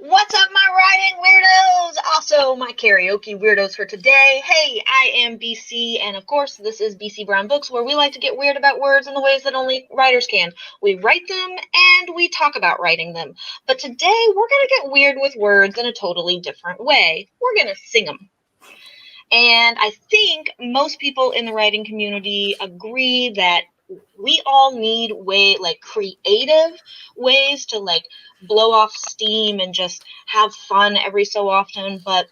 What's up, my writing weirdos? Also, my karaoke weirdos for today. Hey, I am BC, and of course, this is BC Brown Books, where we like to get weird about words in the ways that only writers can. We write them, and we talk about writing them. But today, we're going to get weird with words in a totally different way. We're going to sing them. And I think most people in the writing community agree that we all need creative ways to blow off steam and just have fun every so often. But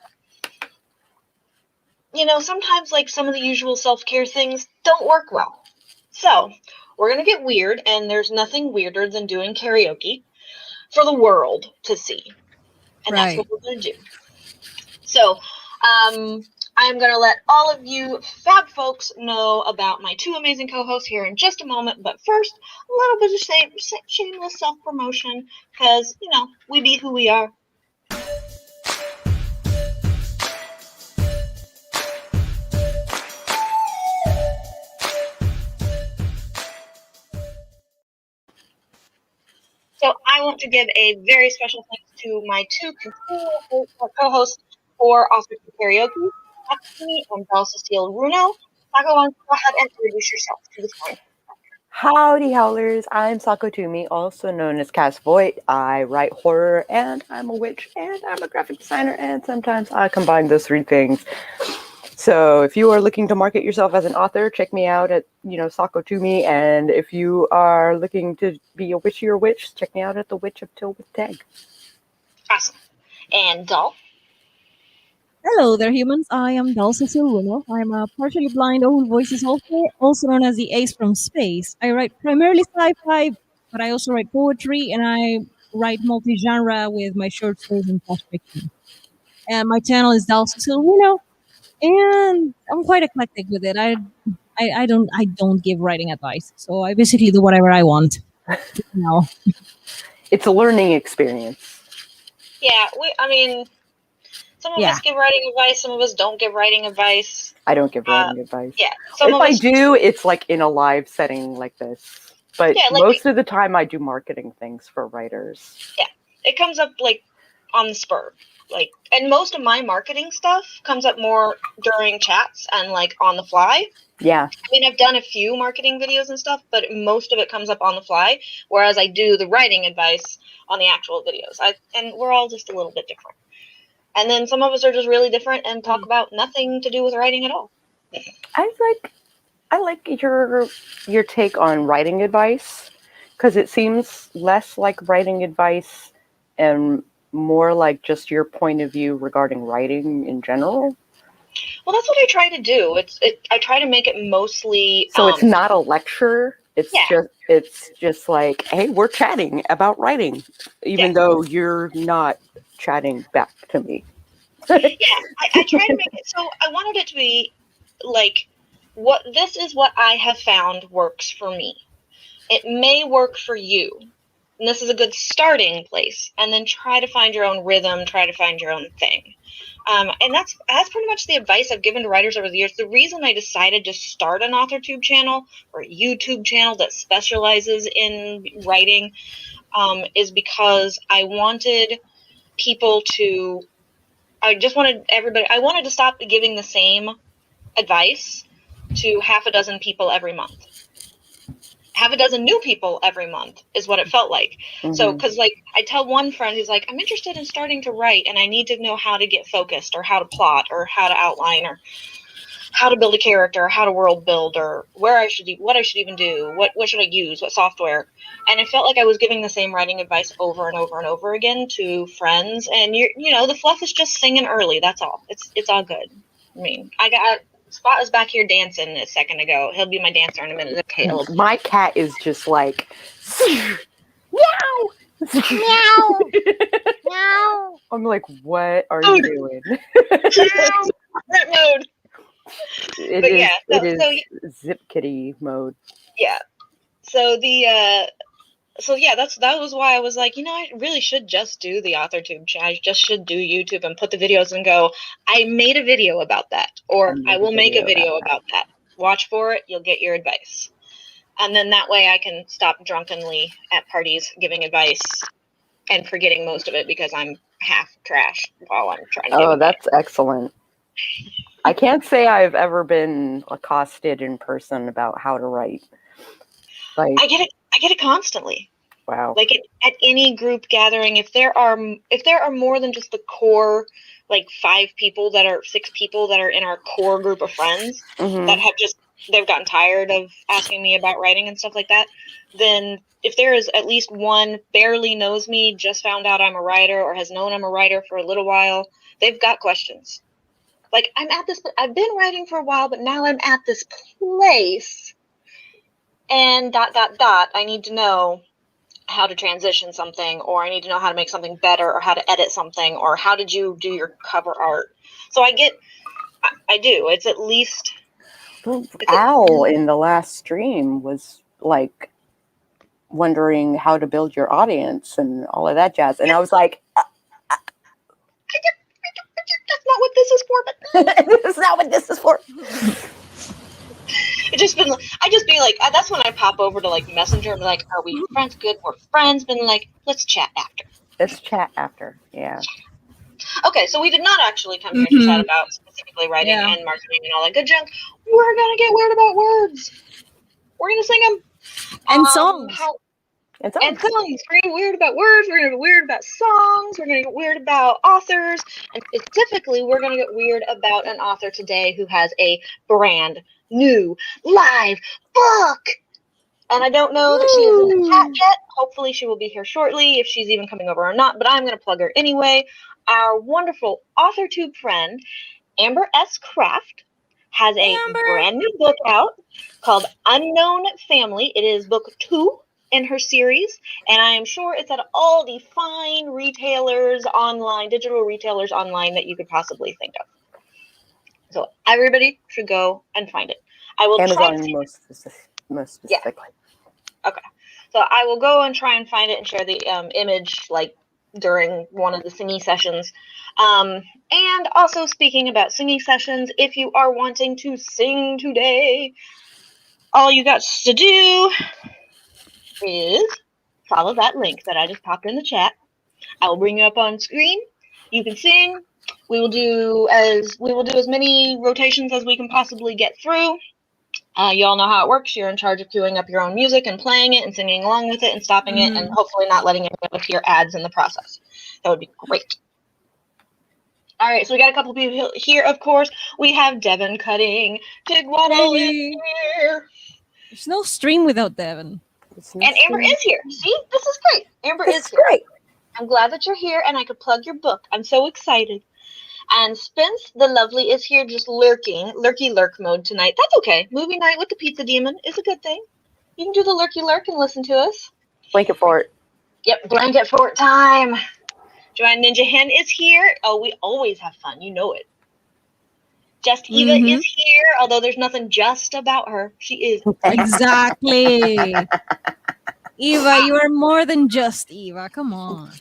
sometimes some of the usual self-care things don't work well. So we're gonna get weird, and there's nothing weirder than doing karaoke for the world to see. And That's what we're gonna do. So I'm going to let all of you fab folks know about my two amazing co-hosts here in just a moment. But first, a little bit of shameless self-promotion, because, we be who we are. So I want to give a very special thanks to my two continual co-hosts for Authortubers Karaoke, Akumi and Belle Cecile Runo. Sako, go ahead and introduce yourself to the client. Howdy, Howlers. I'm Sako Toomey, also known as Cass Voight. I write horror, and I'm a witch, and I'm a graphic designer, and sometimes I combine those three things. So if you are looking to market yourself as an author, check me out at, Sako Toomey. And if you are looking to be a witchy or witch, check me out at The Witch of Till with Tag. Awesome. And Doll? Hello there, humans. I am Belle Cecile Runo. I'm a partially blind old voices author, also known as the Ace from Space. I write primarily sci-fi, but I also write poetry, and I write multi-genre with my short stories and flash fiction. And my channel is Belle Cecile Runo, and I'm quite eclectic with it. I don't give writing advice, so I basically do whatever I want. Now, it's a learning experience. Yeah, some of us give writing advice, some of us don't give writing advice. I don't give writing advice. Yeah. If I do, it's in a live setting like this. But most of the time I do marketing things for writers. Yeah. It comes up on the spur. And most of my marketing stuff comes up more during chats and on the fly. Yeah. I've done a few marketing videos and stuff, but most of it comes up on the fly, whereas I do the writing advice on the actual videos. And we're all just a little bit different. And then some of us are just really different and talk about nothing to do with writing at all. I like your take on writing advice, because it seems less like writing advice and more like just your point of view regarding writing in general. Well, that's what I try to do. I try to make it mostly. So it's not a lecture. It's just like, hey, we're chatting about writing, even though you're not chatting back to me. Yeah, I try to make it so. I wanted it to be this is what I have found works for me. It may work for you, and this is a good starting place. And then try to find your own rhythm. Try to find your own thing. And that's pretty much the advice I've given to writers over the years. The reason I decided to start an Authortube channel or a YouTube channel that specializes in writing is because I wanted people to. I wanted to stop giving the same advice to half a dozen people every month. Half a dozen new people every month is what it felt like. Mm-hmm. So, because I tell one friend who's I'm interested in starting to write, and I need to know how to get focused, or how to plot, or how to outline, or how to build a character, or how to world build, or what I should even do, what should I use, what software. And I felt like I was giving the same writing advice over and over and over again to friends. And the fluff is just singing early. That's all. It's all good. I got. Spot is back here dancing a second ago. He'll be my dancer in a minute. Okay. My cat is just like, meow, meow, meow. I'm like, what are you doing? That mode. It is zip kitty mode. Yeah. So that was why I was like, I really should just do the Authortube. I just should do YouTube and put the videos and go, I made a video about that, or I will make a video about that. Watch for it. You'll get your advice. And then that way I can stop drunkenly at parties giving advice and forgetting most of it because I'm half trash while I'm trying to give Oh, it back. that's excellent. I can't say I've ever been accosted in person about how to write. Like, I get it constantly. wow. Like at any group gathering, if there are more than just the core, like 6 people that are in our core group of friends that have they've gotten tired of asking me about writing and stuff like that, then if there is at least one barely knows me, just found out I'm a writer, or has known I'm a writer for a little while, they've got questions. Like, I've been writing for a while, but now I'm at this place, and ... I need to know how to transition something, or I need to know how to make something better, or how to edit something, or how did you do your cover art. So I do. It's at least... Al in the last stream was like wondering how to build your audience and all of that jazz. And I was like, that's not what this is for, but this is not what this is for. I just be like, that's when I pop over to like Messenger and be like, are we friends? Good, we're friends. Been like, let's chat after. Let's chat after. Yeah. Okay, so we did not actually come here to chat about specifically writing and marketing and all that good junk. We're gonna get weird about words. We're gonna sing them. And songs. And songs. We're gonna get weird about words. We're gonna get weird about songs. We're gonna get weird about authors. And specifically, we're gonna get weird about an author today who has a brand new live book. And I don't know that she is in the chat yet. Hopefully she will be here shortly, if she's even coming over or not. But I'm going to plug her anyway. Our wonderful Authortube friend, Amber S. Craft, has a brand new book out called Unknown Family. It is book 2 in her series. And I am sure it's at all the fine retailers online, digital retailers online that you could possibly think of. So everybody should go and find it. I will Amazon try to most specifically. Yeah. Okay. So I will go and try and find it and share the image like during one of the singing sessions. And also, speaking about singing sessions, if you are wanting to sing today, all you got to do is follow that link that I just popped in the chat. I will bring you up on screen. You can sing. We will do as many rotations as we can possibly get through. You all know how it works. You're in charge of queuing up your own music and playing it and singing along with it and stopping it, and hopefully not letting anyone to hear ads in the process. That would be great. All right, so we got a couple people here, of course. We have Devin Cutting. Tigwaddle is here. There's no stream without Devin. And Amber is here. See? This is great. Amber is here. Great. I'm glad that you're here, and I could plug your book. I'm so excited. And Spence the Lovely is here just lurky lurk mode tonight. That's okay. Movie night with the Pizza Demon is a good thing. You can do the lurky lurk and listen to us. Blanket fort. Yep, blanket fort time. Joanne Ninja Hen is here. Oh, we always have fun. You know it. Just Eva is here, although there's nothing just about her. She is. Exactly. Eva, you are more than just Eva. Come on.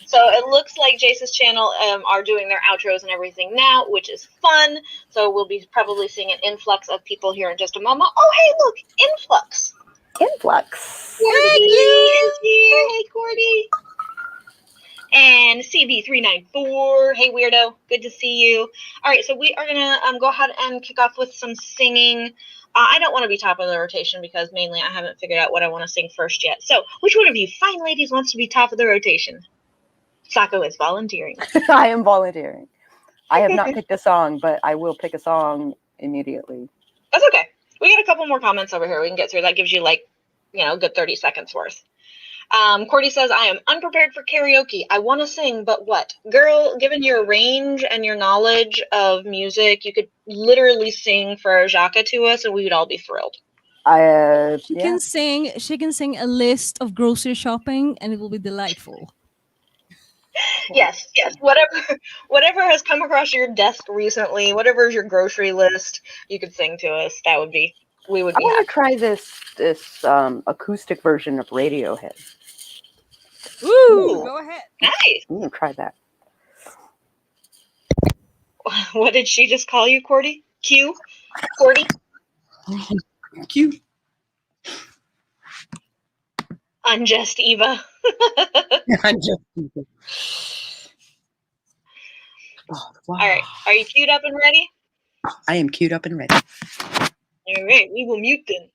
So it looks like Jace's channel are doing their outros and everything now, which is fun. So we'll be probably seeing an influx of people here in just a moment. Oh, hey, look, influx. Influx. Cordy is here. Hey, Cordy. And CB394. Hey, weirdo. Good to see you. All right, so we are going to go ahead and kick off with some singing. I don't want to be top of the rotation because mainly I haven't figured out what I want to sing first yet. So which one of you fine ladies wants to be top of the rotation? Sako is volunteering. I am volunteering. I have not picked a song, but I will pick a song immediately. That's okay. We got a couple more comments over here we can get through. That gives you like, a good 30 seconds worth. Cordy says, I am unprepared for karaoke. I want to sing, but what? Girl, given your range and your knowledge of music, you could literally sing for Jaka to us and we would all be thrilled. She can sing a list of grocery shopping and it will be delightful. Yes. Whatever has come across your desk recently, whatever is your grocery list, you could sing to us. I want to try this acoustic version of Radiohead. Ooh, go ahead. Nice. I'm gonna try that. What did she just call you, Cordy? Q? Cordy? Q. Unjust Eva. Unjust Eva. Oh, wow. All right. Are you queued up and ready? I am queued up and ready. All right. We will mute then.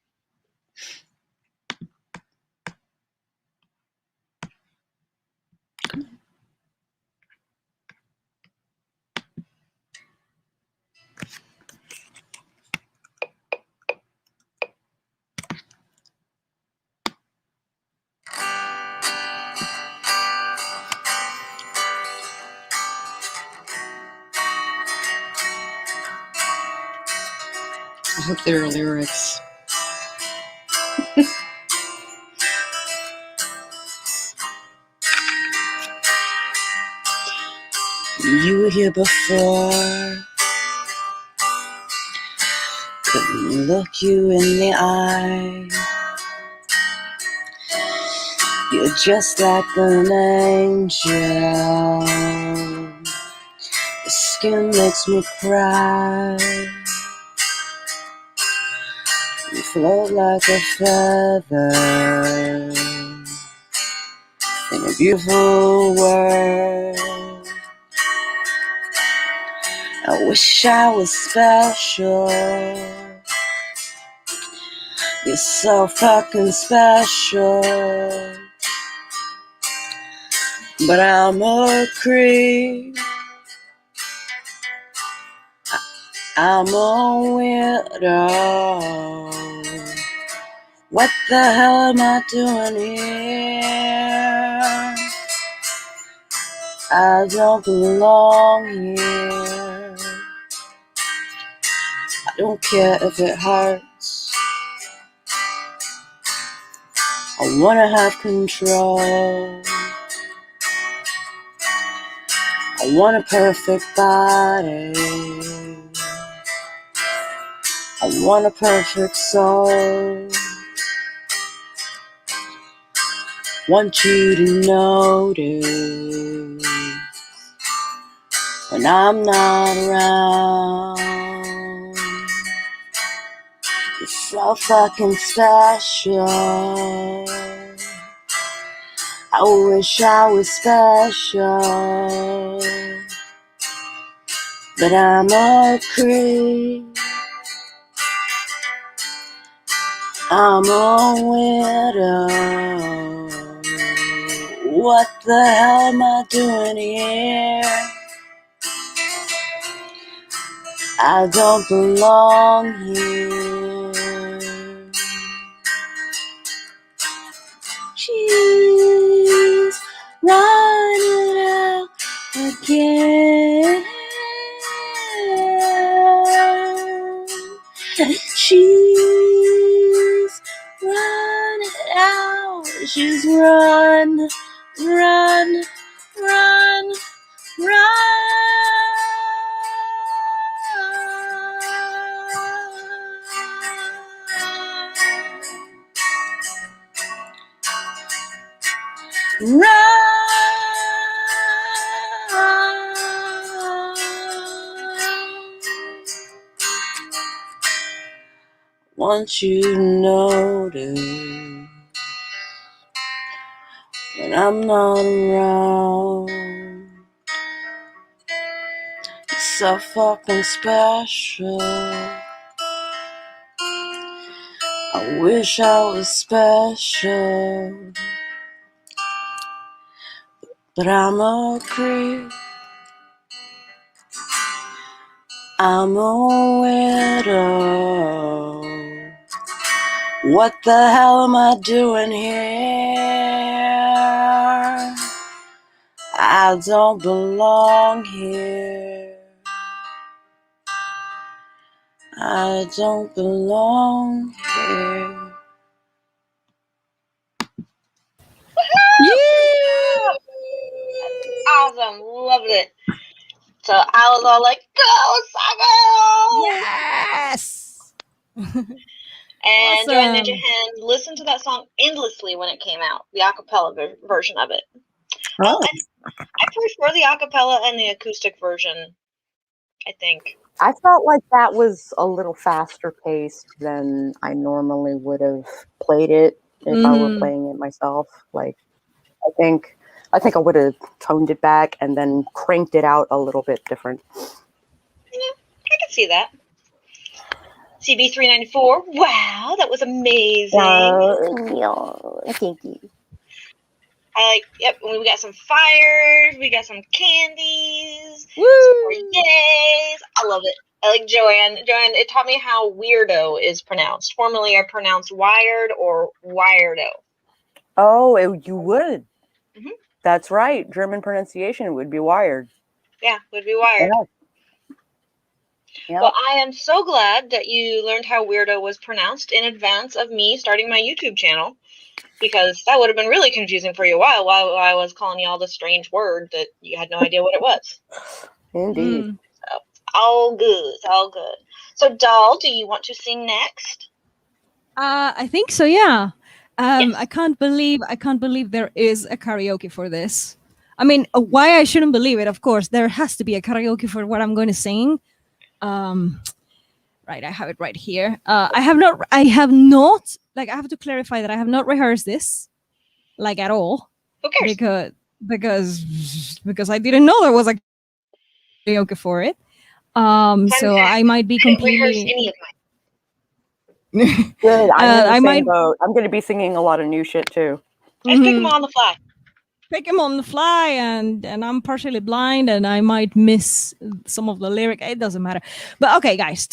I hope there are lyrics. You were here before. Couldn't look you in the eye. You're just like an angel. Your skin makes me cry. You float like a feather in a beautiful world. I wish I was special. You're so fucking special. But I'm a creep. I'm a weirdo. What the hell am I doing here? I don't belong here. I don't care if it hurts. I wanna have control. I want a perfect body. I want a perfect soul. Want you to notice when I'm not around. You're so fucking special. I wish I was special, but I'm a creep. I'm a widow. What the hell am I doing here? I don't belong here. She's running out again. She's running out. She's run, run, run, run, Want you to notice when I'm not around. You're so fucking special. I wish I was special, but I'm a creep. I'm a widow. What the hell am I doing here? I don't belong here. I don't belong here. Yeah! Awesome. Loved it. So I was all like, go, Sago! Yes! And Joy Ninja Awesome. Hand listened to that song endlessly when it came out, the acapella version of it. Oh. I prefer the acapella and the acoustic version, I think. I felt like that was a little faster paced than I normally would have played it. if I were playing it myself. Like, I think I would have toned it back and then cranked it out a little bit different. Yeah, I can see that. CB394. Wow, that was amazing. Thank you. Yep, we got some fires, we got some candies, Woo! some more yays. I love it. I like Joanne. Joanne, it taught me how weirdo is pronounced. Formerly, I pronounced wired or wirdo. Oh, you would. Mm-hmm. That's right. German pronunciation would be wired. Yeah, would be wired. Yeah. Well, I am so glad that you learned how weirdo was pronounced in advance of me starting my YouTube channel, because that would have been really confusing for you a while I was calling you all this strange word that you had no idea what it was. Indeed. So, all good, all good. So, Doll, do you want to sing next? I think so. Yeah. Yes. I can't believe there is a karaoke for this. I mean, why I shouldn't believe it? Of course, there has to be a karaoke for what I'm going to sing. Right, I have it right here. I have not. Like, I have to clarify that I have not rehearsed this, like, at all. Who cares? Because I didn't know there was a karaoke for it. So I might be completely. I didn't rehearse any of mine. Good. I'm in the same might boat. I'm going to be singing a lot of new shit too. I pick them on the fly. Pick him on the fly, and I'm partially blind, and I might miss some of the lyric. It doesn't matter. But okay, guys,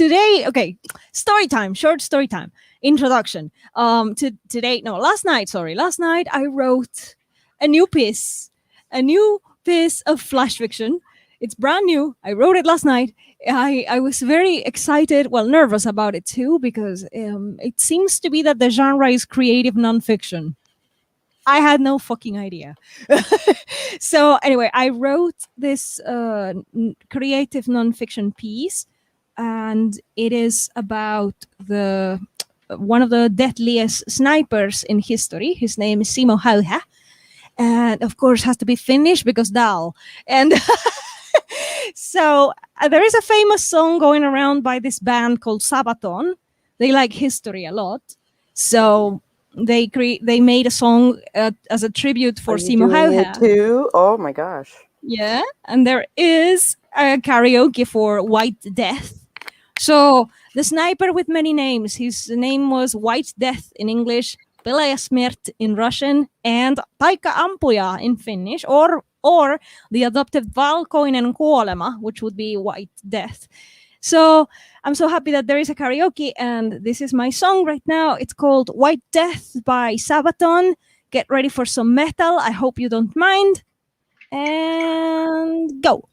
story time, short story time. Introduction. Last night I wrote a new piece of flash fiction. It's brand new. I wrote it last night. I was very excited, nervous about it too, because it seems to be that the genre is creative nonfiction. I had no fucking idea. So anyway, I wrote this creative nonfiction piece, and it is about one of the deadliest snipers in history. His name is Simo Häyhä, and of course has to be Finnish because Dal. And so there is a famous song going around by this band called Sabaton. They like history a lot, so they made a song as a tribute for Simo Häyhä too. Oh my gosh! Yeah, and there is a karaoke for White Death. So the sniper with many names. His name was White Death in English, Pelejasmert in Russian, and Taika Ampuja in Finnish, or the adopted Valkoinen Kuolema, which would be White Death. So I'm so happy that there is a karaoke, and this is my song right now. It's called White Death by Sabaton. Get ready for some metal. I hope you don't mind. And go.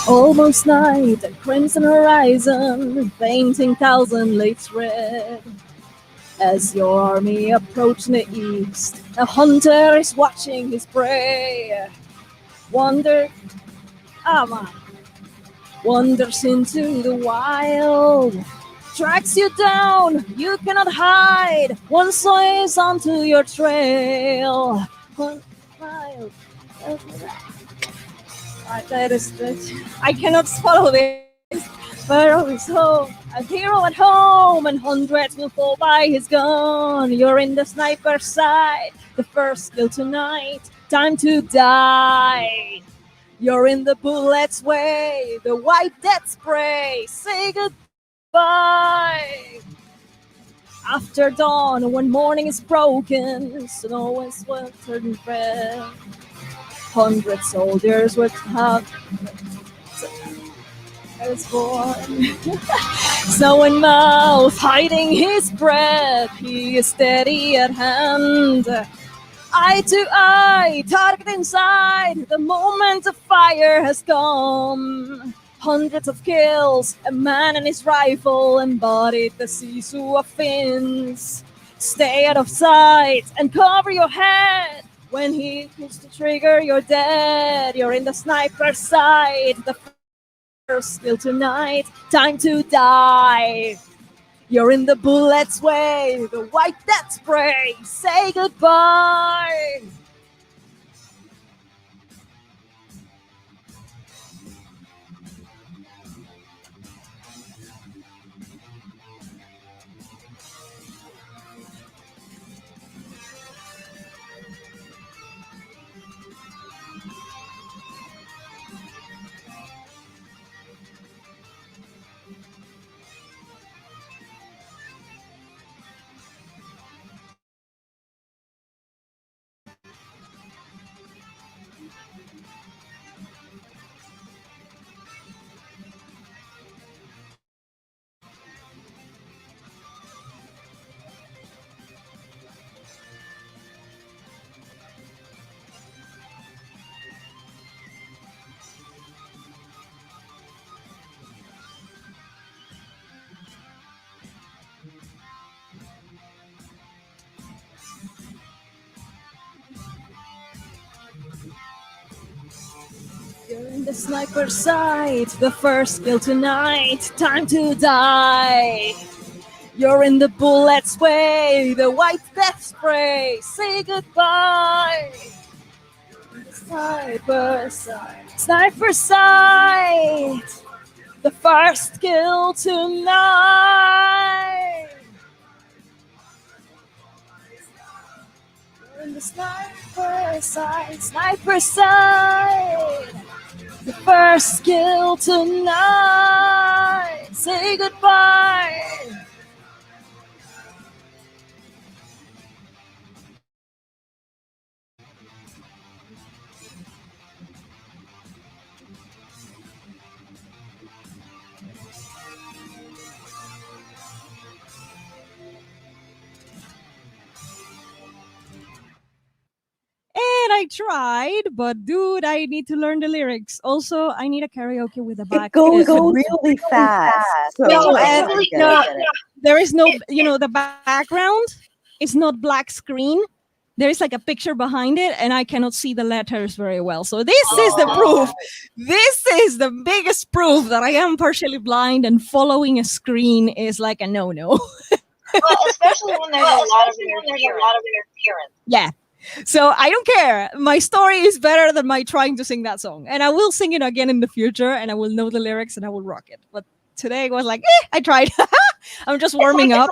Almost night, a crimson horizon, painting thousand lakes red. As your army approaches the east, a hunter is watching his prey. Wanders into the wild, tracks you down, you cannot hide. Once is onto your trail. Wild. I cannot follow this. But always home, a hero at home, and hundreds will fall by his gun. You're in the sniper's sight, the first kill tonight. Time to die. You're in the bullet's way, the white death spray. Say goodbye. After dawn, when morning is broken, snow is sweltered and red. 100 soldiers were tough. I was born. Snow in mouth, hiding his breath. He is steady at hand. Eye to eye, target inside. The moment of fire has come. Hundreds of kills, a man and his rifle embodied the Sisu of Finns. Stay out of sight and cover your head. When he pulls the trigger, you're dead. You're in the sniper's sight. The first kill tonight. Time to die. You're in the bullet's way. The white death spray. Say goodbye. You're in the sniper's sight, the first kill tonight, time to die. You're in the bullet's way, the white death spray, say goodbye. Sniper sight, sniper sight, the first kill tonight. You're in the sniper sight, sniper sight. The first kill tonight. Say goodbye. And I tried, but dude, I need to learn the lyrics. Also, I need a karaoke with a back. It goes really fast. So No, I and get no, it. there is no, the background is not black screen. There is like a picture behind it, and I cannot see the letters very well. So this is the proof. This is the biggest proof that I am partially blind, and following a screen is like a no-no. Well, especially when there's a lot of interference. Yeah. So I don't care. My story is better than my trying to sing that song. And I will sing it again in the future, and I will know the lyrics, and I will rock it. But today was like, I tried. I'm just warming up.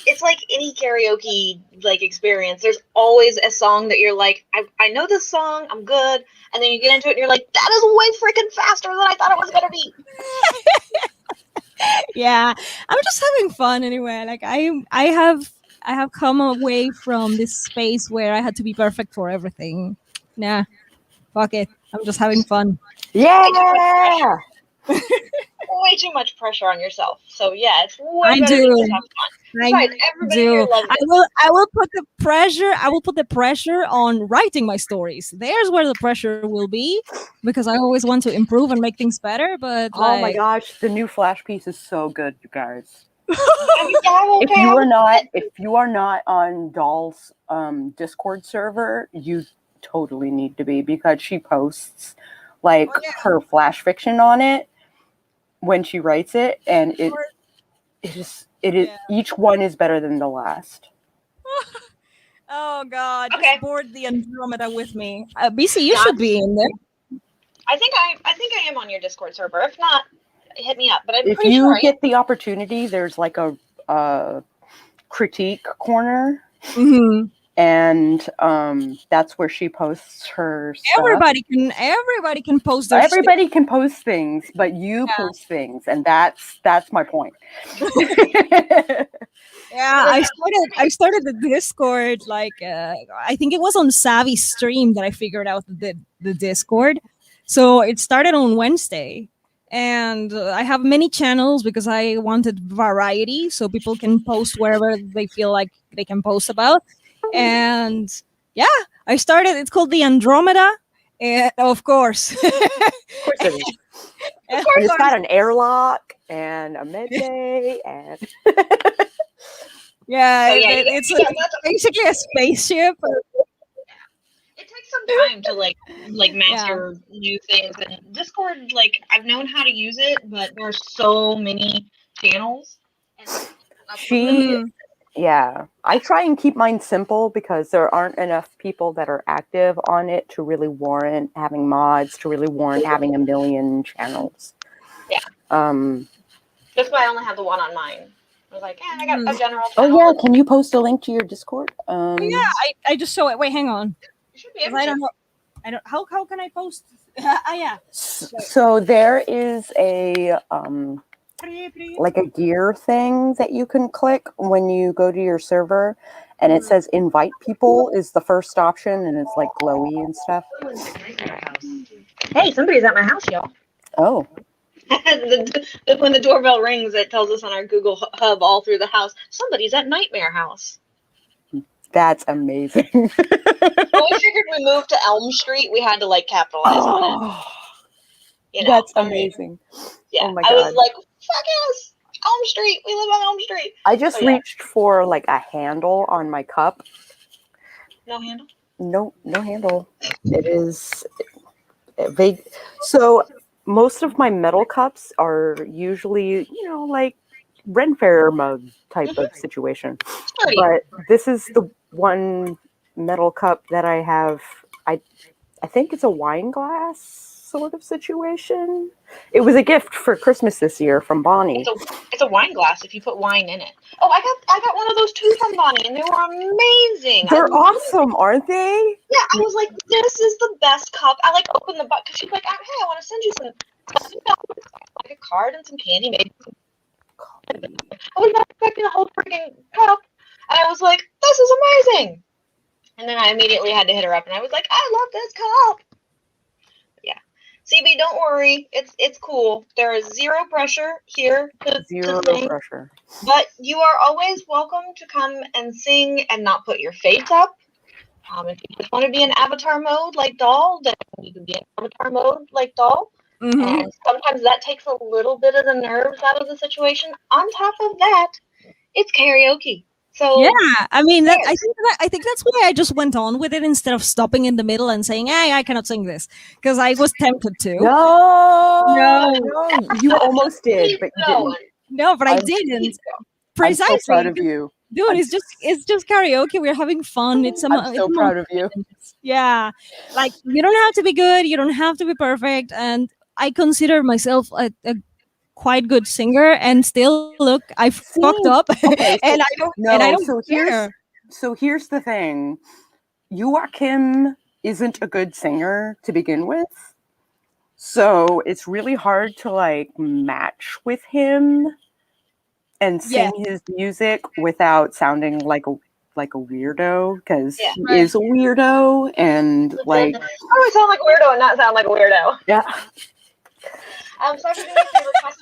It's like any karaoke experience. There's always a song that you're like, I know this song, I'm good. And then you get into it and you're like, that is way freaking faster than I thought it was going to be. Yeah, I'm just having fun anyway. Like I have come away from this space where I had to be perfect for everything. Nah, fuck it. I'm just having fun. Yeah. Way too much pressure on yourself. So yeah, it's way I better do. to just have fun. Besides, everybody here loves it. I will put the pressure on writing my stories. There's where the pressure will be, because I always want to improve and make things better. But Oh my gosh, the new Flash piece is so good, you guys. If you are not on Doll's Discord server, you totally need to be, because she posts her flash fiction on it when she writes it, and it is each one is better than the last. Oh God! Okay. Just board the Andromeda with me. BC, you should be in there. I think I am on your Discord server. If not, hit me up. But I'm If pretty you sure get the opportunity, there's like a critique corner. Mm-hmm. And that's where she posts her stuff. Everybody can post their Everybody can post things, but you post things, and that's my point. Yeah, I started the Discord I think it was on Savvy's stream that I figured out the Discord. So it started on Wednesday, and I have many channels because I wanted variety, so people can post wherever they feel like they can post about. And yeah, I started. It's called the Andromeda, and of course, of course it is. And it's got an airlock and a med bay and it's basically a spaceship. takes some time to like master new things. And Discord, like I've known how to use it, but there's so many channels. And I try and keep mine simple because there aren't enough people that are active on it to really warrant having mods, to really warrant having a million channels. Yeah. That's why I only have the one on mine. I was like, I got a general channel. Oh yeah, can you post a link to your Discord? I just saw it. Wait, hang on. You should be able I to. don't know. How can I post? Yeah. So there is a like a gear thing that you can click when you go to your server, and it says invite people is the first option, and it's like glowy and stuff. Hey, somebody's at my house, y'all. Oh. When the doorbell rings, it tells us on our Google Hub all through the house, somebody's at Nightmare House. That's amazing. When we figured we moved to Elm Street, we had to like capitalize on it. You know, that's amazing. Yeah, oh my God. I was like, fuck yes, Elm Street. We live on Elm Street. I just reached for like a handle on my cup. No handle? No handle. It is vague. So most of my metal cups are usually, like Ren Fair mug type of situation. But this is the one metal cup that I have. I think it's a wine glass sort of situation. It was a gift for Christmas this year from Bonnie. It's a wine glass if you put wine in it. Oh, I got one of those too from Bonnie, and they were amazing. They're awesome, aren't they? Yeah, I was like, this is the best cup. I like opened the box because she's like, hey, I want to send you some like a card and some candy, maybe. I was not expecting a whole freaking cup, and I was like, this is amazing. And then I immediately had to hit her up, and I was like, I love this cup. Yeah, CB, don't worry, it's cool. There is zero pressure here to sing, pressure. but you are always welcome to come and sing and not put your face up. If you just want to be in avatar mode like Doll, then you can be in avatar mode like Doll. Mm-hmm. And sometimes that takes a little bit of the nerves out of the situation. On top of that, it's karaoke. So yeah, I mean, I think that's why I just went on with it instead of stopping in the middle and saying, "Hey, I cannot sing this," because I was tempted to. No, you almost did, but you didn't. No, but I didn't. Precisely. I'm so proud of you. Dude, it's just karaoke. We're having fun. I'm so proud of you. Yeah, like you don't have to be good. You don't have to be perfect. And I consider myself a quite good singer, and still look, I fucked up, okay, and I don't care. So here's the thing: Joachim isn't a good singer to begin with, so it's really hard to like match with him and sing his music without sounding like a weirdo, because he is a weirdo, and like I always sound like a weirdo and not sound like a weirdo. Yeah. So I can do me a favor, pass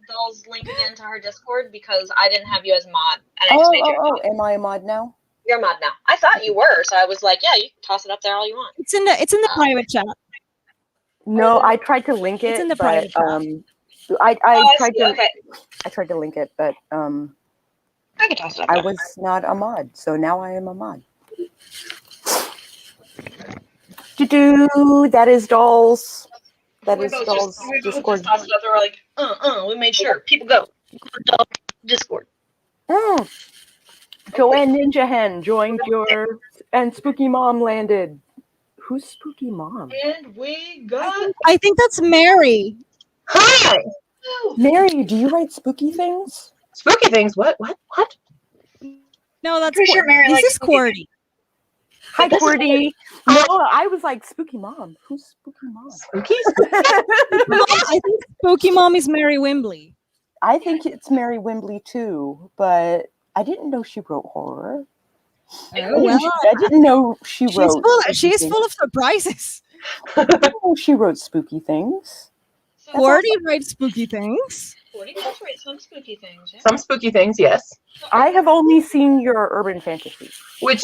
Doll's link again to her Discord, because I didn't have you as mod. And I just made you am I a mod now? You're a mod now. I thought you were, so I was like, yeah, you can toss it up there all you want. It's in the private chat. No, I tried to link it. It's in the private chat. I tried to link it, but I can toss it up. I was not a mod, so now I am a mod. That is Doll's. That is Doll's Discord. We're like, we made sure. People go. Doll's Discord. Joanne Ninja Hen joined and Spooky Mom landed. Who's Spooky Mom? And we got... I think that's Mary. Hi! Mary, do you write spooky things? Spooky things? What? No, that's sure Mary. This is Cordy. Hi, Cordy. No, I was like, Spooky Mom. Who's Spooky Mom? Spooky? I think Spooky Mom is Mary Wimbley. I think it's Mary Wimbley too, but I didn't know she wrote horror. I didn't know she wrote. She's full of surprises. I didn't know she wrote spooky things. Cordy writes spooky things. Cordy does write some spooky things. Yeah. Some spooky things, yes. I have only seen your urban fantasy. Which,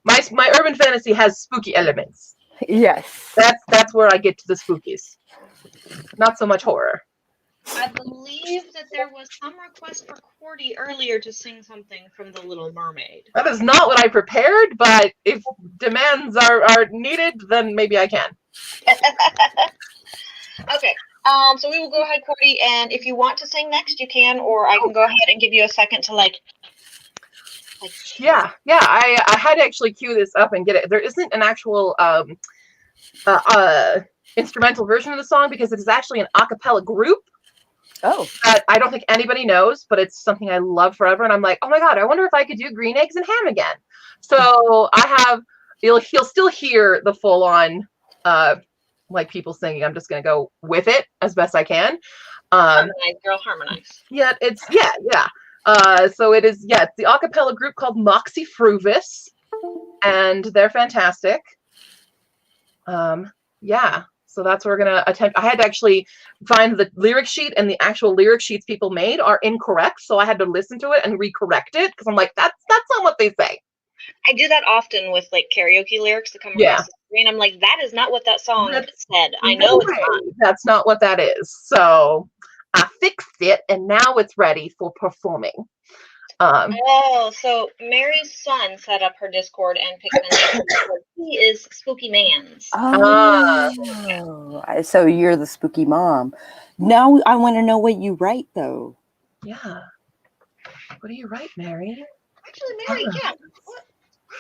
my urban fantasy has spooky elements. Yes. That's where I get to the spookies. Not so much horror. I believe that there was some request for Cordy earlier to sing something from The Little Mermaid. That is not what I prepared, but if demands are needed, then maybe I can. Okay. So we will go ahead, Cordy, and if you want to sing next, you can, or I can go ahead and give you a second to Yeah. I had to actually cue this up and get it. There isn't an actual instrumental version of the song because it is actually an a cappella group. Oh. That I don't think anybody knows, but it's something I love forever. And I'm like, oh my God, I wonder if I could do Green Eggs and Ham again. So you'll still hear the full on, like people singing. I'm just going to go with it as best I can. harmonize, girl, harmonize. Yeah, so it is, it's the a cappella group called Moxie Fruvis, and they're fantastic. So that's what we're going to attempt. I had to actually find the lyric sheet, and the actual lyric sheets people made are incorrect, so I had to listen to it and recorrect it, because I'm like, that's not what they say. I do that often with like karaoke lyrics that come across the screen. I'm like, that is not what that song said. I know it's not. That's not what that is. So I fixed it, and now it's ready for performing. So Mary's son set up her Discord and picked the name. He is Spooky Mans. Oh, so you're the spooky mom. Now I want to know what you write, though. Yeah. What do you write, Mary? Actually, Mary, yeah.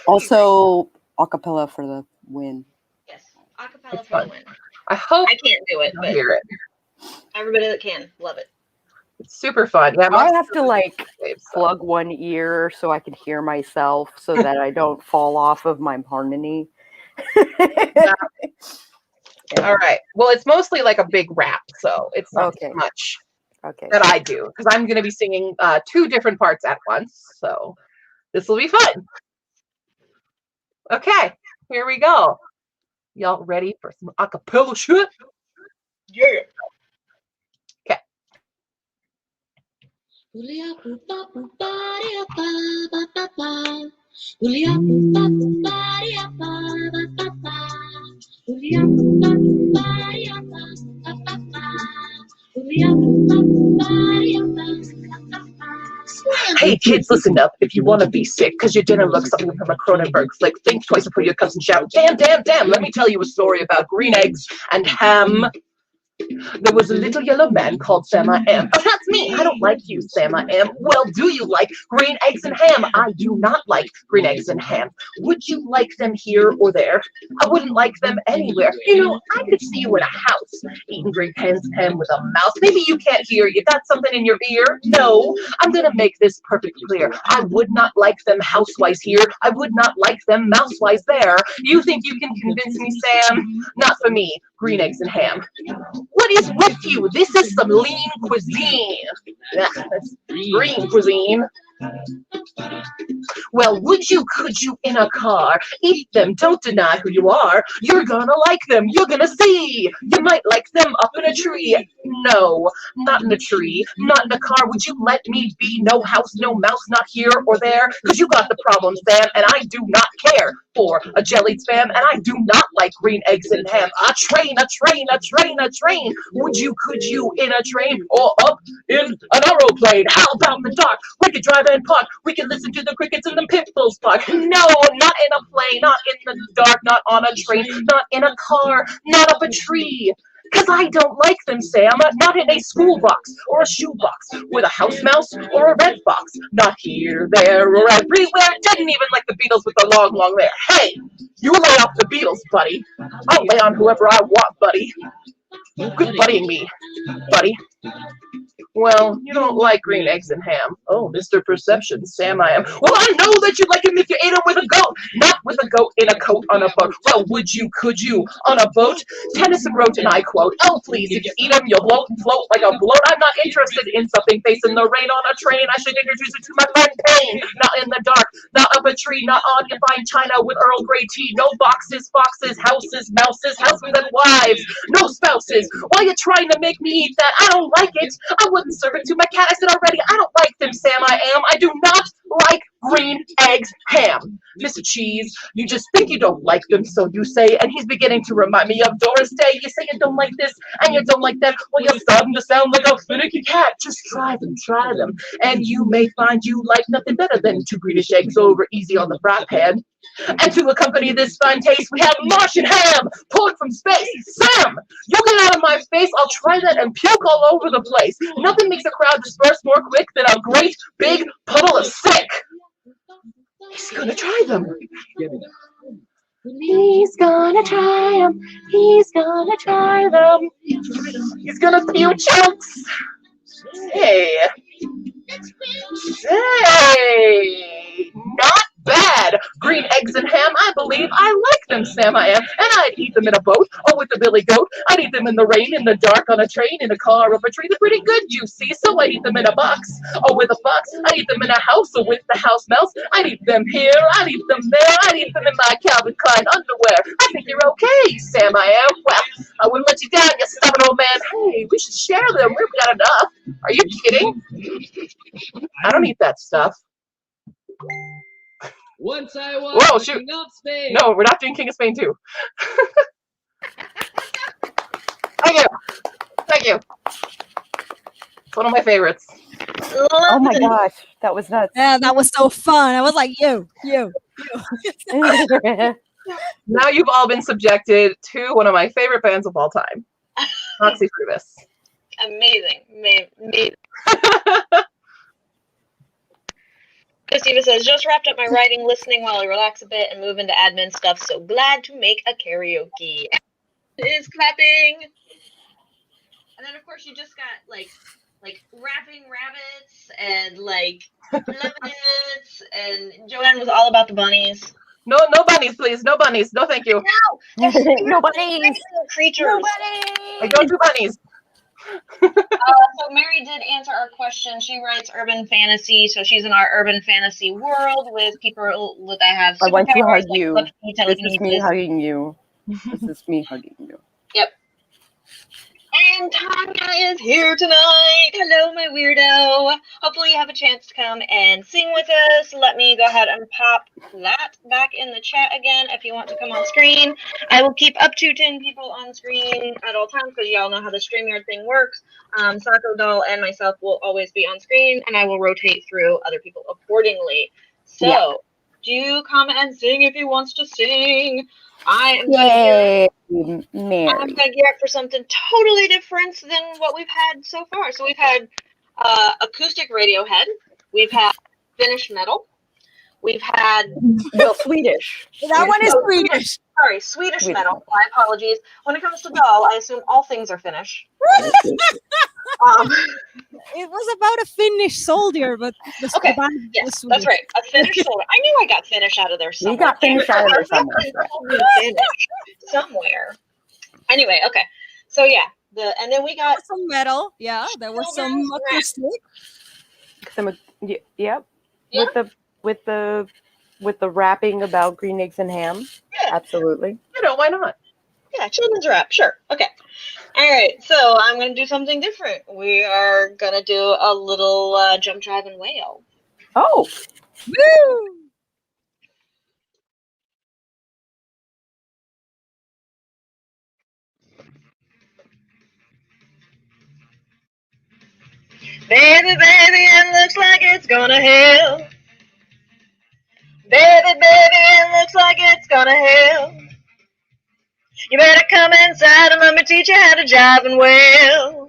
Also, acapella for the win. Yes, acapella for the win. I hope I can't do it, but hear it. Everybody that can, love it. It's super fun. Yeah, I have to plug one ear so I can hear myself so that I don't fall off of my harmony. All right. Well, it's mostly like a big rap, so it's not too much that I do, because I'm going to be singing 2 different parts at once. So this will be fun. Okay, here we go. Y'all ready for some acapella shit? Yeah. Okay. Hey kids, listen up. If you want to be sick because your dinner looks something from a Cronenberg flick, think twice before your cousin shout, damn, damn, damn, let me tell you a story about green eggs and ham. There was a little yellow man called Sam I Am. Oh, that's me. I don't like you, Sam I Am. Well, do you like green eggs and ham? I do not like green eggs and ham. Would you like them here or there? I wouldn't like them anywhere. You know, I could see you in a house eating green eggs and ham with a mouse. Maybe you can't hear. You got something in your ear? No. I'm going to make this perfectly clear. I would not like them housewise here. I would not like them mousewise there. You think you can convince me, Sam? Not for me. Green eggs and ham. What is with you? This is some lean cuisine. Yeah, that's green cuisine. Well, could you in a car? Eat them, don't deny who you are. You're gonna like them, you're gonna see. You might like them up in a tree. No, not in a tree, not in a car. Would you let me be? No house, no mouse, not here or there. Because you got the problem, Sam, and I do not care for a jellied spam, and I do not like green eggs and ham. A train, a train, a train, a train. Could you in a train or up in an aeroplane? How about the dark? We could drive and park. We can listen to the crickets in the pitbulls park. No, not in a plane, not in the dark, not on a train, not in a car, not up a tree. Because I don't like them, Sam. Not in a school box or a shoe box with a house mouse or a red fox. Not here, there, or everywhere. Didn't even like the Beatles with the long, long hair. Hey, you lay off the Beatles, buddy. I'll lay on whoever I want, buddy. Good buddying me, buddy. Well, you don't like green eggs and ham. Oh, Mr. Perception, Sam I Am. Well, I know that you like him if you ate him with a goat, not with a goat in a coat on a boat. Well, could you, on a boat? Tennyson wrote, and I quote, oh, please, if you eat him, you'll bloat and float like a bloat. I'm not interested in something facing the rain on a train. I should introduce it to my friend Payne. Not in the dark, not up a tree, not on fine china with Earl Grey tea. No boxes, foxes, houses, mouses, husbands and wives. No spouses. Why you trying to make me eat that? I don't like it. I wouldn't serve it to my cat. I said already, I don't like them, Sam I Am. I do not like green eggs, ham. Mr. Cheese, you just think you don't like them, so you say, and he's beginning to remind me of Doris Day. You say you don't like this, and you don't like that. Well, you're starting to sound like a finicky cat. Just try them, and you may find you like nothing better than 2 greenish eggs over easy on the fry pan. And to accompany this fine taste, we have Martian ham, pulled from space. Sam, you get out of my face. I'll try that and puke all over the place. Nothing makes a crowd disperse more quick than a great big puddle of sick. He's gonna try them. He's gonna try them. He's gonna try them. He's gonna spew chunks. Hey. Hey. Not bad. Green eggs and ham, I believe I like them, Sam, I am. And I'd eat them in a boat or with a billy goat. I'd eat them in the rain, in the dark, on a train, in a car, up a tree. They're pretty good, you see, so I'd eat them in a box or with a fox. I'd eat them in a house or with the house mouse. I'd eat them here, I'd eat them there. I'd eat them in my Calvin Klein underwear. I think you're okay, Sam, I am. Well, I wouldn't let you down, you stubborn old man. Hey, we should share them. We've got enough. Are you kidding? I don't eat that stuff. Once I was Whoa, shoot. King of Spain. No, we're not doing King of Spain 2. Thank you. Thank you. It's one of my favorites. Oh my gosh, that was nuts. Yeah, that was so fun. I was like, you. Now you've all been subjected to one of my favorite bands of all time, Roxy Fruibus. Amazing. Amazing. Christina says, just wrapped up my writing, listening while I relax a bit and move into admin stuff. So glad to make a karaoke. Is clapping. And then, of course, you just got, like rapping rabbits and, like, lemons. And Joanne was all about the bunnies. No bunnies, please. No bunnies. No, thank you. No! No bunnies! Creatures. No bunnies! I don't do bunnies. So Mary did answer our question. She writes urban fantasy, so she's in our urban fantasy world with people that have superpowers. I want to hug like you. telepathy, This is me hugging you. This is me hugging you. Yep. And Tanya is here tonight. Hello, my weirdo. Hopefully you have a chance to come and sing with us. Let me go ahead and pop that back in the chat again if you want to come on screen. I will keep up to 10 people on screen at all times because y'all know how the StreamYard thing works. Sako Doll and myself will always be on screen, and I will rotate through other people accordingly. So, do come and sing if you wants to sing. I'm gonna gear up for something totally different than what we've had so far. So we've had acoustic Radiohead, we've had Finnish metal, we've had Swedish. That one is Swedish. Sorry, Swedish metal. My apologies. When it comes to Doll, I assume all things are Finnish. It was about a Finnish soldier, but the band was Swedish. That's right. A Finnish soldier. I knew I got Finnish out of there somewhere. You got Finnish out of there somewhere. Somewhere. Anyway, okay. So yeah, and then we got some metal. Yeah, there was some acoustic. Yep. With the rapping about green eggs and ham. Yeah. Absolutely. Why not? Yeah, children's rap, sure. Okay. All right, so I'm going to do something different. We are going to do a little jump, jive, and wail. Oh. Woo! Baby, baby, it looks like it's gonna hail. Baby, baby, it looks like it's gonna hail. You better come inside and let me teach you how to jive and wail.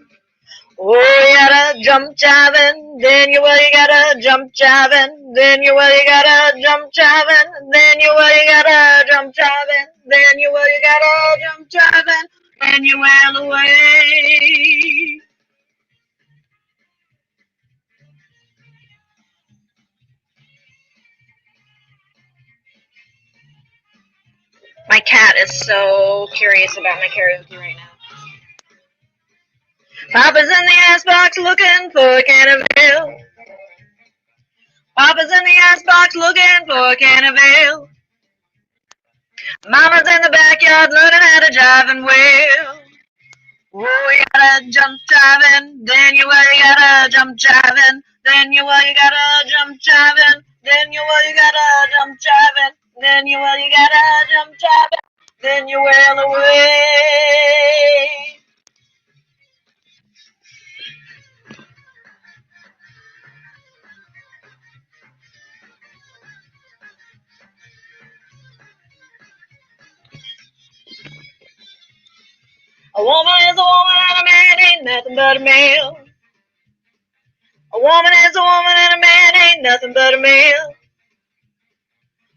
Oh, you gotta jump jiving, then you gotta jump jiving, then you gotta jump jiving, then you gotta jump jiving, then you gotta jump jiving, then you wail away. My cat is so curious about my karaoke right now. Papa's in the ass box looking for a can of ale. Papa's in the ass box looking for a can of ale. Mama's in the backyard learning how to jive and wail. Oh, you gotta jump jiving, then you gotta jump jiving, then you gotta jump jiving, then you gotta jump jiving, then you gotta jump jiving, then you wail away. A woman is a woman and a man ain't nothing but a male. A woman is a woman and a man ain't nothing but a male.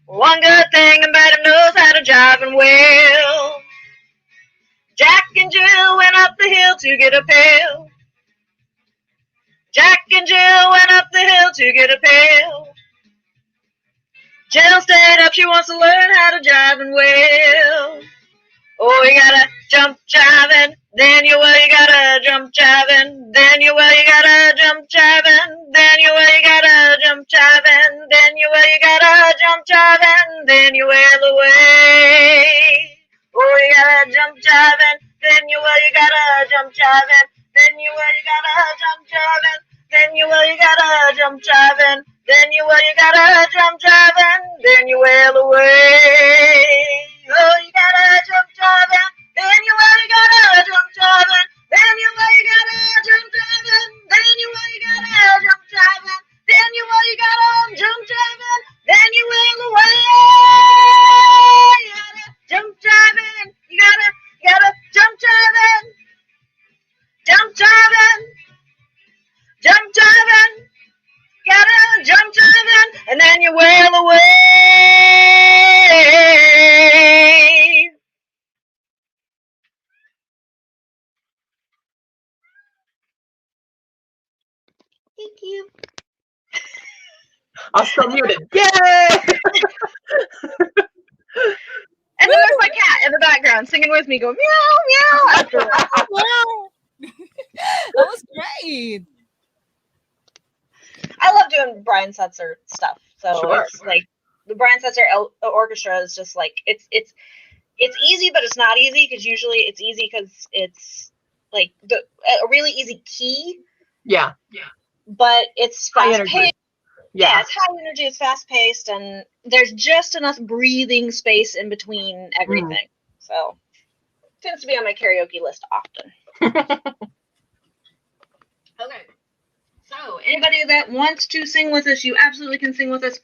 One good thing about him knows how to jive and wail. Jack and Jill went up the hill to get a pail. Jack and Jill went up the hill to get a pail. Jill stayed up, she wants to learn how to jive and wail. Oh, you gotta jump jiving, then you gotta jump jiving, then you gotta jump jiving, then you gotta jump jiving, then you gotta jump jiving, then you wail away. Oh, you gotta jump jiving, then you gotta jump jiving, then you gotta jump jiving, then you gotta jump jiving, then you gotta jump jiving, then you wail away. Oh, you gotta jump jiving, then you gotta jump jiving, then you gotta jump jiving, then you gotta jump jiving, then you gotta jump jiving, then you wail away. You gotta jump jiving, you gotta jump jiving, jump jiving, jump jiving, gotta jump jiving, and then you wail away. Thank you. I'll still mute it. Yay! And then there's my cat in the background singing with me, going meow meow after that. Wow. That was great. I love doing Brian Setzer stuff. So Sure. it's like the Brian Setzer orchestra is just like it's easy, but it's not easy because usually it's easy because it's like a really easy key, Yeah. but it's High fast energy. paced. Yeah, Yeah. it's high energy, it's fast paced, and there's just enough breathing space in between everything. So tends to be on my karaoke list often. Okay. So anybody that wants to sing with us, you absolutely can sing with us.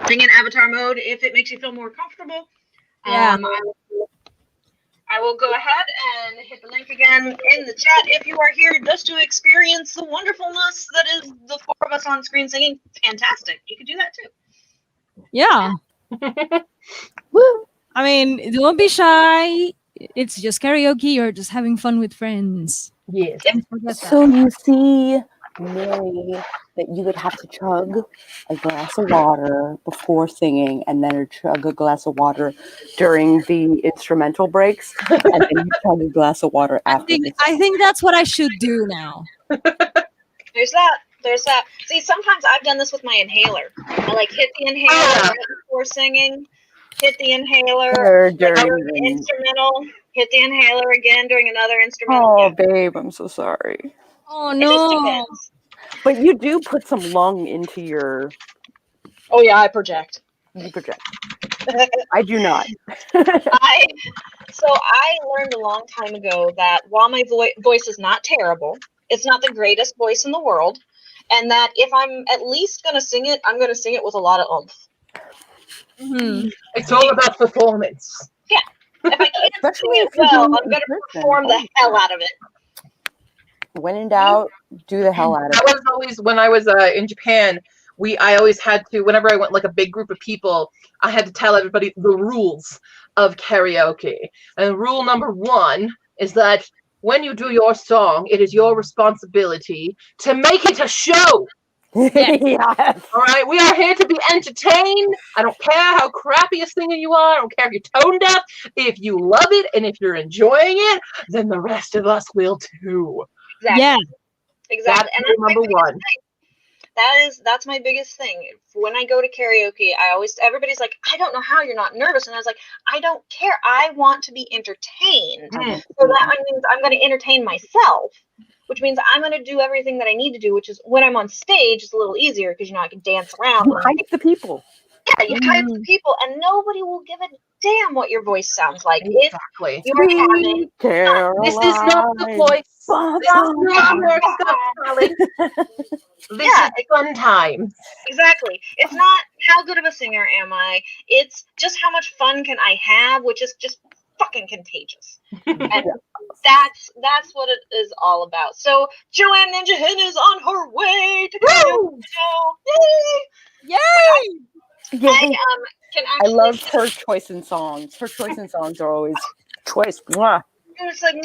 Sing in avatar mode if it makes you feel more comfortable. Yeah. I will go ahead and hit the link again in the chat if you are here just to experience the wonderfulness that is the four of us on screen singing. Fantastic. You could do that too. Yeah. Woo. I mean, don't be shy. It's just karaoke. You're just having fun with friends. Yes. Don't forget that. So you see, Mary, that you would have to chug a glass of water before singing and then chug a glass of water during the instrumental breaks and then you chug a glass of water after the I think that's what I should do now. There's that. See, sometimes I've done this with my inhaler. I like hit the inhaler right before singing, hit the inhaler during the instrumental, hit the inhaler again during another instrumental. Oh, babe, I'm so sorry. Oh, It just no. depends. But you do put some lung into your... Oh yeah, I project. You project. I do not. I learned a long time ago that while my voice is not terrible, it's not the greatest voice in the world, and that if I'm at least going to sing it, I'm going to sing it with a lot of oomph. Mm-hmm. It's all about performance. Yeah. If I can't Especially sing it if you're well, doing I'm going to it in perform the person. hell out of it. When in doubt, do the hell out of I it. was always, when I was in Japan, I always had to, whenever I went like a big group of people, I had to tell everybody the rules of karaoke. And rule number 1 is that when you do your song, it is your responsibility to make it a show. Yes. All right, we are here to be entertained. I don't care how crappy a singer you are. I don't care if you're tone deaf. If you love it and if you're enjoying it, then the rest of us will too. Exactly. Yeah. Exactly. That's And rule number 1. that's my biggest thing. When I go to karaoke, everybody's like, I don't know how you're not nervous. And I was like, I don't care. I want to be entertained. So that means I'm going to entertain myself. which means I'm going to do everything that I need to do, which is when I'm on stage, it's a little easier because, I can dance around. You hype the people. Yeah, you hype the people, and nobody will give a damn what your voice sounds like. Exactly. If you're having... This is not the voice. This is not America's Got Talent. This is fun time. Exactly. It's not how good of a singer am I. It's just how much fun can I have, which is just fucking contagious. And that's what it is all about. So Joanne Ninja Hen is on her way to the show. Yay! Yay! I love her choice in songs. Her choice in songs are always choice. Mwah. It's like,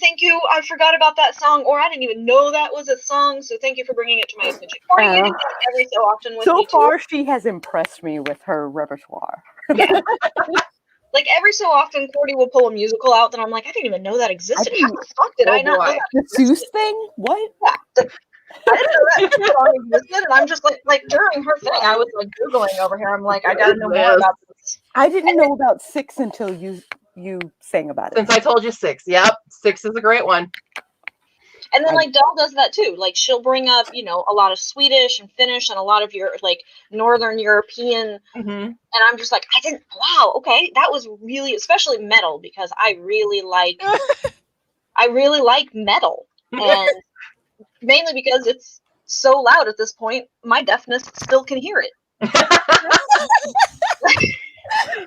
thank you. I forgot about that song, or I didn't even know that was a song. So thank you for bringing it to my attention. Corey, you do that every so often with me too. So far, she has impressed me with her repertoire. Yeah. Like every so often, Cordy will pull a musical out that I'm like, I didn't even know that existed. How the fuck did I not know that? The Seuss thing? What? Yeah. I didn't know that song existed, and I'm just like during her thing, I was like Googling over here. I'm like, I gotta know more about this. I didn't know about 6 until you sang about it. Since I told you 6. Yep, 6 is a great one. And then like Dell does that too. Like she'll bring up, a lot of Swedish and Finnish and a lot of your like Northern European. And I'm just like, wow, okay, that was really, especially metal, because I really like metal, and mainly because it's so loud at this point, my deafness still can hear it.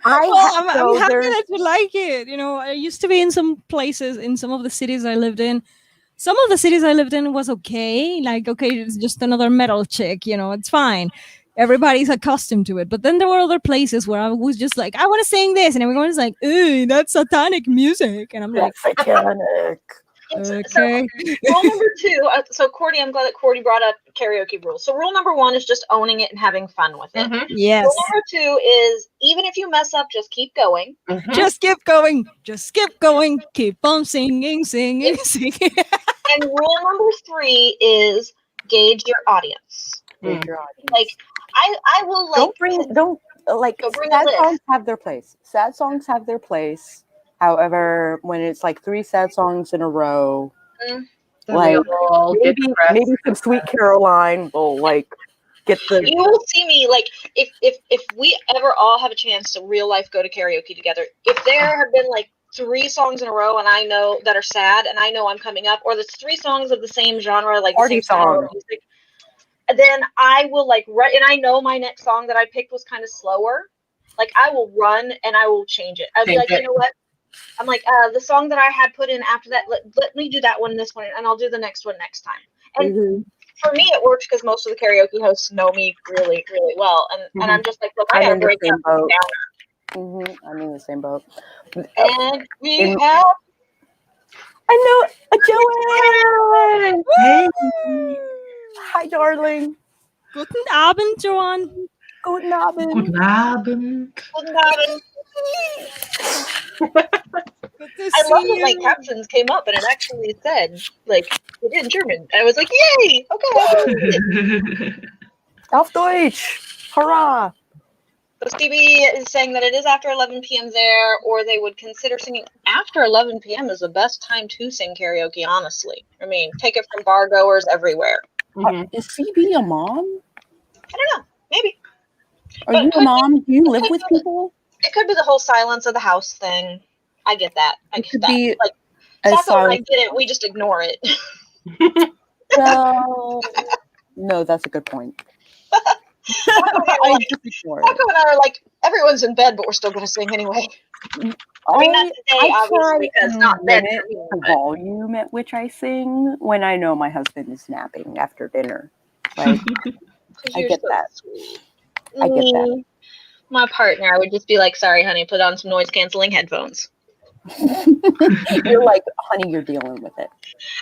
I'm happy that you like it. I used to be in some places, in some of the cities I lived in. Some of the cities I lived in was okay. Like, okay, it's just another metal chick, it's fine. Everybody's accustomed to it. But then there were other places where I was just like, I want to sing this. And everyone was like, ooh, that's satanic music. And I'm like, satanic. Okay. So, rule number 2. So Cordy, I'm glad that Cordy brought up karaoke rules. So rule number 1 is just owning it and having fun with it. Yes. Rule number 2 is even if you mess up, just keep going. Just keep going. Just keep going. Keep on singing. And rule number 3 is gauge your audience. Gauge your audience. Like I will like sad songs have their place. Sad songs have their place. However, when it's like 3 sad songs in a row, like maybe some Sweet Caroline will like get the. You will see me like if we ever all have a chance to real life go to karaoke together. If there have been like 3 songs in a row and I know that are sad and I know I'm coming up, or there's 3 songs of the same genre, like party the same song music, then I will like run, and I know my next song that I picked was kind of slower. Like I will run and I will change it. I'll be like, you know what? I'm like, the song that I had put in after that, let me do that one this one, and I'll do the next one next time. And for me, it works because most of the karaoke hosts know me really, really well. And I'm just like, look, I gotta break that down. I'm in the same boat. And we have... I know, Joanne! Hey. Hi, darling. Guten Abend, Joanne. Guten Abend. Guten Abend. Guten Abend. I love that my captions came up and it actually said, like, it in German. I was like, yay! Okay. Auf Deutsch! Hurrah! So Stevie is saying that it is after 11 p.m. there, or they would consider singing after 11 p.m. is the best time to sing karaoke, honestly. I mean, take it from bar goers everywhere. Is CB a mom? I don't know. Maybe. Are you a mom? Do you live with people? It could be the whole silence of the house thing. I get that. I get that. Like, Sako and I get it. We just ignore it. Well, no, that's a good point. I just ignore it. Sako and I are like, everyone's in bed, but we're still going to sing anyway. I mean, not today, obviously, because not bed for me. The volume at which I sing when I know my husband is napping after dinner. Like, I get that. Sweet. I get that. My partner, I would just be like, sorry, honey, put on some noise-canceling headphones. You're like, honey, you're dealing with it.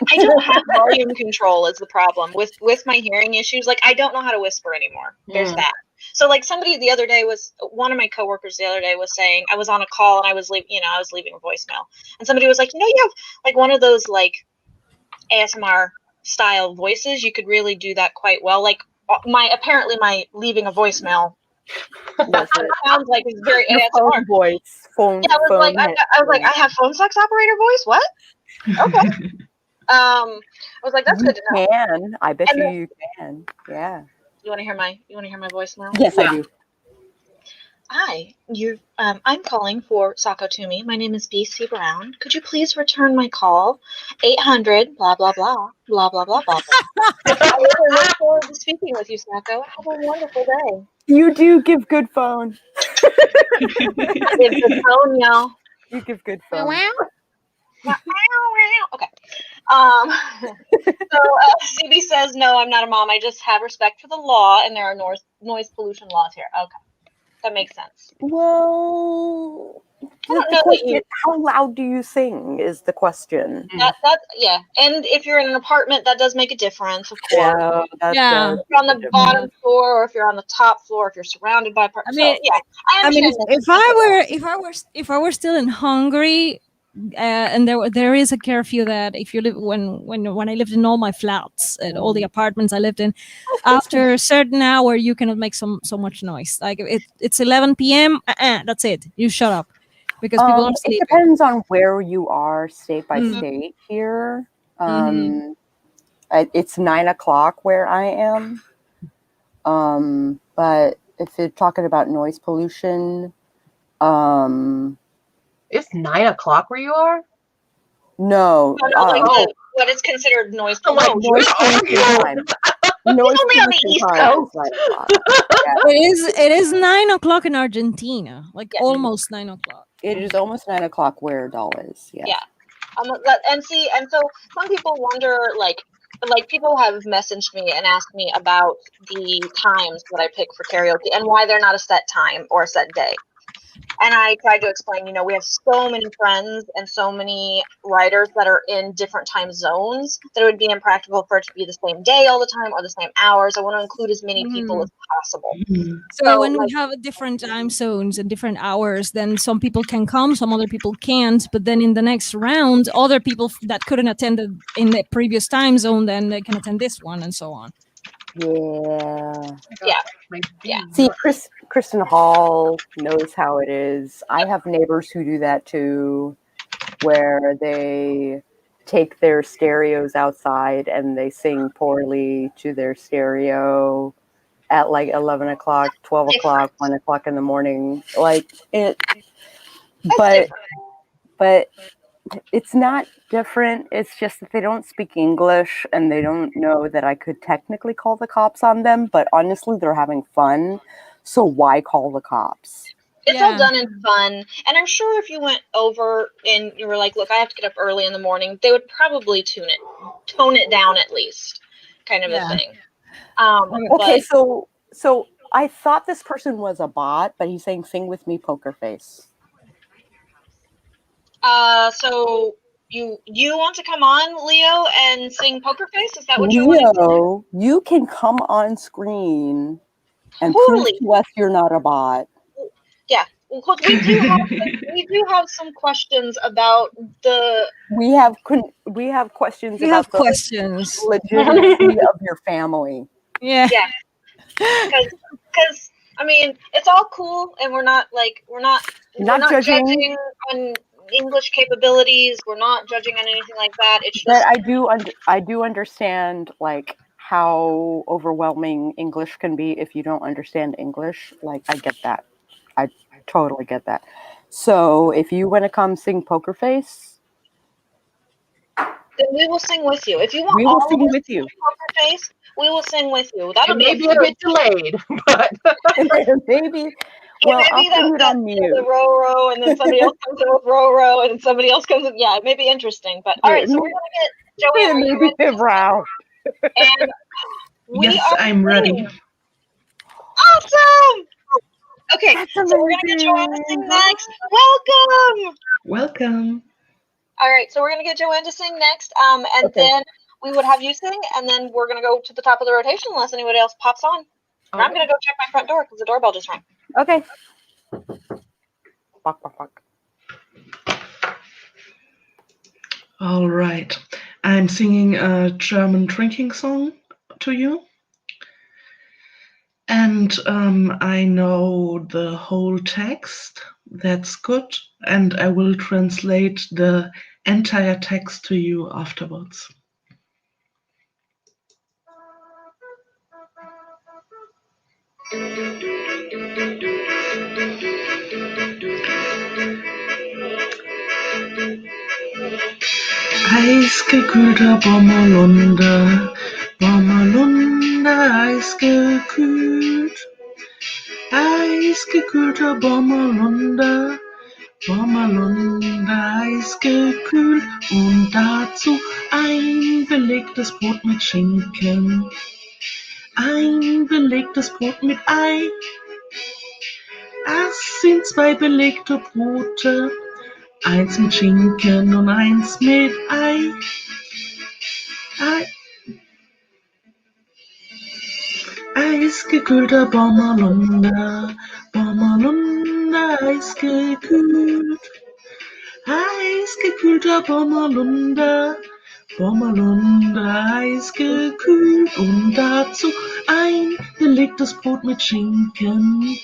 I don't have volume control is the problem. With my hearing issues, like, I don't know how to whisper anymore. There's that. So, like, somebody the other day one of my coworkers the other day was saying, I was on a call and I was leaving a voicemail. And somebody was like, you have, like, one of those, like, ASMR style voices. You could really do that quite well. Like, my leaving a voicemail sounds like it's very ASMR phone voice. Phone. Yeah, I was like, I have phone sex operator voice. What? Okay. I was like, that's You good to know. can. I bet And then, you can. Yeah. you want to hear my voice now? Yes, I Yeah. do. Hi, I'm calling for Sako Toomey. My name is BC Brown. Could you please return my call? 800 blah blah blah blah blah blah blah blah. I really look forward to speaking with you, Sako. Have a wonderful day. You do give good phone. I give good phone, y'all. You give good phone. Okay. So CB says, no, I'm not a mom. I just have respect for the law, and there are noise pollution laws here. Okay. That makes sense. Well, don't the know that question, you- how loud do you sing is the question. That yeah. And if you're in an apartment, that does make a difference, of course. Yeah, that Yeah. does If you're on make the a bottom floor, or if you're on the top floor, if you're surrounded by I mean, so yeah, I I mean, understand. if I were still in Hungary, and there is a curfew that if you live when I lived in all my flats and all the apartments I lived in, after a certain hour you cannot make so much noise. Like it's 11 p.m. That's it. You shut up because people are It sleeping. depends on where you are, state by Mm. state here. Mhm. It's 9 o'clock where I am. But if you're talking about noise pollution, It's 9 o'clock where you are? no, No, like Oh. what is considered noise I'm like, pollution. noise where are pollution you? time. Noise only on the pollution East time Coast. is 9 o'clock. It is 9 o'clock in Argentina, like Yeah. almost 9 o'clock. It is almost 9 o'clock where Doll is. Yes. Yeah. And so some people wonder, like people have messaged me and asked me about the times that I pick for karaoke and why they're not a set time or a set day. And I tried to explain, we have so many friends and so many writers that are in different time zones that it would be impractical for it to be the same day all the time or the same hours. I want to include as many people as possible. So when we have different time zones and different hours, then some people can come, some other people can't. But then in the next round, other people that couldn't attend in the previous time zone, then they can attend this one, and so on. Yeah. Yeah. See, Kristen Hall knows how it is. I have neighbors who do that too, where they take their stereos outside and they sing poorly to their stereo at like 11 o'clock, 12 o'clock, 1 o'clock in the morning. Like it, but it's not different. It's just that they don't speak English and they don't know that I could technically call the cops on them, but honestly, they're having fun. So why call the cops? It's all done in fun. And I'm sure if you went over and you were like, look, I have to get up early in the morning, they would probably tone it down at least, kind of a thing. Okay, so I thought this person was a bot, but he's saying sing with me poker face. So you want to come on, Leo, and sing Poker Face? Is that what you Leo, want to do? you can come on screen and Totally. prove to us you're not a bot. Yeah, because we do have some questions about the. We have questions about the legitimacy of your family. Yeah. Yeah. Because I mean, it's all cool, and we're not judging on English capabilities. We're not judging on anything like that. It's just. But I do understand like how overwhelming English can be if you don't understand English. Like I get that. I totally get that. So if you want to come sing Poker Face, then we will sing with you. If you want, we will sing with you. Poker Face, we will sing with you. That'll be a bit delayed, but maybe. Well, I'll put it on mute. The row, and then somebody else comes in with row, and then somebody else comes in. Yeah, it may be interesting, but all right. So we're gonna get Joanne. Round. And yes, I'm ready. Awesome. Okay, so we're gonna get Joanne to sing next. Welcome. All right, so we're gonna get Joanne to sing next, and then we would have you sing, and then we're gonna go to the top of the rotation unless anybody else pops on. And I'm gonna go check my front door because the doorbell just rang. Okay. Fuck. All right. I'm singing a German drinking song to you. And I know the whole text. That's good. And I will translate the entire text to you afterwards. Eisgekühlter Bommerlunder, Bommerlunder, eisgekühlt. Eisgekühlter Bommerlunder, Bommerlunder, eisgekühlt. Und dazu ein belegtes Brot mit Schinken. Ein belegtes Brot mit Ei. Das sind 2 belegte Brote. Eins mit Schinken und eins mit Ei. Eisgekühlter Bommerlunder, Bommerlunder, eisgekühlt. Eisgekühlter Bommerlunder, Bommerlunder, eisgekühlt. Und dazu ein belegtes Brot mit Schinken.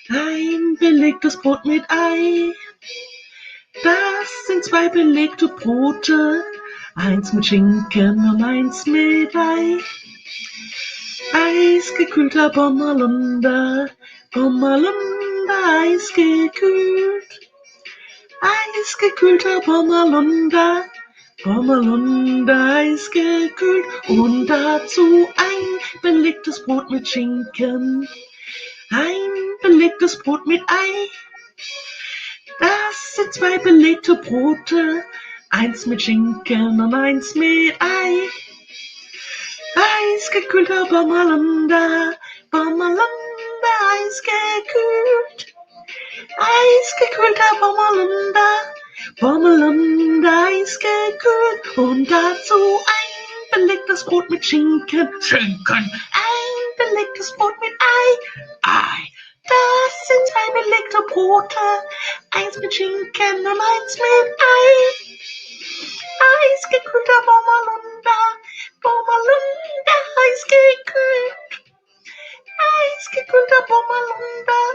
Ein belegtes Brot mit Ei. Das sind 2 belegte Brote. Eins mit Schinken und eins mit Ei. Eisgekühlter Bommerlunder, Bommerlunder, eisgekühlt. Eisgekühlter Bommerlunder, Bommerlunder, eisgekühlt. Und dazu ein belegtes Brot mit Schinken. Ein belegtes Brot mit Ei. Das sind 2 belegte Brote. Eins mit Schinken und eins mit Ei. Eisgekühlter Bommerlunder, Bommerlunder, eisgekühlt. Eisgekühlter Bommerlunder, Bommerlunder, eisgekühlt. Und dazu ein belegtes Brot mit Schinken. Schinken. Ein belegtes Brot mit Ei. Ei. Das sind 2 belegte Brote. Eins mit Schinken und eins mit Ei. Eisgekühlter Bommerlunder, Bommerlunder, eisgekühlt. Eisgekühlter Bommerlunder,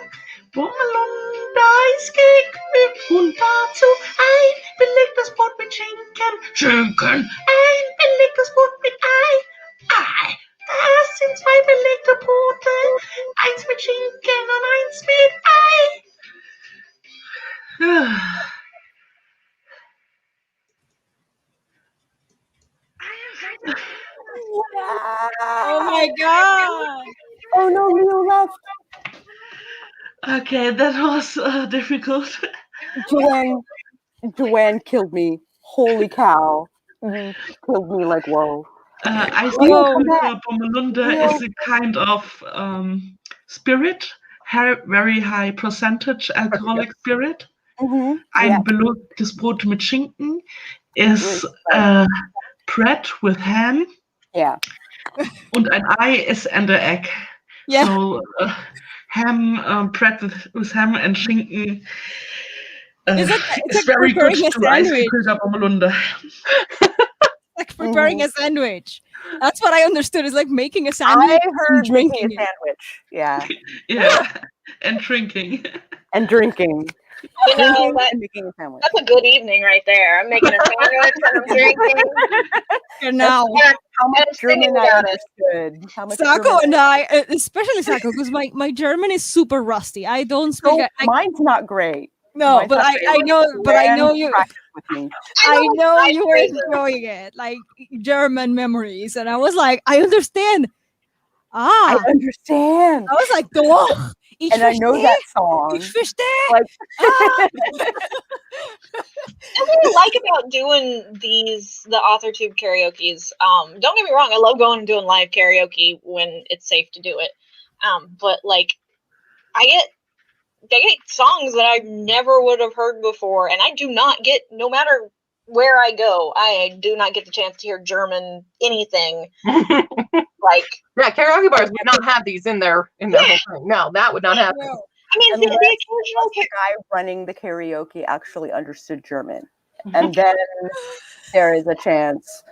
Bommerlunder, eisgekühlt. Und dazu ein belegtes Brot mit Schinken. Schinken. Ein belegtes Brot mit Ei. Ei. Das sind 2 belegte Brote. Eins mit Schinken und eins mit Ei. Oh my god! Oh no, Leo left. Okay, that was difficult. Joanne killed me. Holy cow. You killed me like, whoa. Eisgekühlter Bommerlunder is a kind of spirit, very high percentage alcoholic spirit. Ein belegtes Brot mit Schinken is bread with ham. Yeah. Und ein Ei is and an egg. Yeah. So ham, bread with ham and Schinken. It's very good to Eisgekühlter Bommerlunder. Like preparing a sandwich. That's what I understood. It's like making a sandwich. I heard and drinking making a sandwich. Yeah. Yeah. And drinking. And drinking. You know, and making a sandwich. That's a good evening right there. I'm making a sandwich and I'm drinking. And now, how much German I understood. How much Sako and I, especially Sako, because my German is super rusty. I don't speak. So, mine's not great. No, Mine's but not I great. know, but I know you. With me. I know you were enjoying it, like German memories, and I was like, I understand. I understand. I was like, doch. And I know that song. Ich verstehe. Like, And what I like about doing the Authortube karaoke's, don't get me wrong, I love going and doing live karaoke when it's safe to do it. But like, I get songs that I never would have heard before, and I do not get, no matter where I go, I do not get the chance to hear German anything. Like, yeah, karaoke bars would not have these in their whole thing. No, that would not happen. I mean, the occasional guy running the karaoke actually understood German, and then there is a chance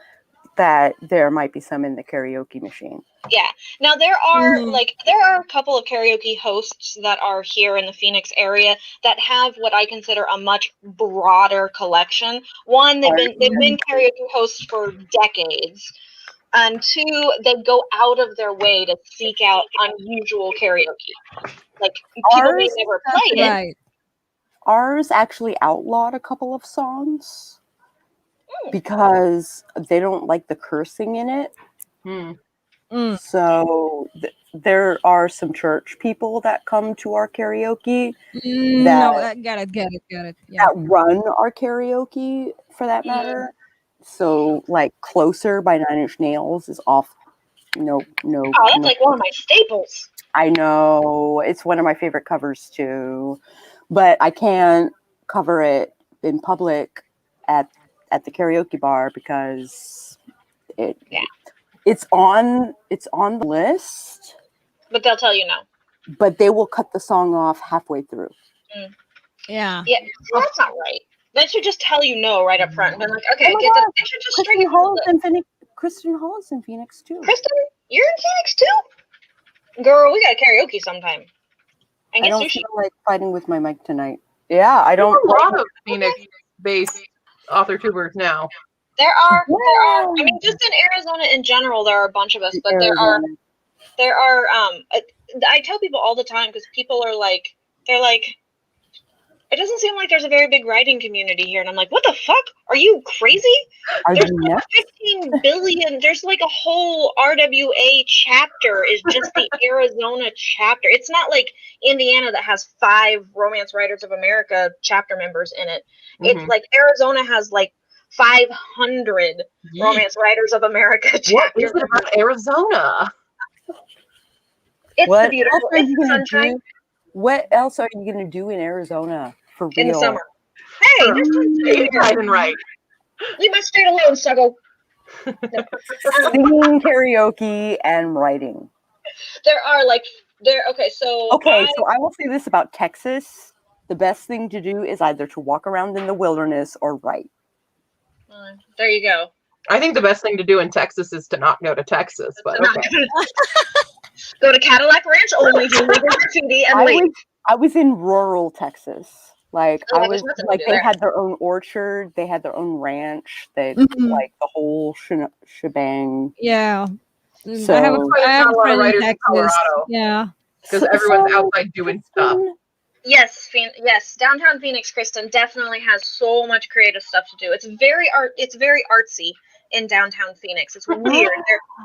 that there might be some in the karaoke machine. Yeah. Now there are Mhm. there are a couple of karaoke hosts that are here in the Phoenix area that have what I consider a much broader collection. One, they've been karaoke hosts for decades. And two, they go out of their way to seek out unusual karaoke. Like people may Ours, never play it. Right. ours actually outlawed a couple of songs Hmm. because they don't like the cursing in it. Hmm. Mm. So there are some church people that come to our karaoke No, that get it. Yeah. that run our karaoke for that matter. So like Closer by Nine Inch Nails is off. No, Oh, that's no. like one of my staples. I know it's one of my favorite covers too, but I can't cover it in public at the karaoke bar because it Yeah. it's on the list, But they'll tell you no. but they will cut the song off halfway through. Yeah. Yeah, well, that's not right. They should just tell you no right up front and be like, okay, Oh my get this. God, They should just strike Kristen it from Hall the is list. in Phoenix. Kristen Hall is in Phoenix too. Kristen, you're in Phoenix too? Girl, we got karaoke sometime. And I get don't sushi. feel like fighting with my mic tonight. Yeah, I There's don't. a lot of Phoenix-based Authortubers now. There are. I Yeah. mean, just in Arizona in general, there are a bunch of us, but Arizona. there are. I tell people all the time because people are like, they're like, it doesn't seem like there's a very big writing community here, and I'm like, what the fuck? Are you crazy? Are There's you like nuts? 15 billion. There's like a whole RWA chapter is just the Arizona chapter. It's not like Indiana that has 5 Romance Writers of America chapter members in it. It's like Arizona has like 500 Romance Writers of America chapter What is it members. about Arizona? It's the What beautiful. else are It's you the gonna sunshine do? What else are you gonna do in Arizona for in the real? summer. Hey, there's tons to do here. Right and right. Leave my state alone, Suggo. No. Singing, karaoke, and writing. There are like okay, so Okay, so I will say this about Texas: the best thing to do is either to walk around in the wilderness or write. there you go. I think the best thing to do in Texas is to not go to Texas, but Not okay. go to Cadillac Ranch only, do legal graffiti, and leave. I was in rural Texas. Like Oh, I there's was nothing to like do they there. had their own orchard, they had their own ranch, they Mhm. like the whole shebang. Yeah. So I have a Not a lot of friend in writers in Texas. Colorado Yeah. because everyone's outside doing stuff. Yes, yes, downtown Phoenix, Kristen, definitely has so much creative stuff to do. It's very artsy in downtown Phoenix. It's weird.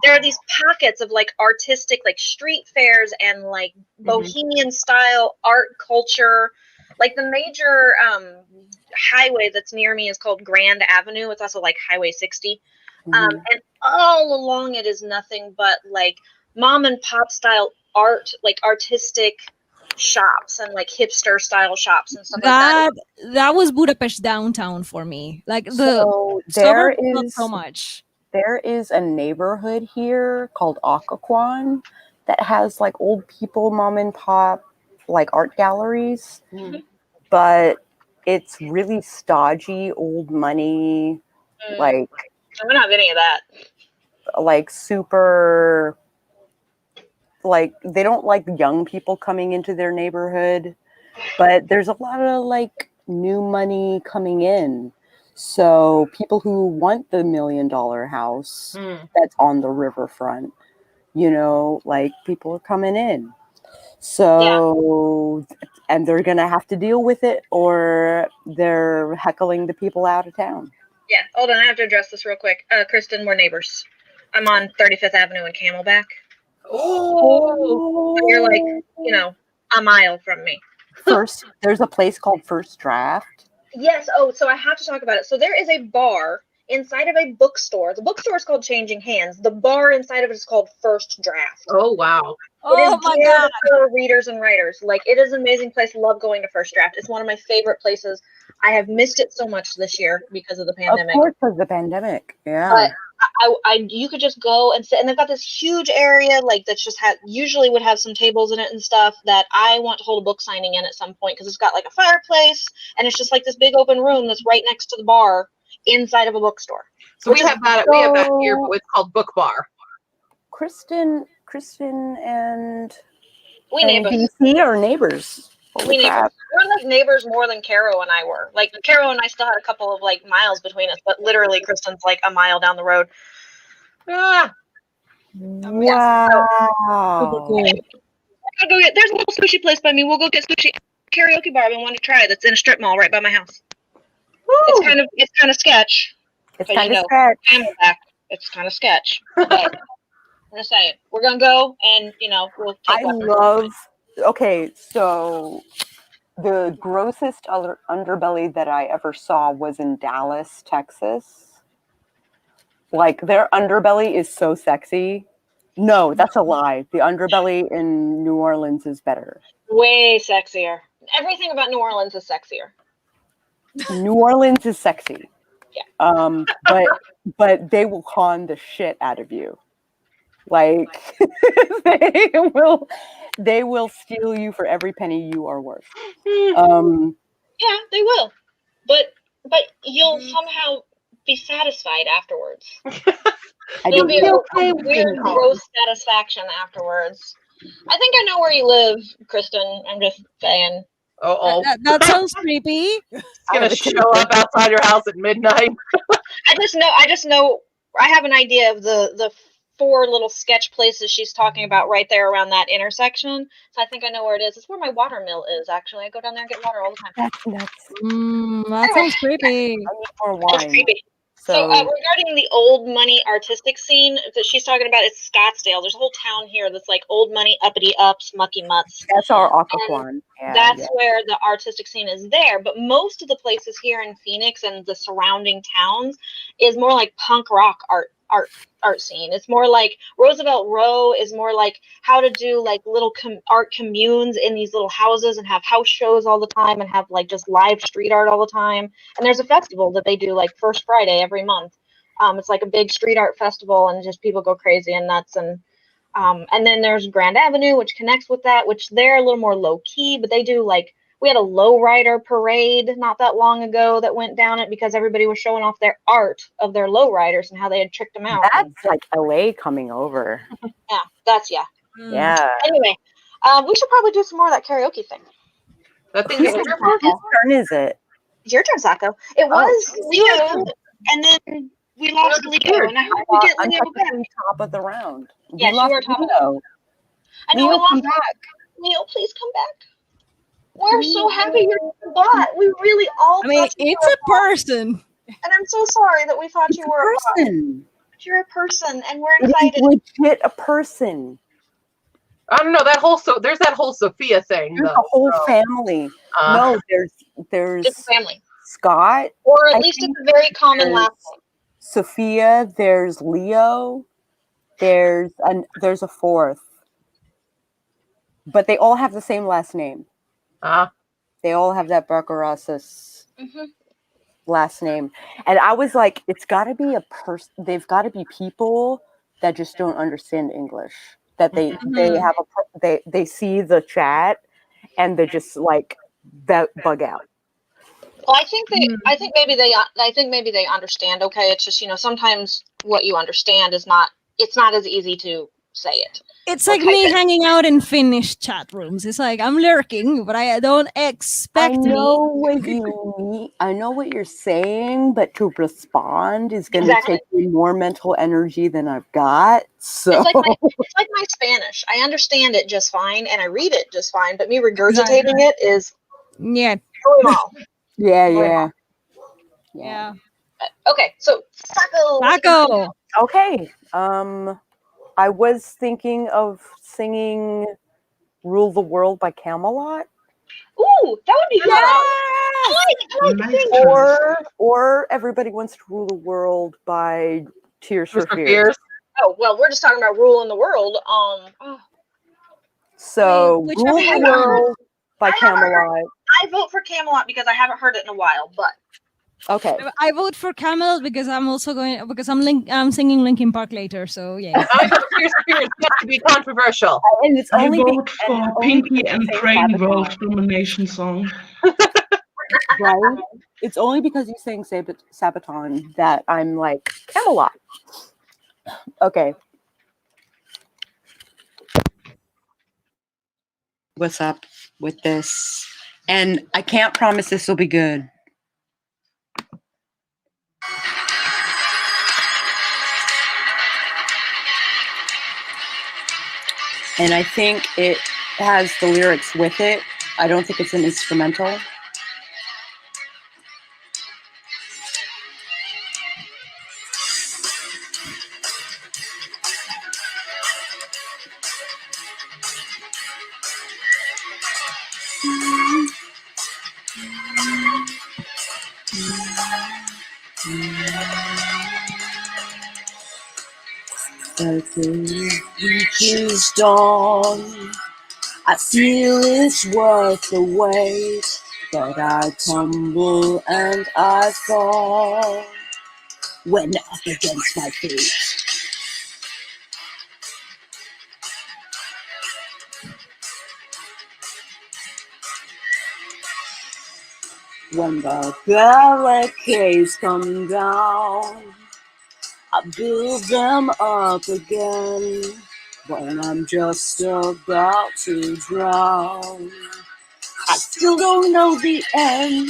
There are these pockets of like artistic, like street fairs and like bohemian style art culture. Like the major highway that's near me is called Grand Avenue. It's also like Highway 60. And all along it is nothing but like mom and pop style art, like artistic shops and like hipster style shops and stuff like that. That was Budapest downtown for me. Like the So suburbs, not so much. there is a neighborhood here called Occoquan that has like old people mom and pop like art galleries, but it's really stodgy old money, like I don't have any of that. like super like they don't like young people coming into their neighborhood, but there's a lot of like new money coming in. So people who want the $1 million house that's on the riverfront, you know, like people are coming in. So, and they're going to have to deal with it or they're heckling the people out of town. Yeah, hold on, I have to address this real quick. Kristen, we're neighbors. I'm on 35th Avenue in Camelback. Oh, So you're like, you know, a mile from me. There's a place called First Draft. Yes. Oh, so I have to talk about it. So there is a bar inside of a bookstore. The bookstore is called Changing Hands. The bar inside of it is called First Draft. Oh, wow. Oh my God. For readers and writers. Like, it is an amazing place. Love going to First Draft. It's one of my favorite places. I have missed it so much this year because of the pandemic. Of course, because of the pandemic. Yeah. But you could just go and sit, and they've got this huge area like that's just usually would have some tables in it and stuff that I want to hold a book signing in at some point because it's got like a fireplace and it's just like this big open room that's right next to the bar, inside of a bookstore. So we have that here, but it's called Book Bar. Kristen and We neighbors. DC are neighbors. We neighbors. We're like neighbors more than Caro and I were. Like Caro and I still had a couple of like miles between us, but literally Kristen's like a mile down the road. Ah. Wow. I'll go get. There's a little sushi place by me. We'll go get sushi. Karaoke bar I've been wanting to try. That's in a strip mall right by my house. Woo. It's kind of sketch. It's kind of sketch. Camelback. It's kind of sketch. But I'm just saying, we're gonna go and we'll take weapons. Okay, so the grossest underbelly that I ever saw was in Dallas, Texas. Like, their underbelly is so sexy. No, that's a lie. The underbelly in New Orleans is better. Way sexier. Everything about New Orleans is sexier. New Orleans is sexy. Yeah. But they will con the shit out of you. Like, they will steal you for every penny you are worth. Yeah, they will. But you'll somehow be satisfied afterwards. There'll be a weird, gross satisfaction afterwards. I think I know where you live, Kristen. I'm just saying. That sounds creepy. It's gonna show up outside your house at midnight. I just know. I have an idea of the 4 little sketch places she's talking about right there around that intersection. So I think I know where it is. It's where my water mill is, actually. I go down there and get water all the time. That's nuts. That sounds creepy. I need more wine. It's creepy. So regarding the old money artistic scene that she's talking about, it's Scottsdale. There's a whole town here that's like old money, uppity ups, mucky mutts. That's our Occoquan. Yeah, that's where the artistic scene is there. But most of the places here in Phoenix and the surrounding towns is more like punk rock art scene. It's more like Roosevelt Row is more like how to do like little art communes in these little houses and have house shows all the time and have like just live street art all the time. And there's a festival that they do like first Friday every month. It's like a big street art festival and just people go crazy and nuts. And then there's Grand Avenue, which connects with that, which they're a little more low key, but they do like, we had a lowrider parade not that long ago that went down it because everybody was showing off their art of their lowriders and how they had tricked them out. That's like LA coming over. Yeah. Yeah. Anyway, we should probably do some more of that karaoke thing. That thing is whose turn is it? It's your turn, Sacco. It was Leo, and then we lost Leo, and I hope we get Leo back. Top of the round. Yes, you are top of the round. I know, we lost back. Leo, please come back. We're so happy you're a bot. We really all. It's a person. And I'm so sorry that we thought you were a person. But you're a person, and we're excited. It's legit a person. I don't know there's that whole Sophia thing. There's a whole family. No, there's it's a family. Scott, or at least it's a very common last name. Sophia. There's Leo. There's a 4th, but they all have the same last name. They all have that Barcarosas last name. And I was like, it's got to be a person. They've got to be people that just don't understand English. That they have they see the chat and they're just like that bug out. Well, I think maybe they understand. Okay, it's just sometimes what you understand is not. It's not as easy to say it. It's like me hanging out in Finnish chat rooms. It's like I'm lurking, but I don't expect I know what you're saying, but to respond is going to take me more mental energy than I've got. So it's like my Spanish. I understand it just fine, and I read it just fine. But me regurgitating it is yeah. Yeah. Okay, so Sacco. Okay. I was thinking of singing "Rule the World" by Camelot. Ooh, that would be fun. I like or "Everybody Wants to Rule the World" by Tears for Fears. Oh well, we're just talking about ruling the world. So "Rule the World" by Camelot. I vote for Camelot because I haven't heard it in a while, but. Okay. I vote for Camelot because I'm singing Linkin Park later, so yeah. I vote for Tears to be controversial. And it's I vote for Pinky and Brain World Domination song. Right? It's only because you sang Sabaton that I'm like, Camelot. Okay. What's up with this? And I can't promise this will be good. And I think it has the lyrics with it. I don't think it's an instrumental. As it reaches dawn, I feel it's worth the wait, but I tumble and I fall when up against my fate. When the barricades come down, I build them up again. When I'm just about to drown, I still don't know the end.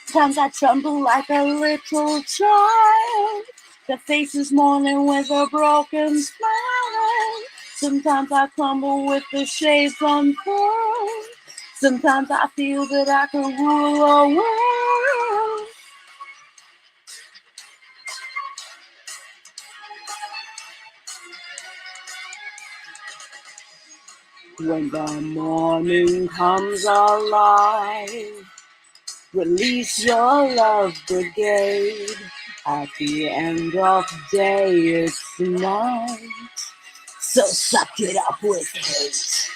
Sometimes I tremble like a little child that faces morning with a broken smile. Sometimes I crumble with the shades unfurled. Sometimes I feel that I could rule a world. When the morning comes alive, release your love brigade. At the end of day, it's night. So suck it up with hate.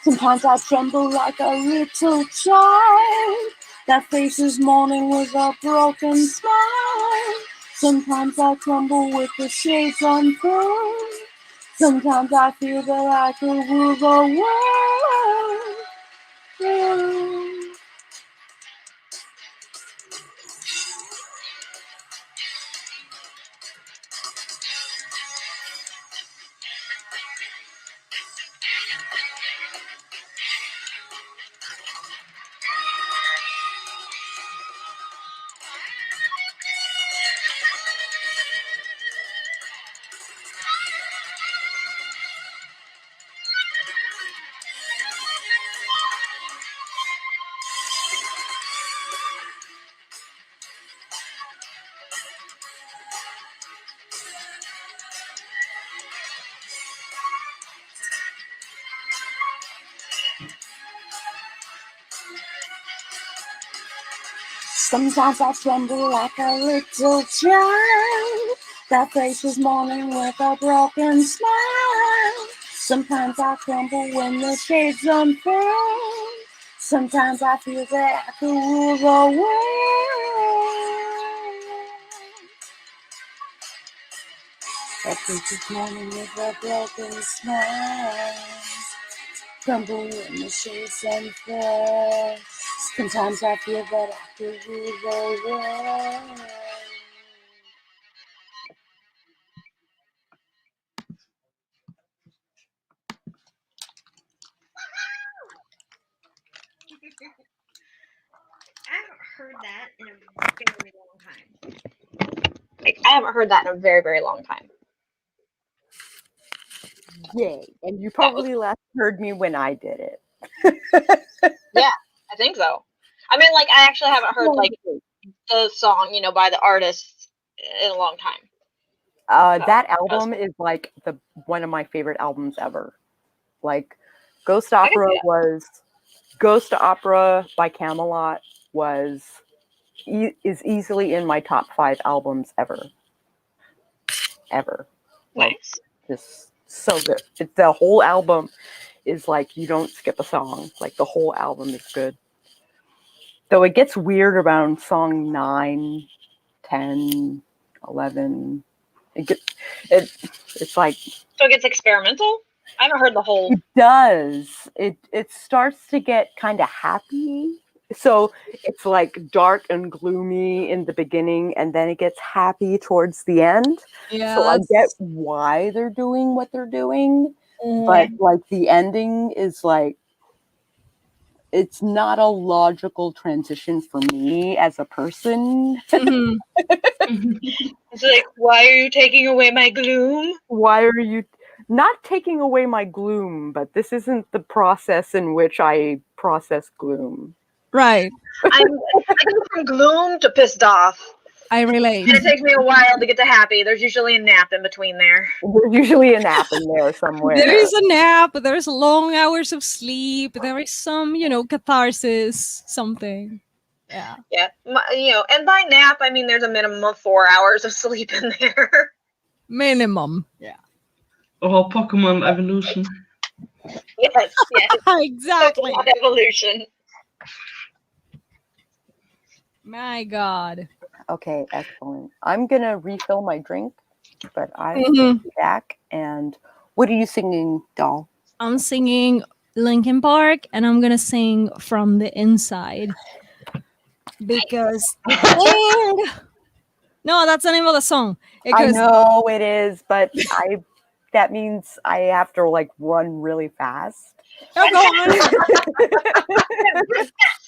Sometimes I tremble like a little child that faces morning with a broken smile. Sometimes I crumble with the shades unfurled. Sometimes I feel that I could rule the world. Sometimes I tremble like a little child that faces morning with a broken smile. Sometimes I crumble when the shades unfurl. Sometimes I feel that I could rule the world. That faces morning with a broken smile. Crumble when the shades unfurl. Sometimes I feel that I could rule the world. I haven't heard that in a very long time. Like, I haven't heard that in a very, very long time. Yay. And you probably last heard me when I did it. Yeah, I think so. I mean, like, I actually haven't heard, like, the song, by the artists in a long time. That album is like one of my favorite albums ever. Like Ghost Opera by Camelot is easily in my top 5 albums ever. Like, Nice. just so good. The whole album is like you don't skip a song. Like the whole album is good. Though it gets weird around song 9, 10, 11. It's like, So it gets experimental? I haven't heard the whole. it does. It starts to get kind of happy. So it's like dark and gloomy in the beginning, and then it gets happy towards the end. Yeah, So I that's get why they're doing what they're doing, uh, but like the ending is like it's not a logical transition for me as a person. mhm. It's like, why are you taking away my gloom? Why are you not taking away my gloom? But this isn't the process in which I process gloom. Right. I go from gloom to pissed off. I relate. And it takes me a while to get to happy. There's usually a nap in between there. There's usually a nap in there somewhere. There is a nap, there's long hours of sleep, there is some, catharsis, something. Yeah. Yeah. And by nap, I mean there's a minimum of 4 hours of sleep in there. Minimum. Yeah. Oh, Pokemon Evolution. Yes, yes. Exactly. Pokemon evolution. My God. Okay, excellent. I'm gonna refill my drink, but I Mhm. will be back. And what are you singing, doll? I'm singing Linkin Park, and I'm gonna sing From the Inside because no, that's the name of the song. I Because know it is, but that means I have to like run really fast. oh, go on.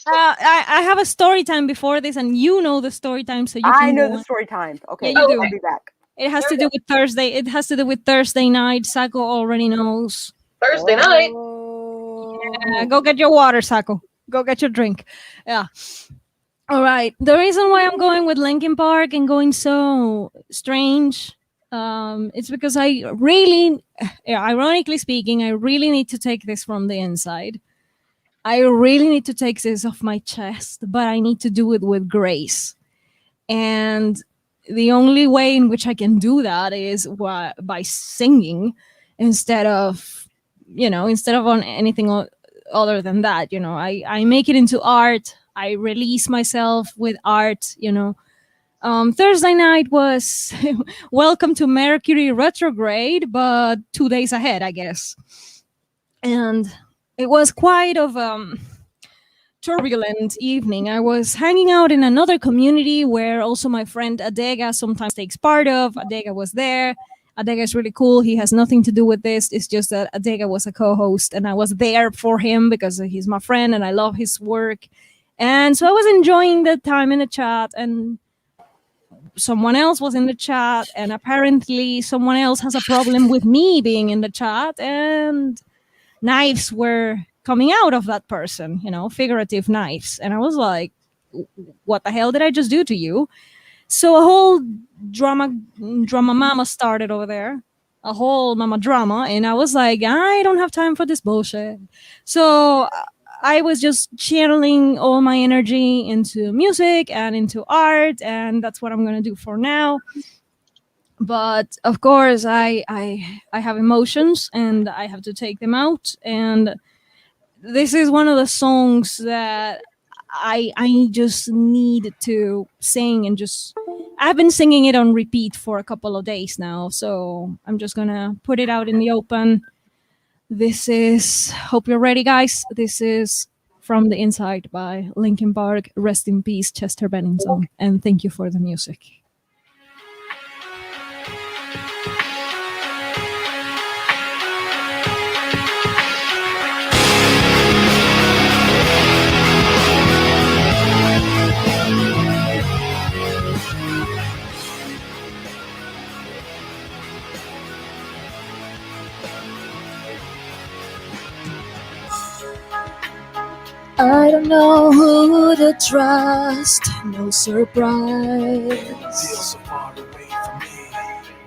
I have a story time before this, and you know the story time, so you I can know go the on. story time. Okay, Yeah, you do. I'll be back. It has to do with Thursday. It has to do with Thursday night. Sako already knows. Thursday night. Go get your water, Sako. Go get your drink. Yeah. All right. The reason why I'm going with Linkin Park and going so strange, it's because I really, ironically speaking, I really need to take this from the inside. I really need to take this off my chest, but I need to do it with grace. And the only way in which I can do that is by singing instead of, on anything other than that. I make it into art. I release myself with art. Thursday night was welcome to Mercury retrograde, but 2 days ahead, I guess. And it was quite of turbulent evening. I was hanging out in another community where also my friend Adega sometimes takes part of. Adega was there. Adega is really cool. He has nothing to do with this. It's just that Adega was a co-host and I was there for him because he's my friend and I love his work. And so I was enjoying the time in the chat, and someone else was in the chat, and apparently someone else has a problem with me being in the chat, and knives were coming out of that person, figurative knives. And I was like, what the hell did I just do to you? So a whole drama mama started over there, a whole mama drama. And I was like, I don't have time for this bullshit. So I was just channeling all my energy into music and into art. And that's what I'm going to do for now. But of course, I have emotions and I have to take them out. And this is one of the songs that I just need to sing, and I've been singing it on repeat for a couple of days now. So I'm just gonna put it out in the open. This is, hope you're ready, guys. This is From the Inside by Linkin Park. Rest in peace, Chester Bennington. And thank you for the music. I don't know who to trust, no surprise. Feels so far away from me.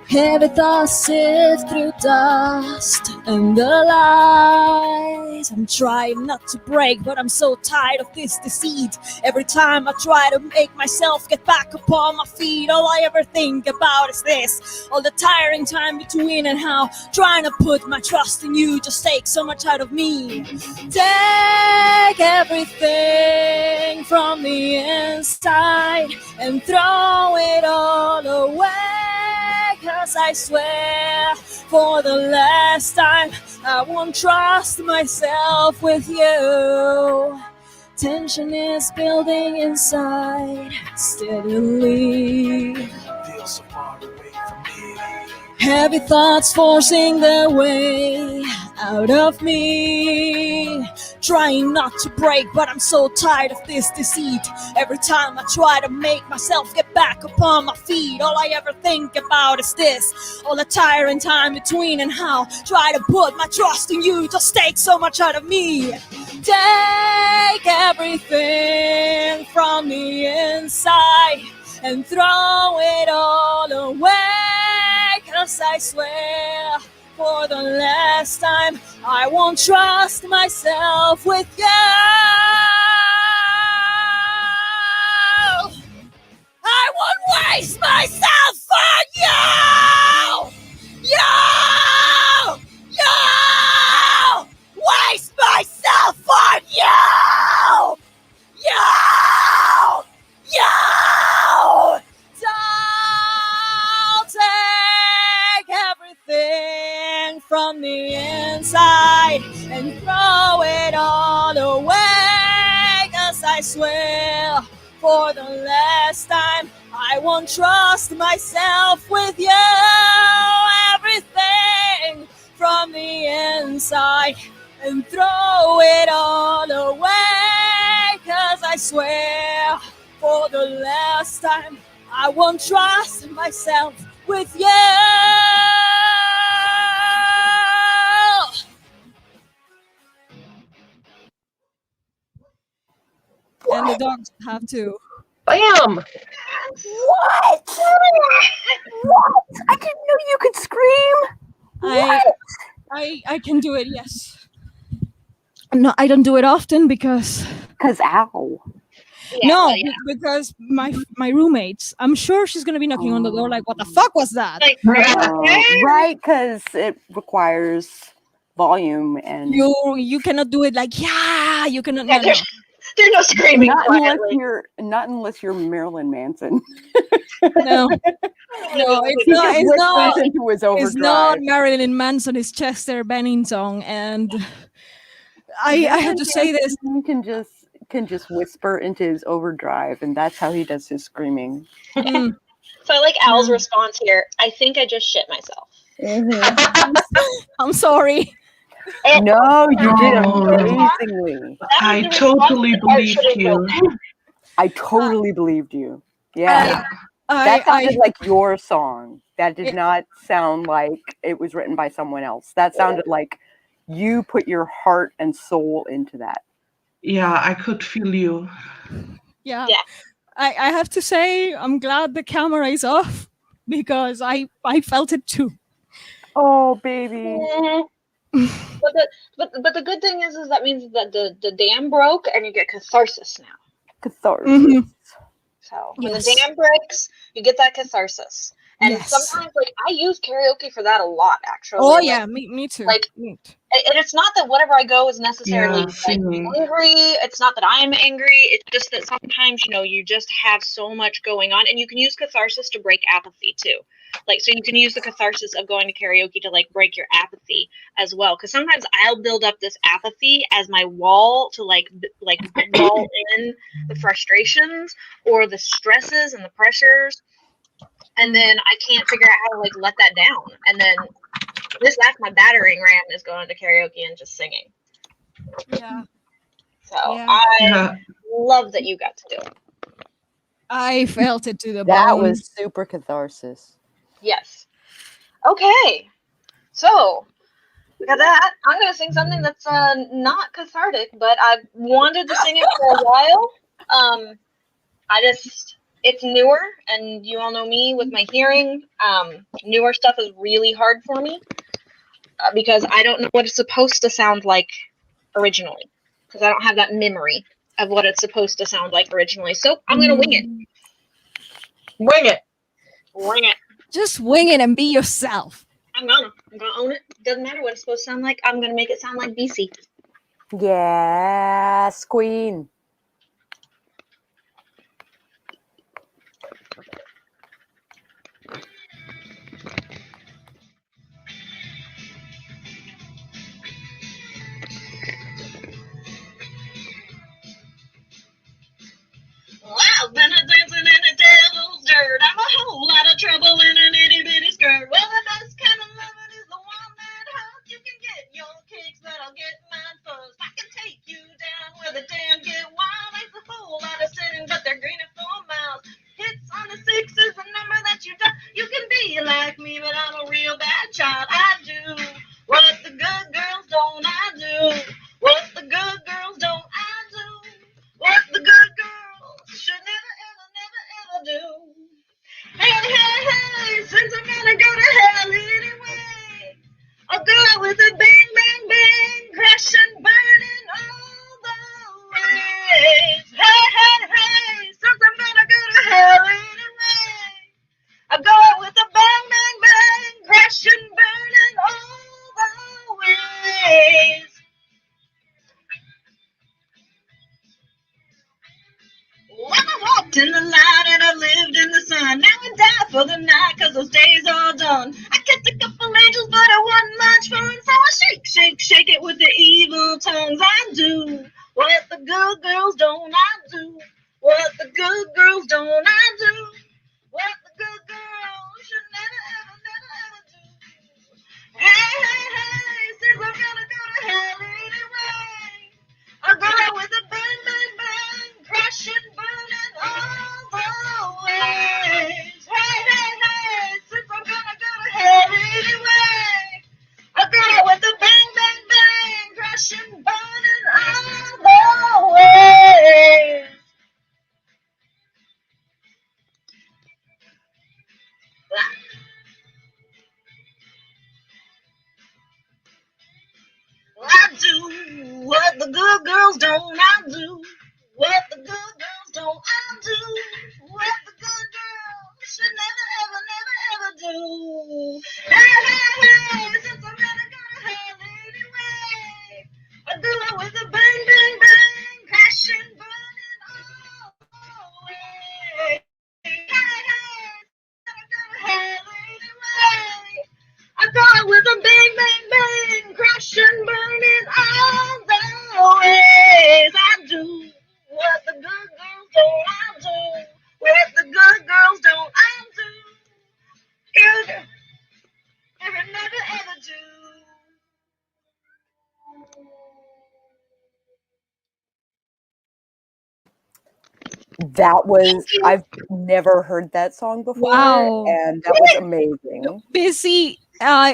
Heavy thoughts sift through dust and the lies. I'm trying not to break, but I'm so tired of this deceit. Every time I try to make myself get back upon my feet, all I ever think about is this. All the tiring time between, and how trying to put my trust in you just takes so much out of me. Take everything from the inside and throw it all away. 'Cause I swear, for the last time, I won't trust myself with you. Tension is building inside steadily. Feel so far away from me. Heavy thoughts forcing their way out of me. Trying not to break, but I'm so tired of this deceit. Every time I try to make myself get back upon my feet, all I ever think about is this. All the tiring time between and how try to put my trust in you just takes so much out of me. Take everything from the inside and throw it all away, 'cause I swear for the last time I won't trust myself with you. I won't waste myself on you. You waste myself on you. You don't take everything from the inside and throw it all away, 'cause I swear for the last time I won't trust myself with you. Everything from the inside and throw it all away, 'cause I swear for the last time I won't trust myself with you. And the dogs have to. Bam! What? What? I didn't know you could scream. I can do it, yes. No, I don't do it often because Ow. Yeah, no, well, yeah. because my roommates. I'm sure she's gonna be knocking on the door like, "What the fuck was that?" Like, Right, because it requires volume and You cannot do it like, yeah. You cannot. yeah, No, no. there's no screaming not unless quietly. you're Marilyn Manson. No, no, it's He not. just It's not. whispers into his It's not overdrive. Marilyn Manson. It's Chester Bennington, and I have to say this. He can just whisper into his overdrive, and that's how he does his screaming. Mm, So I like Al's response here. I think I just shit myself. I'm sorry. No, you did Oh. amazingly. I totally believed you. I totally believed you. Yeah. That sounded like your song. That did not sound like it was written by someone else. That sounded like you put your heart and soul into that. Yeah, I could feel you. Yeah. Yeah. I have to say, I'm glad the camera is off because I felt it too. Oh, baby. But the good thing is that means that the dam broke and you get catharsis now. Catharsis. Mhm. So when Yes. the dam breaks, you get that catharsis. And Yes. sometimes, like, I use karaoke for that a lot, actually. Oh Like, yeah, me too. like, Me too. and it's not that whatever I go is necessarily like singing. angry. It's not that I'm angry. It's just that sometimes, you just have so much going on, and you can use catharsis to break apathy too. Like, so you can use the catharsis of going to karaoke to like break your apathy as well. Because sometimes I'll build up this apathy as my wall to like wall in the frustrations or the stresses and the pressures, and then I can't figure out how to like let that down, and then that's my battering ram is going to karaoke and just singing. Yeah. So Yeah. I love that you got to do it. I felt it to the That bone. was super catharsis. Yes. Okay. So we got that. I'm gonna sing something that's not cathartic, but I've wanted to sing it for a while. It's newer, and you all know me with my hearing. Newer stuff is really hard for me because I don't know what it's supposed to sound like originally, because I don't have that memory of what it's supposed to sound like originally. So I'm gonna wing it. Wing it. Wing it. Just wing it and be yourself. I'm gonna own it. Doesn't matter what it's supposed to sound like. I'm gonna make it sound like BC. Yes, queen. down. I kissed a couple angels, but I wasn't much fun. So I shake, shake, shake it with the evil tongues. I do what the good girls don't. I do what the good girls don't. I do what the good girls should never, ever, never, ever do. Hey, hey, hey, since I'm gonna go to hell anyway, I'll go out with a bang, bang, bang, crashing, burning all the ways. Hey, hey, hey, since I'm gonna go to hell anyway, I'll go out with a bang, bang, bang, crashing, burning all the ways. I do what the good girls don't. I do what the good girls don't. I do what the good girls should never, ever, never, ever do. Hey, hey, hey, since I'm gonna go to hell anyway, I do it with a bang, bang, bang, crashing, burning all the way. Hey, hey, I'm gonna go to hell anyway. I got it with a bang, bang, bang, crashing, burning all the ways. I do what the good girls don't. I do what the good girls don't. I do. Ever, ever, never, ever do. That was, I've never heard that song before, Wow. and that was amazing. Busy.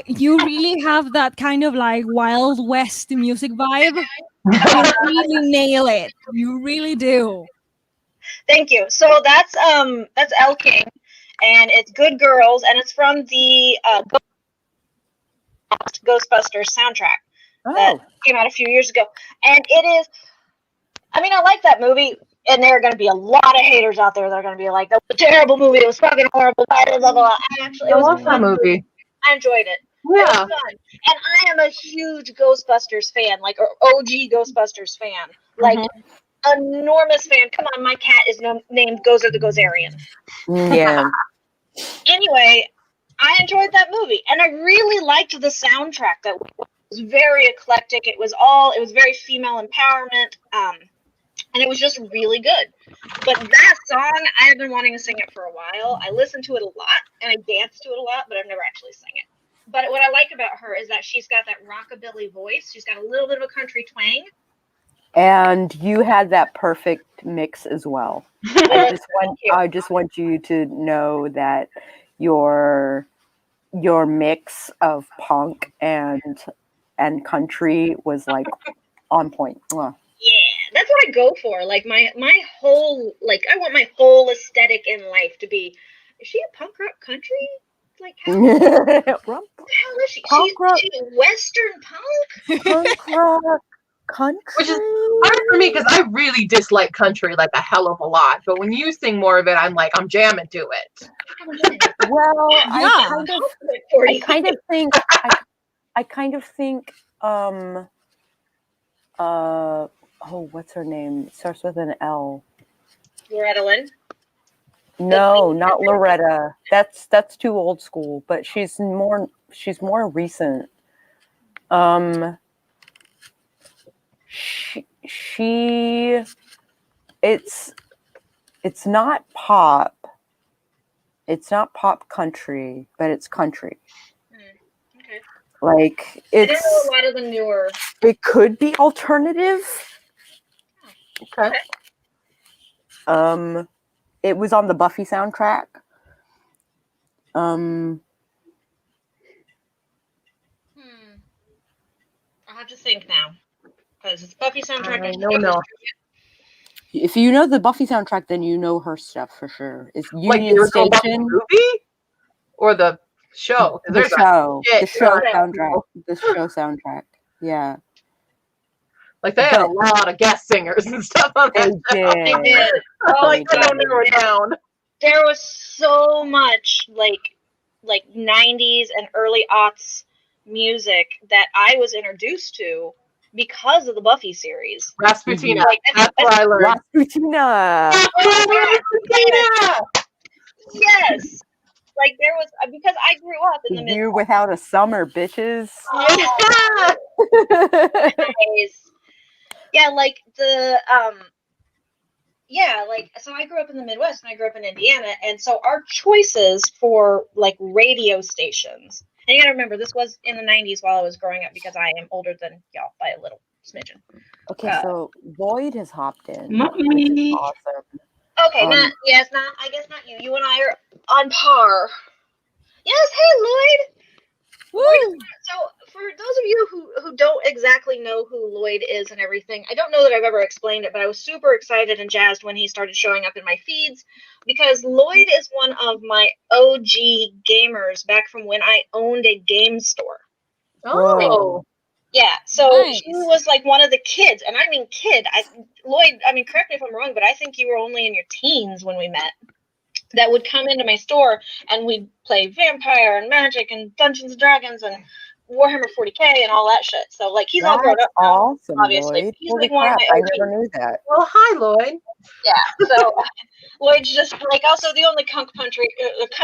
You really have that kind of like Wild West music vibe. You really nail it. You really do. Thank you. So that's Elle King, and it's Good Girls, and it's from the Ghostbusters soundtrack that Oh, came out a few years ago. And it is, I mean, I like that movie, and there are going to be a lot of haters out there that are going to be like, that was a terrible movie, it was fucking horrible, blah, blah, blah, blah. Actually, it I was love a that fun movie. movie. I enjoyed it. It was Yeah. fun. And I am a huge Ghostbusters fan, like, or OG Ghostbusters fan. Like, enormous fan. Come on, my cat is named Gozer the Gozerian. yeah. Anyway, I enjoyed that movie, and I really liked the soundtrack. That was very eclectic. It was very female empowerment, and it was just really good. But that song, I have been wanting to sing it for a while. I listen to it a lot, and I dance to it a lot, but I've never actually sang it. But what I like about her is that she's got that rockabilly voice. She's got a little bit of a country twang. And you had that perfect mix as well. I just want you to know that your mix of punk and country was like on point. Mwah. Yeah, that's what I go for. Like my whole, like, I want my whole aesthetic in life to be. Is she a punk rock country? Like how the hell is she? Punk rock. She's Western punk. Punk rock country. Which is hard for me because I really dislike country like a hell of a lot. But when you sing more of it, I'm like, I'm jamming to it. Well, Yeah. I kind of think oh, what's her name? It starts with an L. Loretta Lynn. No, not Loretta. That's too old school, but she's more recent. She it's not pop. It's not pop country, but it's country. Okay. Like I don't know a lot of the newer. It could be alternative. Okay. It was on the Buffy soundtrack. I'll have to think now, because it's Buffy soundtrack. No. If you know the Buffy soundtrack, then you know her stuff for sure. It's Union Like Station. the movie or the show? The show. The show Okay. soundtrack. The show soundtrack. Yeah. Like they had a lot of guest singers and stuff on that. They did. Oh, Like they don't narrow it down. There was so much like 90s and early aughts music that I was introduced to because of the Buffy series. Rasputina. Like, That's where I learned. Rasputina. Rasputina! Yes. like there was because I grew up in the The Midwest. year without a summer, bitches. Yeah. Days. Yeah, like the yeah, like so I grew up in the Midwest and I grew up in Indiana, and so our choices for like radio stations. And you gotta remember, this was in the '90s while I was growing up because I am older than y'all by a little smidgen. Okay, so Lloyd has hopped in, Not which is me. awesome. Okay, not yes, not I guess not you. You and I are on par. Yes, hey Lloyd. Woo! So for those of you who don't exactly know who Lloyd is and everything, I don't know that I've ever explained it, but I was super excited and jazzed when he started showing up in my feeds because Lloyd is one of my OG gamers back from when I owned a game store. Oh. Yeah, so Nice. he was like one of the kids, and I mean kid. Lloyd, I mean, correct me if I'm wrong, but I think you were only in your teens when we met. That would come into my store, and we'd play Vampire and Magic and Dungeons and Dragons and Warhammer 40K and all that shit. So like he's all grown That's up now, awesome, obviously. Lloyd. He's Holy like one of crap, my I OGs. never knew that. Well, hi, Lloyd. Yeah, so Lloyd's just like also the only conk country. Let's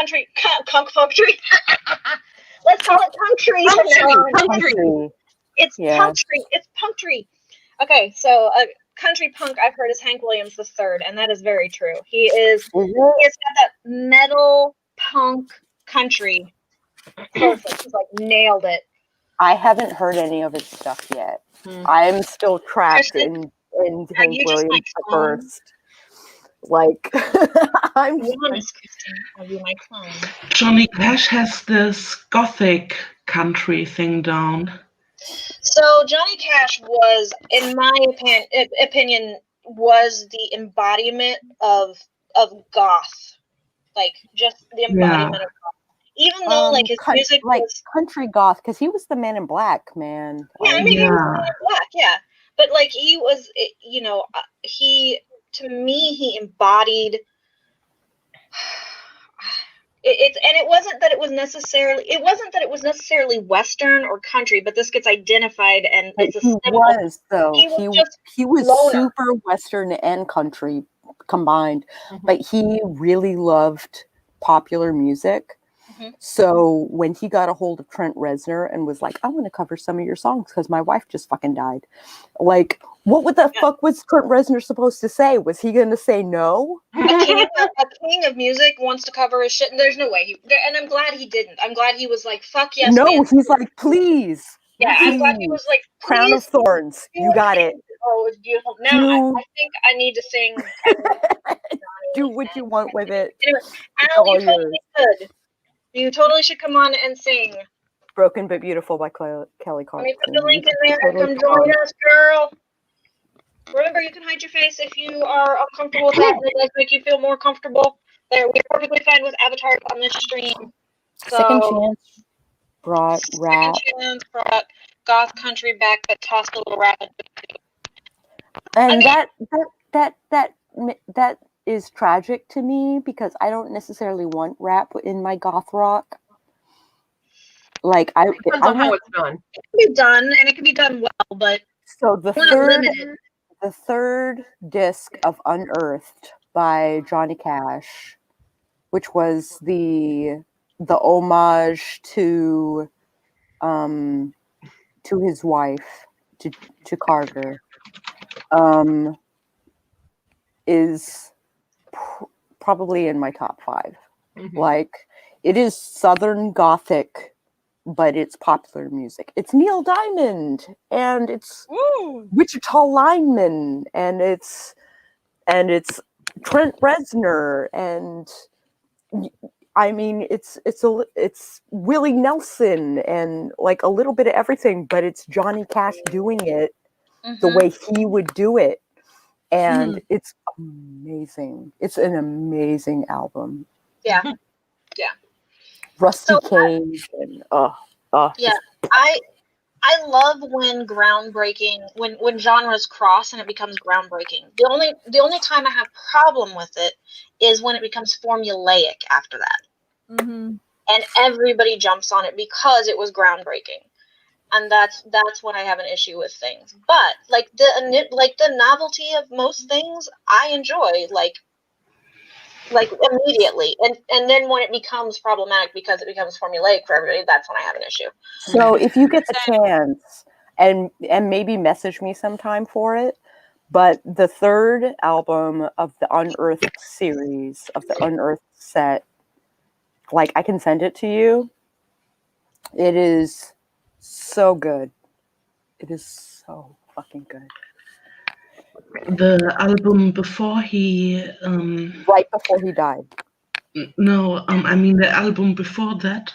call it country from now on. Country. It's Yeah. country. It's punctury. Okay, so country punk I've heard is Hank Williams III, and that is very true. He has got that metal punk country. Perfect. He's like nailed it. I haven't heard any of his stuff yet. I'm still trapped in Hank you just Williams like the first. Like I'm Be honest, Kristen. Are you my clone? Johnny Cash has this gothic country thing down. So Johnny Cash was, in my opinion, was the embodiment of goth, like just the embodiment of goth. Even though like his music like was country goth, because he was the Man in Black, man. yeah, I Like, mean he was Yeah. Man in Black, yeah, but like he was, you know, he to me he embodied. It wasn't that it was necessarily Western or country, but this gets identified and but it's a he symbol. was though. He was just He was loner. super Western and country combined, but he really loved popular music. So when he got a hold of Trent Reznor and was like, I want to cover some of your songs because my wife just fucking died. Like, what the fuck was Trent Reznor supposed to say? Was he going to say no? A king of music wants to cover his shit, and there's no way and I'm glad he didn't. I'm glad he was like, fuck yes, No, man. he's like, please. Yeah, I'm glad he was like, please. Crown of Thorns, you got it. Oh, it was beautiful. Now I think I need to sing. Do what you want with it. Anyway, It's Al, all you totally should. You totally should come on and sing. Broken but Beautiful by Kelly Clarkson. Let me put the link in there. Totally Come join us, girl. Remember, you can hide your face if you are uncomfortable with that, and it does make you feel more comfortable. We're perfectly fine with avatars on this stream. So, Second Chance brought rap. Second Chance brought goth country back, but tossed a little rap. And that is tragic to me because I don't necessarily want rap in my goth rock. Like Depends on how it's done. It can be done, and it can be done well, but so the third disc of Unearthed by Johnny Cash, which was the homage to his wife, to Carter, is probably in my top 5. Like, it is Southern Gothic, but it's popular music. It's Neil Diamond, and it's Wichita Lineman, and it's Trent Reznor, and I mean it's Willie Nelson, and like a little bit of everything, but it's Johnny Cash doing it the way he would do it, and it's amazing. It's an amazing album. Yeah. Rusty Cage and yeah. I love when when genres cross and it becomes groundbreaking. The only time I have problem with it is when it becomes formulaic after that, and everybody jumps on it because it was groundbreaking, and that's when I have an issue with things. But like the novelty of most things, I enjoy. Like like immediately. And then when it becomes problematic because it becomes formulaic for everybody, that's when I have an issue. So if you get the chance, and maybe message me sometime for it, but the third album of the Unearthed series, of the Unearthed set, like I can send it to you. It is so good. It is so fucking good. The album before he Right before he died. no, I mean the album before that,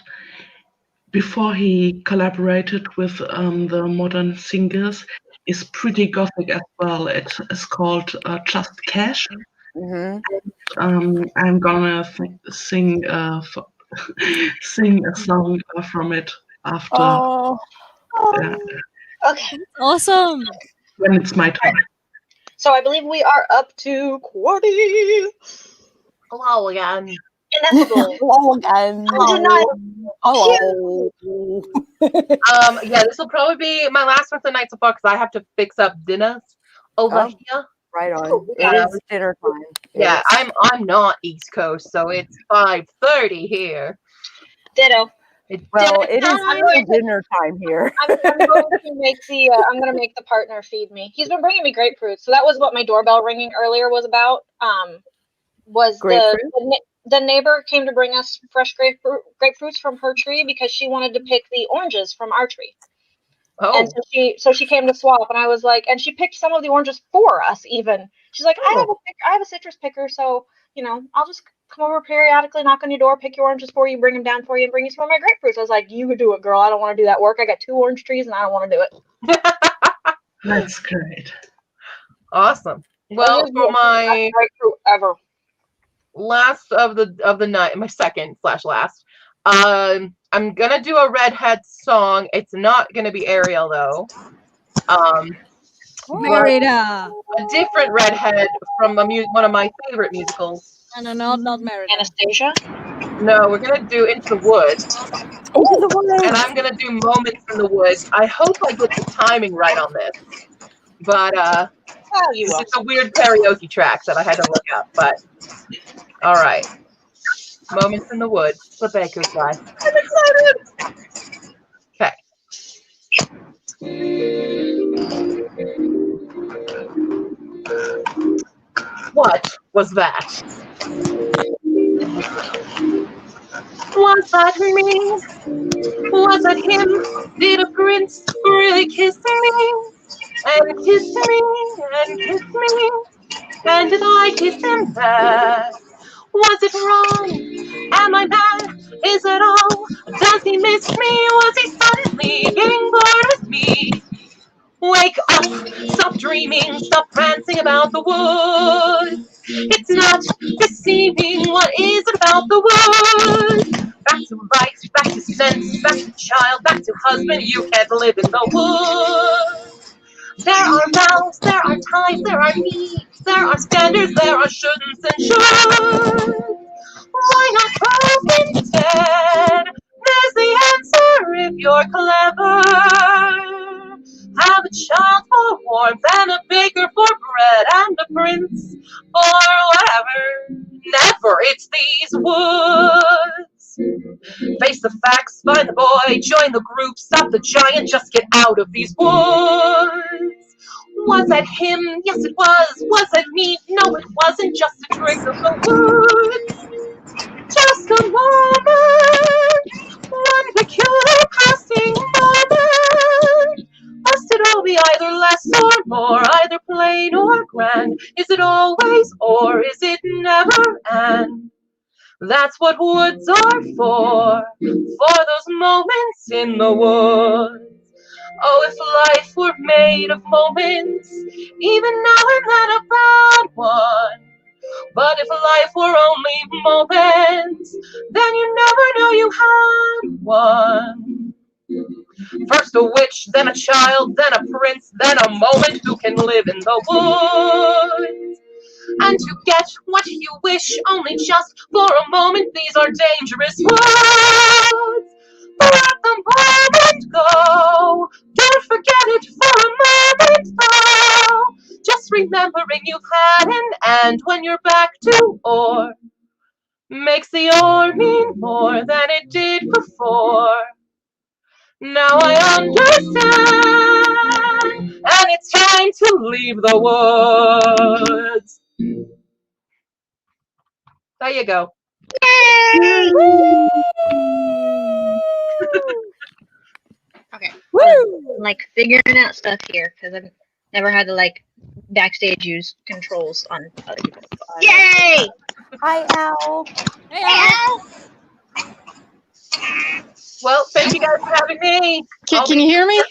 before he collaborated with the modern singers, is pretty gothic as well. It's called Just Cash. Mm-hmm. I'm gonna sing sing a song from it after. Oh, Okay. Awesome. When it's my turn. So I believe we are up to Quarty. Hello again. Ineffable. hello again. Hello. Yeah, this will probably be my last one tonight so far because I have to fix up dinner over Oh. here. Right on. Oh, It is dinner time. Yeah, I'm not East Coast, so it's 5:30 here. Ditto. Well, it is I'm going to- dinner time here. I'm going to make the I'm going to make the partner feed me. He's been bringing me grapefruit, so that was what my doorbell ringing earlier was about. Was Grapefruit? the neighbor came to bring us fresh grapefruits from her tree because she wanted to pick the oranges from our tree. Oh, And so she came to swap, and I was like, and she picked some of the oranges for us. Even she's like, I have a citrus picker, so I'll just come over periodically, knock on your door, pick your oranges for you, bring them down for you, and bring you some of my grapefruits. I was like, you could do it, girl. I don't want to do that work. I got 2 orange trees, and I don't want to do it. That's great. awesome. Well, for my grapefruit ever. last of the night, my second / last, I'm gonna do a redhead song. It's not gonna be Ariel though. Merida. A different redhead from one of my favorite musicals. No, not Merida. Anastasia. No, we're gonna do Into the Woods, Into the woods. and I'm gonna do Moments in the Woods. I hope I get the timing right on this, but it's a weird karaoke track that I had to look up. But all right, Moments in the Woods, the Baker's Life. I'm excited. Okay. What was that? Was that me? Was that him? Did a prince really kiss me? And kiss me, and kiss me? And did I kiss him back? Was it wrong? Am I mad? Is it all? Does he miss me? Was he suddenly getting bored with me? Wake up, stop dreaming, stop prancing about the woods. It's not deceiving, what is it about the woods? Back to right, back to sense, back to child, back to husband, you can't live in the woods. There are vows, there are ties, there are needs, there are standards, there are shouldn'ts and shoulds. Why not both instead? There's the answer if you're clever. Have a child for warmth and a baker for bread and a prince for whatever. Never, it's these woods. Face the facts, find the boy, join the group, stop the giant, just get out of these woods. Was that him? Yes, it was. Was that me? No, it wasn't. Just a trick of the woods. Just a moment. One peculiar passing moment. Must it all be either less or more, either plain or grand? Is it always or is it never? And that's what woods are for those moments in the woods. Oh, if life were made of moments, even now and then a bad one. But if life were only moments, then you never know you had one. First a witch, then a child, then a prince, then a moment who can live in the woods. And to get what you wish, only just for a moment, these are dangerous woods. Let the moment go. Don't forget it for a moment, though. Just remembering you've had an and when you're back to or makes the ore mean more than it did before. Now I understand, and it's time to leave the woods. There you go. Yay! Okay. Woo! I'm like figuring out stuff here because I've never had to like backstage use controls on other people. Yay! Hi, Al. Hey, Al. Well, thank you guys for having me. Can you hear me?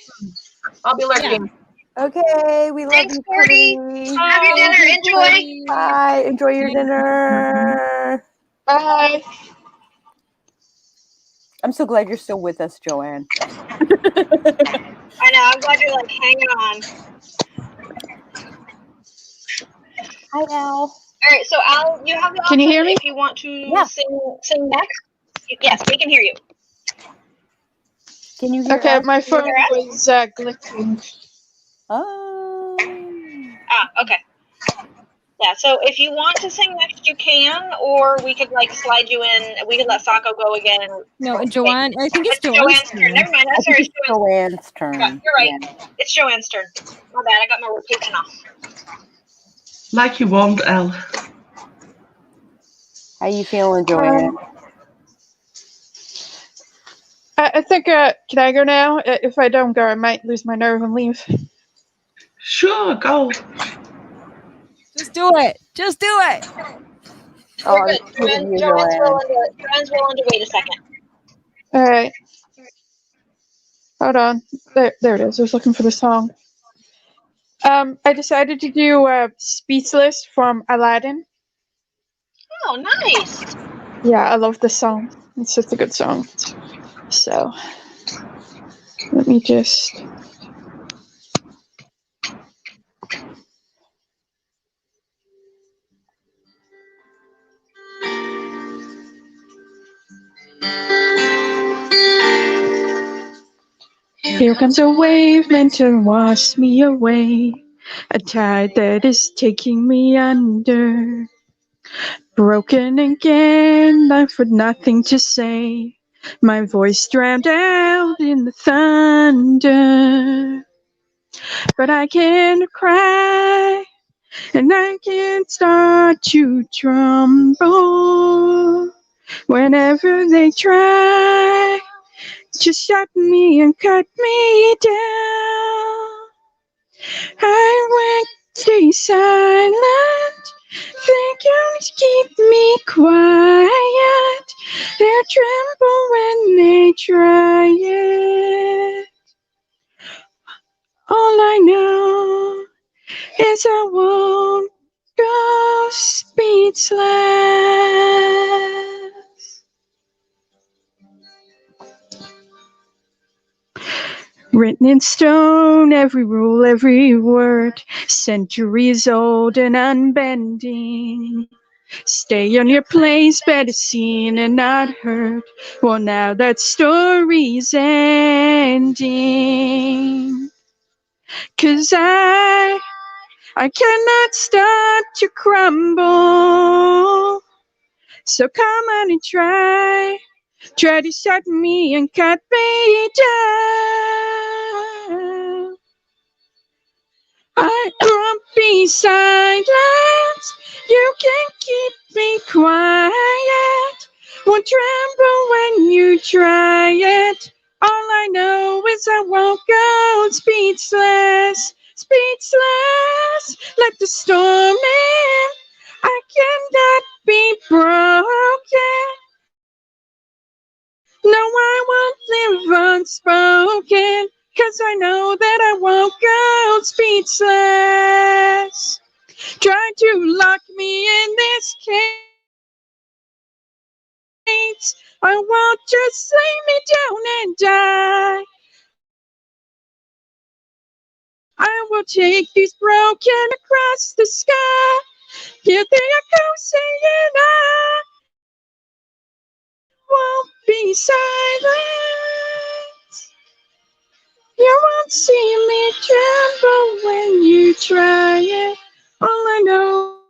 I'll be lurking. Okay, we love Thanks, you, Cordy. Cody. Have your dinner. Enjoy. Bye. Enjoy your dinner. Bye. I'm so glad you're still with us, Joanne. I know. I'm glad you're like hanging on. Hi, Al. All right. So Al, you have the option Can you hear me? if you want to Yeah. sing next. Yes, we can hear you. Can you hear Okay, us? my phone hear us? was glitching. Oh. Okay. Yeah, so if you want to sing next, you can, or we could like slide you in. We could let Sako go again. No, Joanne. I think it's It's Joanne's Joanne's turn. Never mind. I I'm sorry. think it's Joanne's turn. Yeah, you're right. Yeah. It's Joanne's turn. My bad. I got my rotation off. Like you want, Elle. How you feeling, Joanne? I think, can I go now? If I don't go, I might lose my nerve and leave. Sure, go. Just do it. Just do it. Oh, You're good. I'm Joanne's willing to wait a second. Alright. Hold on. There it is. I was looking for the song. I decided to do Speechless from Aladdin. Oh, nice. Yeah, I love this song. It's such a good song. So, let me just... Here comes a wave meant to wash me away, a tide that is taking me under. Broken again, left with nothing to say, my voice drowned out in the thunder. But I can't cry, and I can't start to tremble whenever they try to shut me and cut me down. I won't stay silent, they can't keep me quiet. They'll tremble when they try it. All I know is I won't go speechless. Written in stone, every rule, every word, centuries old and unbending. Stay on your place, better seen and not heard. Well, now that story's ending. 'Cause I cannot start to crumble. So come on and try to shut me and cut me down. I won't be silent, you can keep me quiet. Won't tremble when you try it. All I know is I won't go speechless, speechless. Let the storm in, I cannot be broken. No, I won't live unspoken, 'cause I know that I won't go speechless. Try to lock me in this cage, I won't just lay me down and die. I will take these broken across the sky. Hear the echo saying I won't be silent. You won't see me tremble when you try it. All I know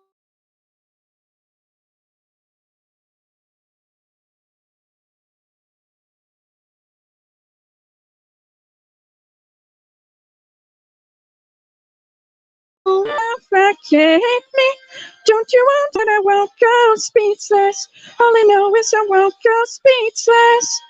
not get me? Don't you want that I won't go speechless? All I know is I won't go speechless.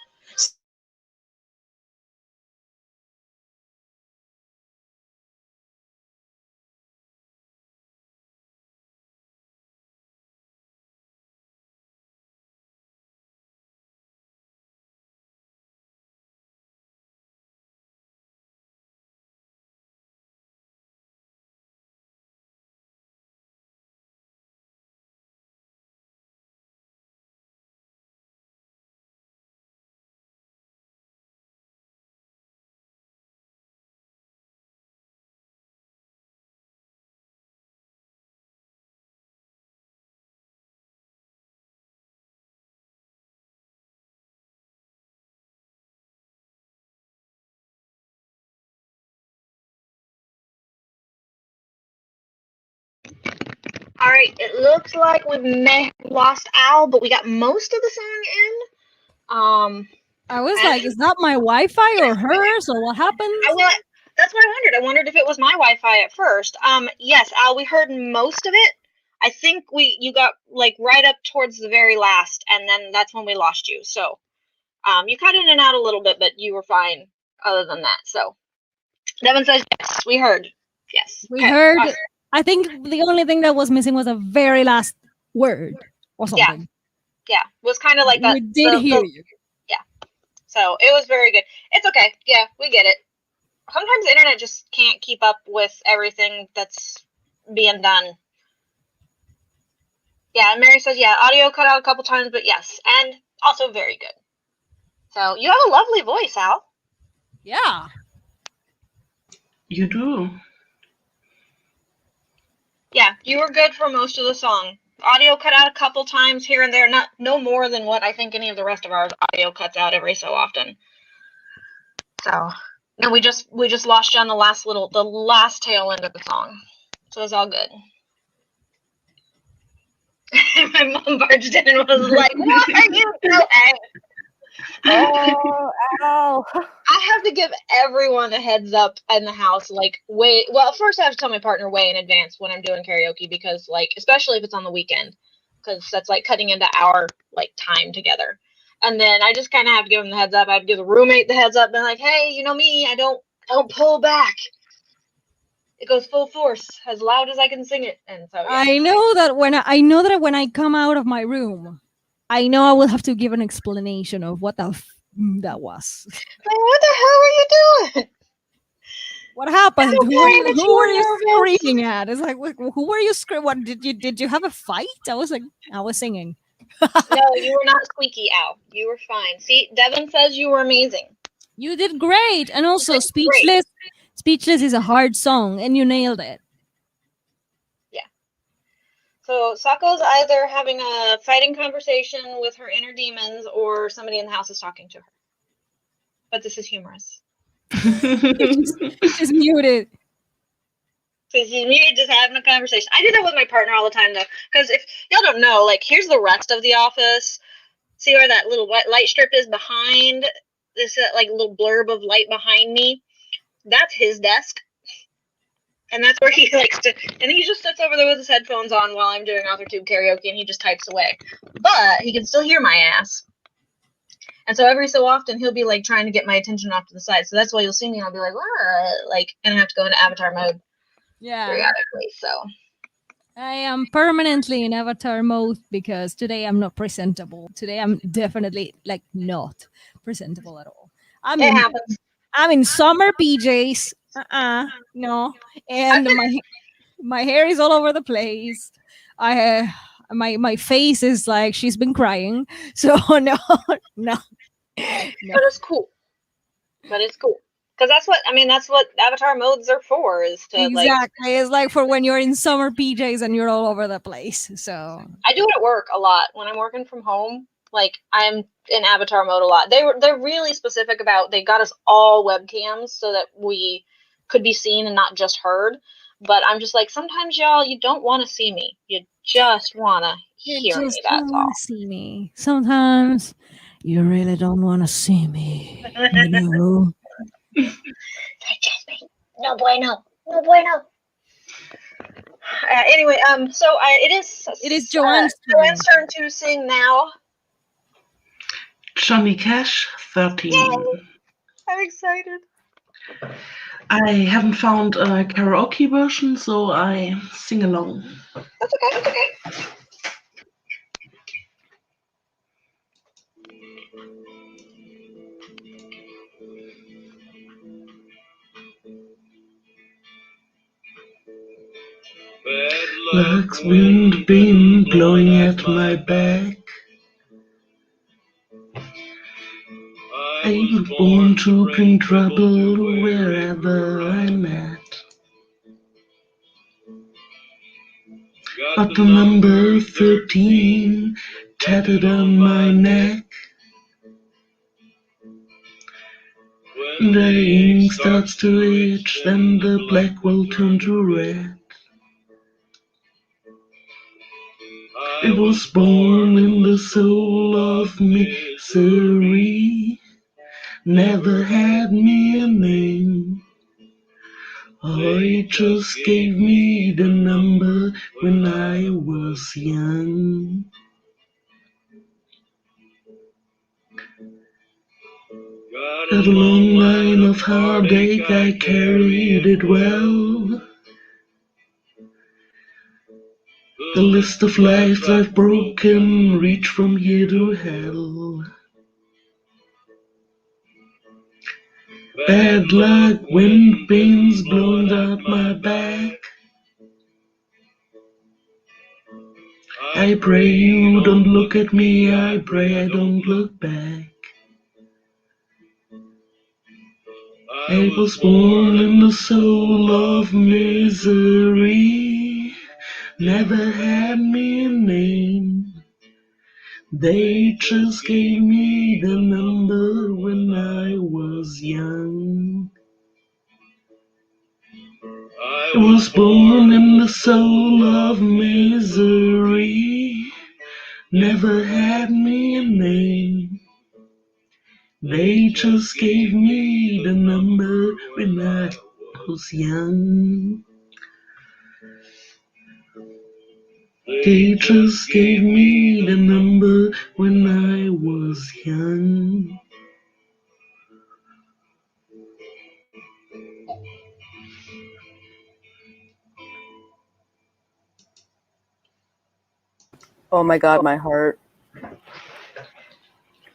All right, it looks like we may have lost Al, but we got most of the song in. I was like, is that my Wi-Fi or hers, or what happened? That's what I wondered. I wondered if it was my Wi-Fi at first. Yes, Al, we heard most of it. I think you got like right up towards the very last, and then that's when we lost you. So, you cut in and out a little bit, but you were fine other than that. So, Devin says yes, we heard. Yes, We heard. I think the only thing that was missing was the very last word or something. Yeah, it was kind of like that. We did hear you. Yeah, so it was very good. It's okay. Yeah, we get it. Sometimes the internet just can't keep up with everything that's being done. Yeah, and Mary says, yeah, audio cut out a couple times, but yes, and also very good. So you have a lovely voice, Al. Yeah. You do. Yeah, you were good for most of the song. Audio cut out a couple times here and there, no more than what I think any of the rest of our audio cuts out every so often. So, no, we just lost you on the last tail end of the song. So it's all good. My mom barged in and was like, "What are you doing?" Oh, ow. I have to give everyone a heads up in the house, like first I have to tell my partner way in advance when I'm doing karaoke, because like, especially if it's on the weekend, because that's like cutting into our like time together. And then I just kind of have to give them the heads up. I have to give the roommate the heads up, and like, hey, you know me, I don't pull back. It goes full force, as loud as I can sing it. And so yeah. I know that when I come out of my room, I know I will have to give an explanation of what that was. Like, what the hell are you doing? What happened? It's okay that Who you were were you nervous. screaming at? It's like, who were you screaming? What did you have a fight? I was like, I was singing. No, you were not squeaky, Al. You were fine. See, Devin says you were amazing. You did great, and also Great. Speechless. Speechless is a hard song, and you nailed it. Yeah. So Sako's either having a fighting conversation with her inner demons, or somebody in the house is talking to her. But this is humorous. She's muted. So she's muted, just having a conversation. I do that with my partner all the time, though, because if y'all don't know, like, here's the rest of the office. See where that little white light strip is behind this, like, little blurb of light behind me? That's his desk. And that's where he likes to, and he just sits over there with his headphones on while I'm doing Authortube karaoke, and he just types away. But he can still hear my ass. And so every so often he'll be like trying to get my attention off to the side. So that's why you'll see me and I'll be like, what? Like, and I have to go into avatar mode periodically. So I am permanently in avatar mode because today I'm not presentable. Today I'm definitely like not presentable at all. I'm in summer PJs. No. And my hair is all over the place. My face is like she's been crying. So no. But it's cool. Because that's what avatar modes are for, is to exactly. It's like for when you're in summer PJs and you're all over the place. So I do it at work a lot. When I'm working from home, like, I'm in avatar mode a lot. They're really specific about, they got us all webcams so that we could be seen and not just heard. But I'm just like, sometimes y'all, you don't want to see me. You just want to hear me. That's all. See me. Sometimes you really don't want to see me. You know? Just me. No bueno. No bueno. Anyway, so it is Joanne's turn. Joanne's turn to sing now. Johnny Cash, 13. Yay! I'm excited. I haven't found a karaoke version, so I sing along. That's okay. Luck's wind been blowing at my back. I was born to bring trouble wherever I'm at. But the number 13 tatted on my neck. The ink starts to itch, then the black will turn to red. I was born in the soul of misery. Never had me a name. Oh, it just gave me the number when I was young. Got a long line of heartache, I carried it well. The list of lives I've broken reach from here to hell. Bad luck, wind winds blowing out my back. I pray you don't look at me, I pray I don't look back. I was born in the soul of misery. Never had me a name. They just gave me the number when I was young. I was born in the soul of misery. Never had me a name. They just gave me the number when I was young. They just gave me the number when I was young. Oh my God, my heart.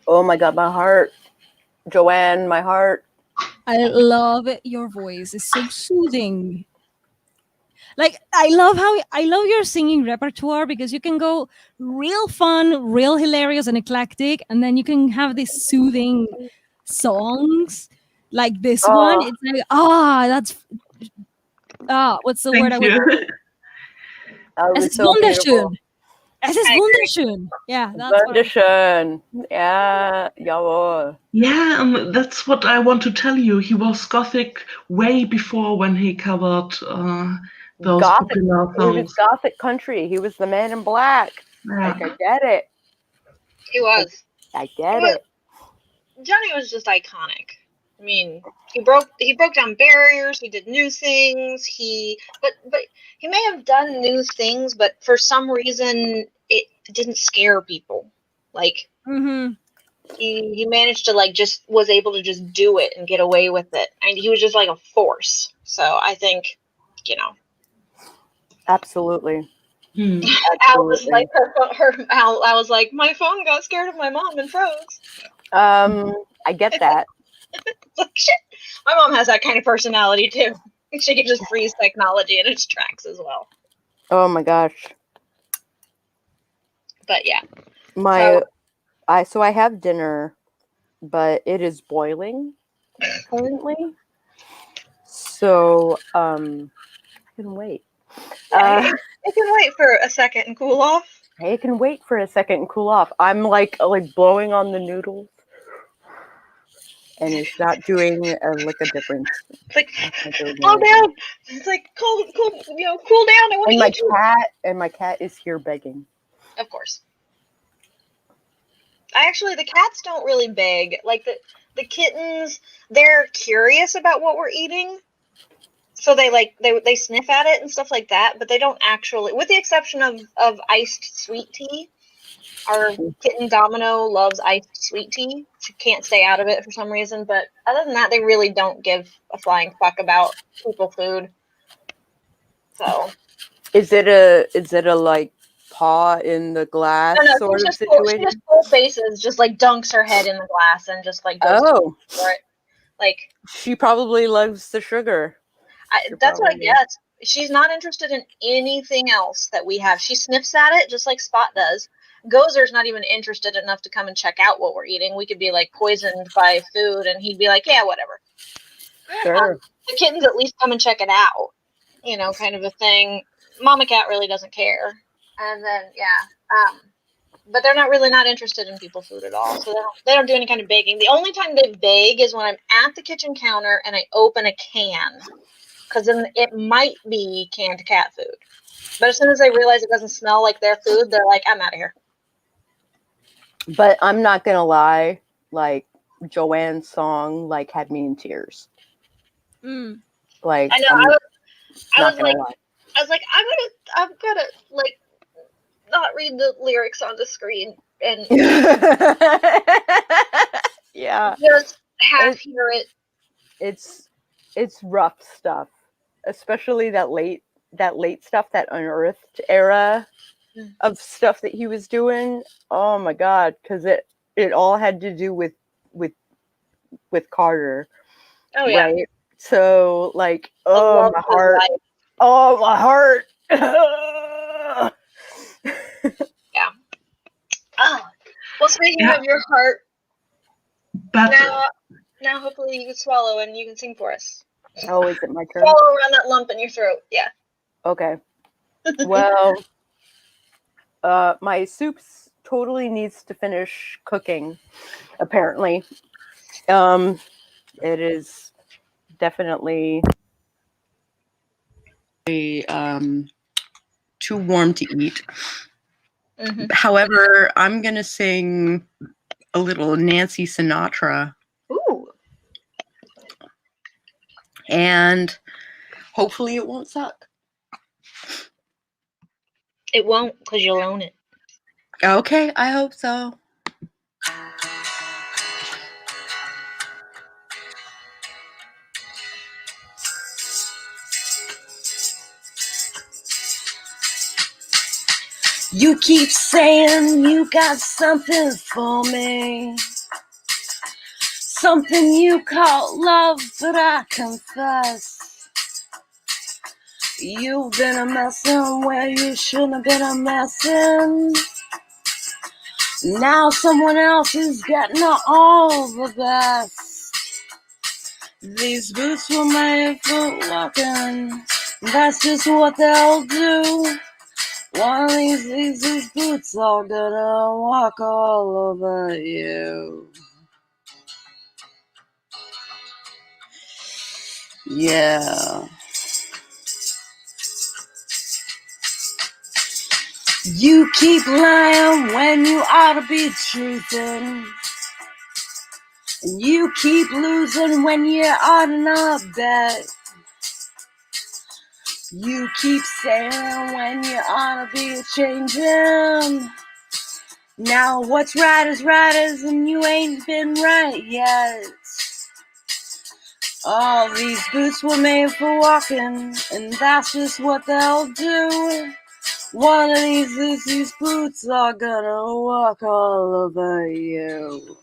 Oh my God, my heart. Joanne, my heart. I love it. Your voice is so soothing. Like I love your singing repertoire because you can go real fun, real hilarious and eclectic, and then you can have these soothing songs like this one. Oh, It's like what's the word Thank I was? you. that Es was ist so beautiful. wunderschön. Es ist I agree. wunderschön. Yeah, that's what. Wunderschön. Yeah, jawohl. Yeah, that's what I want to tell you. He was gothic way before when he covered those Gothic. popular He was songs. Gothic country. He was the man in black. Yeah. Like, I get it. He was. I get was- it. Johnny was just iconic. I mean, he broke down barriers. He did new things. But he may have done new things, but for some reason it didn't scare people. Like Mm-hmm. he managed to just was able to just do it and get away with it, and he was just like a force. So I think, Absolutely. Al was Absolutely. like Al was like, my phone got scared of my mom and froze. I get that. Like, shit, my mom has that kind of personality too. She can just freeze technology in its tracks as well. Oh my gosh. But yeah, So I have dinner, but it is boiling currently. So I can wait. it can wait for a second and cool off. I can wait for a second and cool off. I'm like blowing on the noodles, and it's not doing a difference. It's like, calm down. It's like, cool down. I want to eat you. My cat is here begging. Of course. The cats don't really beg. Like the kittens, they're curious about what we're eating. So they sniff at it and stuff like that, but they don't actually, with the exception of iced sweet tea. Our kitten Domino loves iced sweet tea. She can't stay out of it for some reason, but other than that, they really don't give a flying fuck about people food. So Is it a like paw in the glass no, sort of she situation? just full faces, just like dunks her head in the glass and just like goes for it. Like she probably loves the sugar. that's what I guess. She's not interested in anything else that we have. She sniffs at it just like Spot does. Gozer's not even interested enough to come and check out what we're eating. We could be like poisoned by food, and he'd be like, "Yeah, whatever." Sure. The kittens at least come and check it out, kind of a thing. Mama cat really doesn't care, and then but they're not interested in people food at all. So they don't do any kind of baking. The only time they bake is when I'm at the kitchen counter and I open a can, because then it might be canned cat food. But as soon as they realize it doesn't smell like their food, they're like, "I'm out of here." But I'm not gonna lie, like Joanne's song like had me in tears. Like I know. I was like, I'm gonna like not read the lyrics on the screen and yeah, just half hear it. It's rough stuff, especially that late stuff, that unearthed era of stuff that he was doing. Oh my god, because it all had to do with Carter. Oh yeah. Right. So like, oh my heart. Oh my heart. Yeah. Oh. Well, speaking of your heart, now hopefully you can swallow and you can sing for us. Oh, is it my turn? Swallow around that lump in your throat. Yeah. Okay. Well, my soups totally needs to finish cooking, apparently. It is definitely too warm to eat. Mm-hmm. However, I'm gonna sing a little Nancy Sinatra. Ooh. And hopefully it won't suck. It won't, because you'll own it. Okay, I hope so. You keep saying you got something for me, something you call love, but I confess you've been a messin' where you shouldn't have been a messin'. Now someone else is getting all the best. These boots were made for walking, that's just what they'll do. One of these boots are gonna walk all over you. Yeah. You keep lying when you ought to be truthing. And you keep losing when you ought to not bet. You keep saying when you ought to be changing. Now what's right is and you ain't been right yet. All these boots were made for walking, and that's just what they'll do. One of these boots are gonna walk all over you.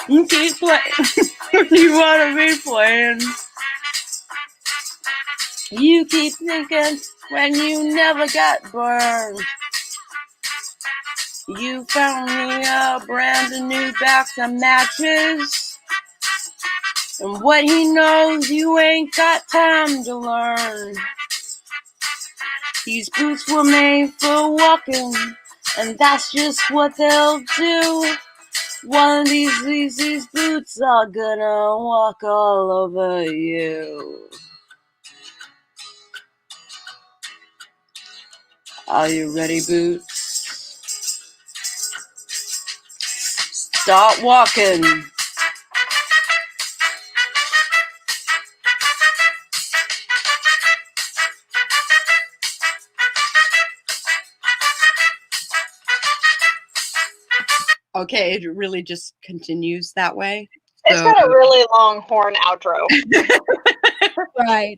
You keep playing when you wanna be playing. You keep thinking when you never got burned. You found me a brand new box of matches. And what he knows, you ain't got time to learn. These boots were made for walking, and that's just what they'll do. One of these boots are gonna walk all over you. Are you ready, Boots? start walking. Okay, it really just continues that way. It's got a really long horn outro. Right.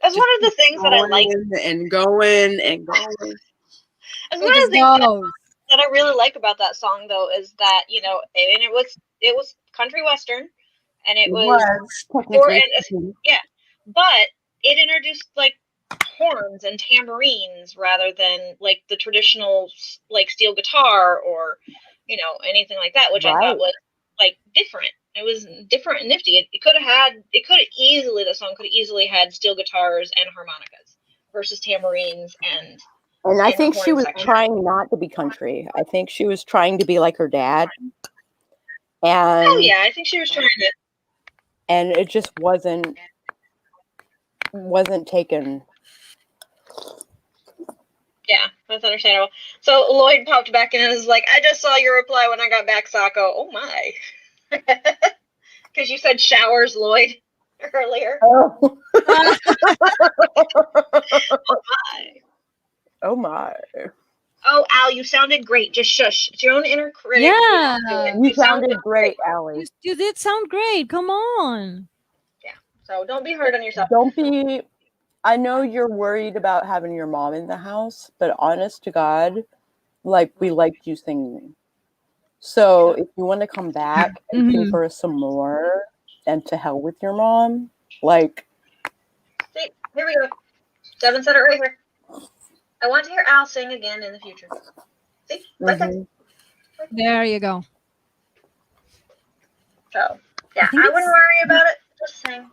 That's one of the things that I like. And going and going. It's It one of just the things goes. that I really like about that song, though, is that, you know, and it was country western, and it was technically. yeah, but it introduced like horns and tambourines rather than like the traditional like steel guitar or, you know, anything like that, which I thought was like different. It was different and nifty. The song could have easily had steel guitars and harmonicas versus tambourines and I think she was trying not to be country. I think she was trying to be like her dad. And oh yeah, I think she was trying to. And it just wasn't taken. Yeah, that's understandable. So Lloyd popped back in and was like, I just saw your reply when I got back, Sako. Oh my. Because you said showers, Lloyd, earlier. Oh. Oh my. Oh my. Oh, Al, you sounded great. Just shush. It's your own inner critic. Yeah. You sounded great, Allie. You did sound great. Come on. Yeah. So don't be hard on yourself. Don't be. I know you're worried about having your mom in the house, but honest to God, like, we liked you singing. So if you want to come back and sing for us some more, and to hell with your mom, like. See, here we go. Devin said it right here. I want to hear Al sing again in the future. See? Right there. There you go. So, yeah, I wouldn't worry about it. Just sing.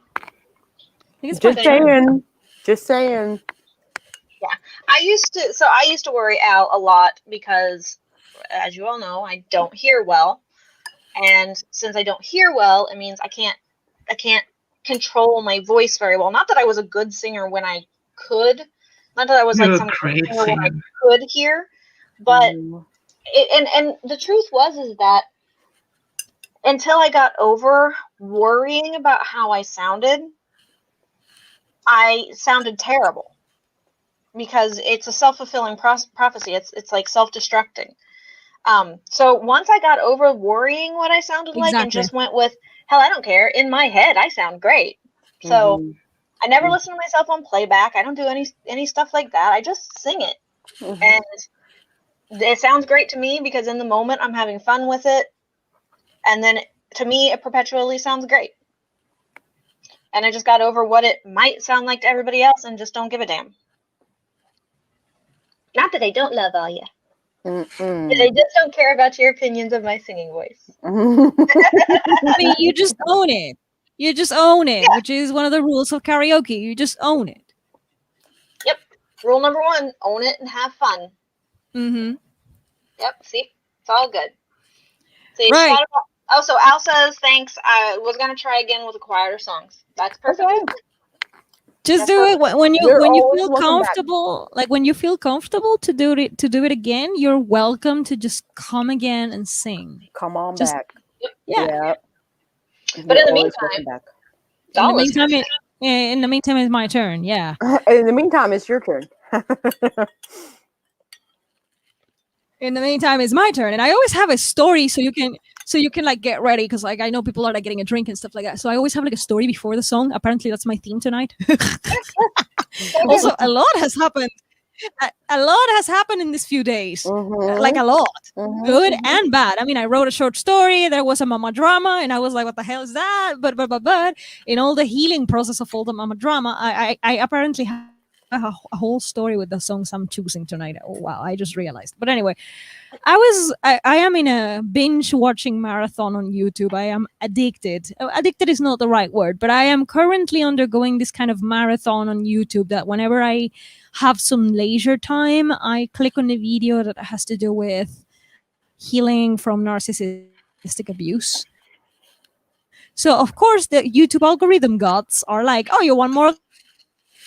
Just saying. Yeah. I used to worry Al a lot because, as you all know, I don't hear well. And since I don't hear well, it means I can't control my voice very well. Not that I was a good singer when I could. Not that I was like some great singer when I could hear. But and the truth is that until I got over worrying about how I sounded terrible. Because it's a self-fulfilling prophecy. It's like self-destructing. So once I got over worrying what I sounded like and just went with, hell, I don't care. In my head, I sound great. So I never listen to myself on playback. I don't do any stuff like that. I just sing it. And it sounds great to me because in the moment I'm having fun with it. And then to me, it perpetually sounds great. And I just got over what it might sound like to everybody else and just don't give a damn. Not that I don't love all you. I just don't care about your opinions of my singing voice. I mean, you just own it. You just own it, which is one of the rules of karaoke. You just own it. Yep. Rule number 1, own it and have fun. Mm-hmm. Yep. See? It's all good. See, right. So Al says, thanks. I was going to try again with the quieter songs. That's perfect. Okay. Just do it when you feel comfortable. Like when you feel comfortable to do it again, you're welcome to just come again and sing. Come on back. Yeah. But in the meantime, it's my turn. Yeah. In the meantime, it's your turn. In the meantime, it's my turn, and I always have a story so you can like get ready because like I know people are like getting a drink and stuff like that. So I always have like a story before the song. Apparently, that's my theme tonight. Also, a lot has happened. A lot has happened in these few days. Like a lot, good and bad. I mean, I wrote a short story. There was a mama drama, and I was like, "What the hell is that?" But in all the healing process of all the mama drama, I apparently have a whole story with the songs I'm choosing tonight. Oh wow, I just realized. But anyway, I am in a binge watching marathon on YouTube. I am addicted. Addicted is not the right word, but I am currently undergoing this kind of marathon on YouTube that whenever I have some leisure time, I click on a video that has to do with healing from narcissistic abuse. So of course the YouTube algorithm gods are like, oh, you want more of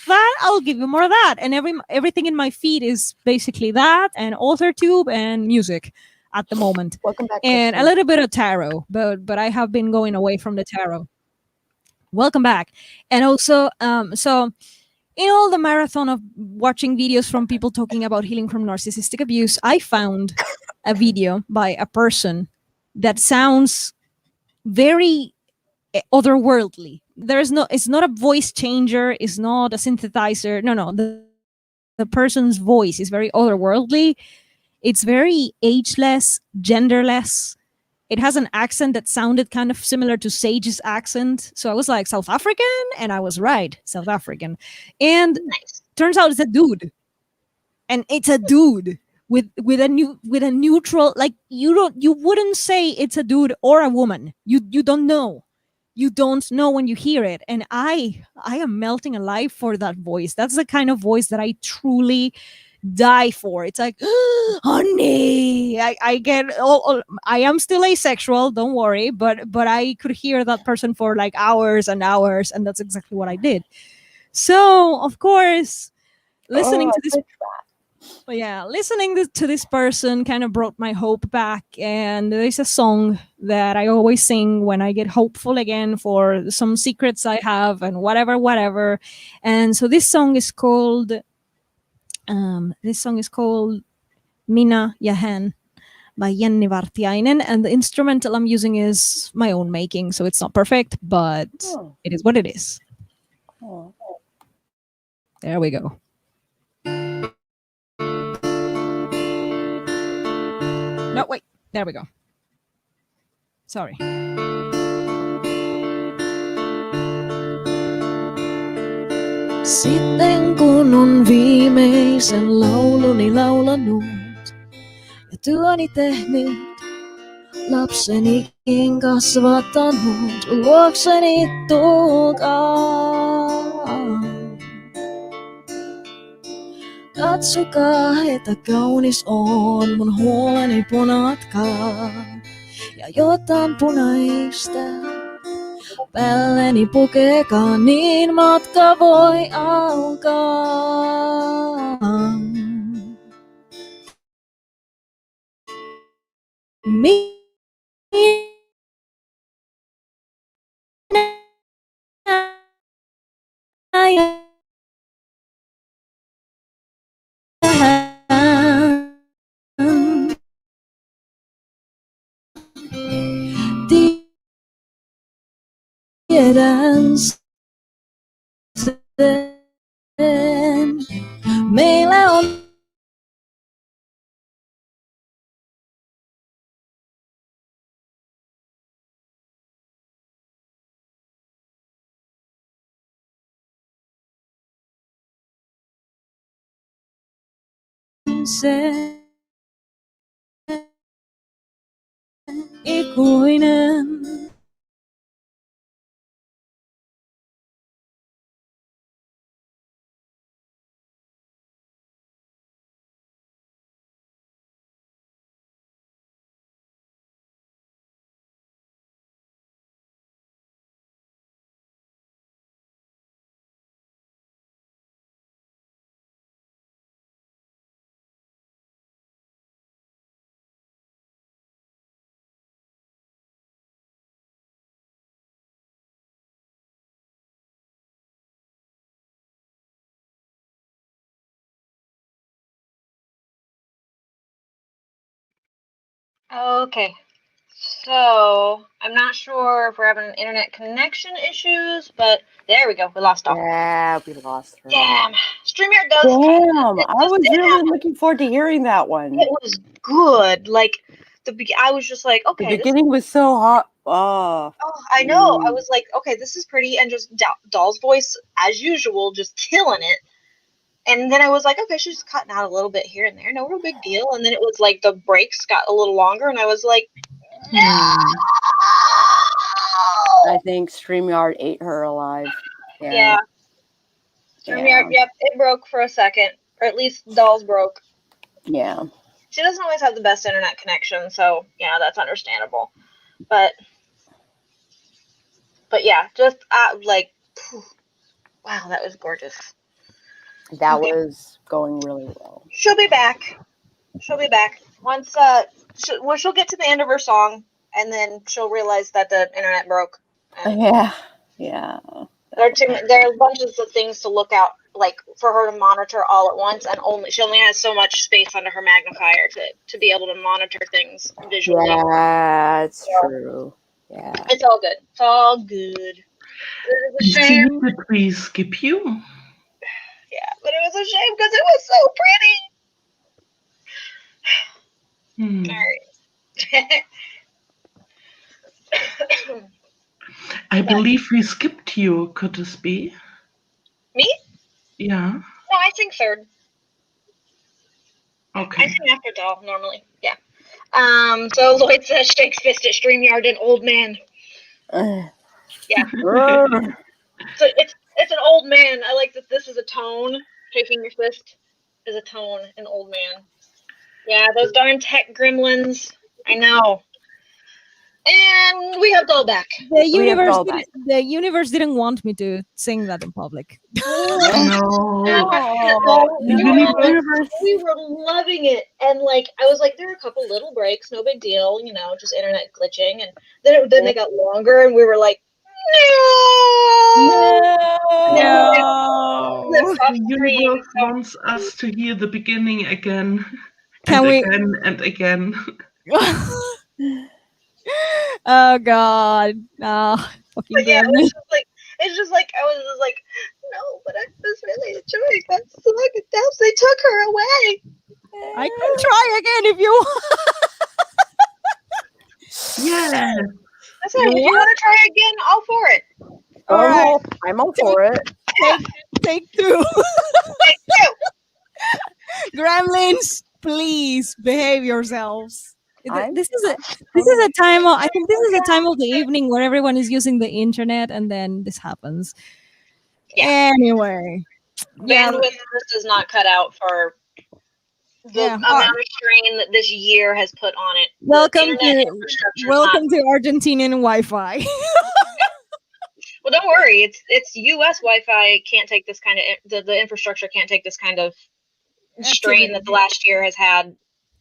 that? I'll give you more of that. And everything in my feed is basically that and Authortube and music. at the moment. Welcome back, And a Kristen. little bit of tarot, but I have been going away from the tarot. Welcome back. And also, so in all the marathon of watching videos from people talking about healing from narcissistic abuse, I found a video by a person that sounds very otherworldly. It's not a voice changer, it's not a synthesizer. No, the person's voice is very otherworldly. It's very ageless, genderless. It has an accent that sounded kind of similar to Sage's accent. So I was like, South African? And I was right, South African. And Nice. turns out it's a dude. And it's a dude with a neutral, like you wouldn't say it's a dude or a woman. You don't know. You don't know when you hear it. And I am melting alive for that voice. That's the kind of voice that I truly die for. It's like, honey, I get I am still asexual, don't worry, but I could hear that person for like hours and hours, and that's exactly what I did. So of course, listening to this to this person kind of brought my hope back. And there's a song that I always sing when I get hopeful again for some secrets I have and whatever. And so this song is called Mina Yahan by Jenny Vartiainen, and the instrumental I'm using is my own making, so it's not perfect, but it is what it is. There we go. No, wait. There we go. Sorry. Sitten kun on viimeisen lauluni laulanut ja työni tehnyt, lapsenikin kasvattanut, luokseni tulkaa. Katsokaa, että kaunis on, mun huoleni punatkaa. Ja jotain punaista päälleni pukekaa, niin matka voi alkaa. Tiedän sen, meillä on se ikuinen. Okay. So, I'm not sure if we're having internet connection issues, but there we go. We lost off. Yeah, we lost her. Damn. StreamYard does. Damn, I was really looking forward to hearing that one. It was good. Like, I was just like, okay. The beginning was so hot. Oh, I know. I was like, okay, this is pretty. And just Doll's voice, as usual, just killing it. And then I was like, okay, she's cutting out a little bit here and there. No real big deal. And then it was like the breaks got a little longer. And I was like, no! I think StreamYard ate her alive. Yeah. StreamYard, yep, it broke for a second. Or at least Doll's broke. Yeah. She doesn't always have the best internet connection. So, yeah, that's understandable. But yeah, just like, wow, that was gorgeous. That was going really well. She'll be back. She'll be back. she'll get to the end of her song, and then she'll realize that the internet broke. And Yeah. there are bunches of things to look out, like for her to monitor all at once, and she only has so much space under her magnifier to be able to monitor things visually. Yeah, it's true. Yeah. It's all good. It's all good. It was a See, shame. did we skip you? Yeah, but it was a shame because it was so pretty. All right. I believe we skipped you. Could this be? Me? Yeah. No, I sing third. Okay. I sing after Doll normally. Yeah. So Lloyd says shakes fist at StreamYard an old man. Yeah. So it's an old man. I like that this is a tone. Shaking your fist is a tone, an old man. Yeah, those darn tech gremlins. I know. And we have Doll back. The universe didn't want me to sing that in public. No. We were loving it, and like I was like, there were a couple little breaks, no big deal, just internet glitching, and then they got longer, and we were like, No. The universe wants us to hear the beginning again. Again and again. Oh God. Oh, fucking yeah, gremlin. it's just like I was just like, no, but I was really enjoying that song and dance. They took her away. I can try again if you want. Yeah. That's right. If you want to try again, all for it. All right. I'm all for it. Take two. Take two. Gremlins, please behave yourselves. This is a time. I think this is a time of the evening where everyone is using the internet, and then this happens. Yeah. Anyway, bandwidth just is not cut out for the amount of strain that this year has put on it. Welcome to Argentinian Wi-Fi. Well, don't worry. It's U.S. Wi-Fi can't take this kind of the infrastructure can't take this kind of strain that the last year has had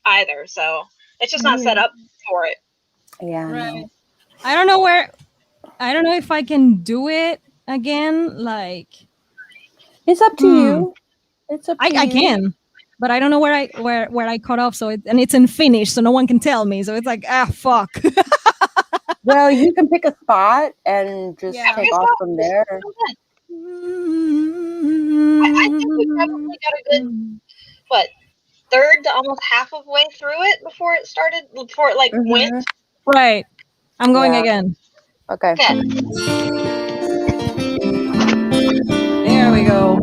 either. So it's just not set up for it. Yeah. Right. I don't know if I can do it again. Like, it's up to you. It's up to you. I can, but I don't know where I cut off. So it's in Finnish, so no one can tell me. So it's like, fuck. Well, you can pick a spot and just take off from there. I think we probably got a good third to almost half of way through it before it went. Right. I'm going again. Okay. There we go.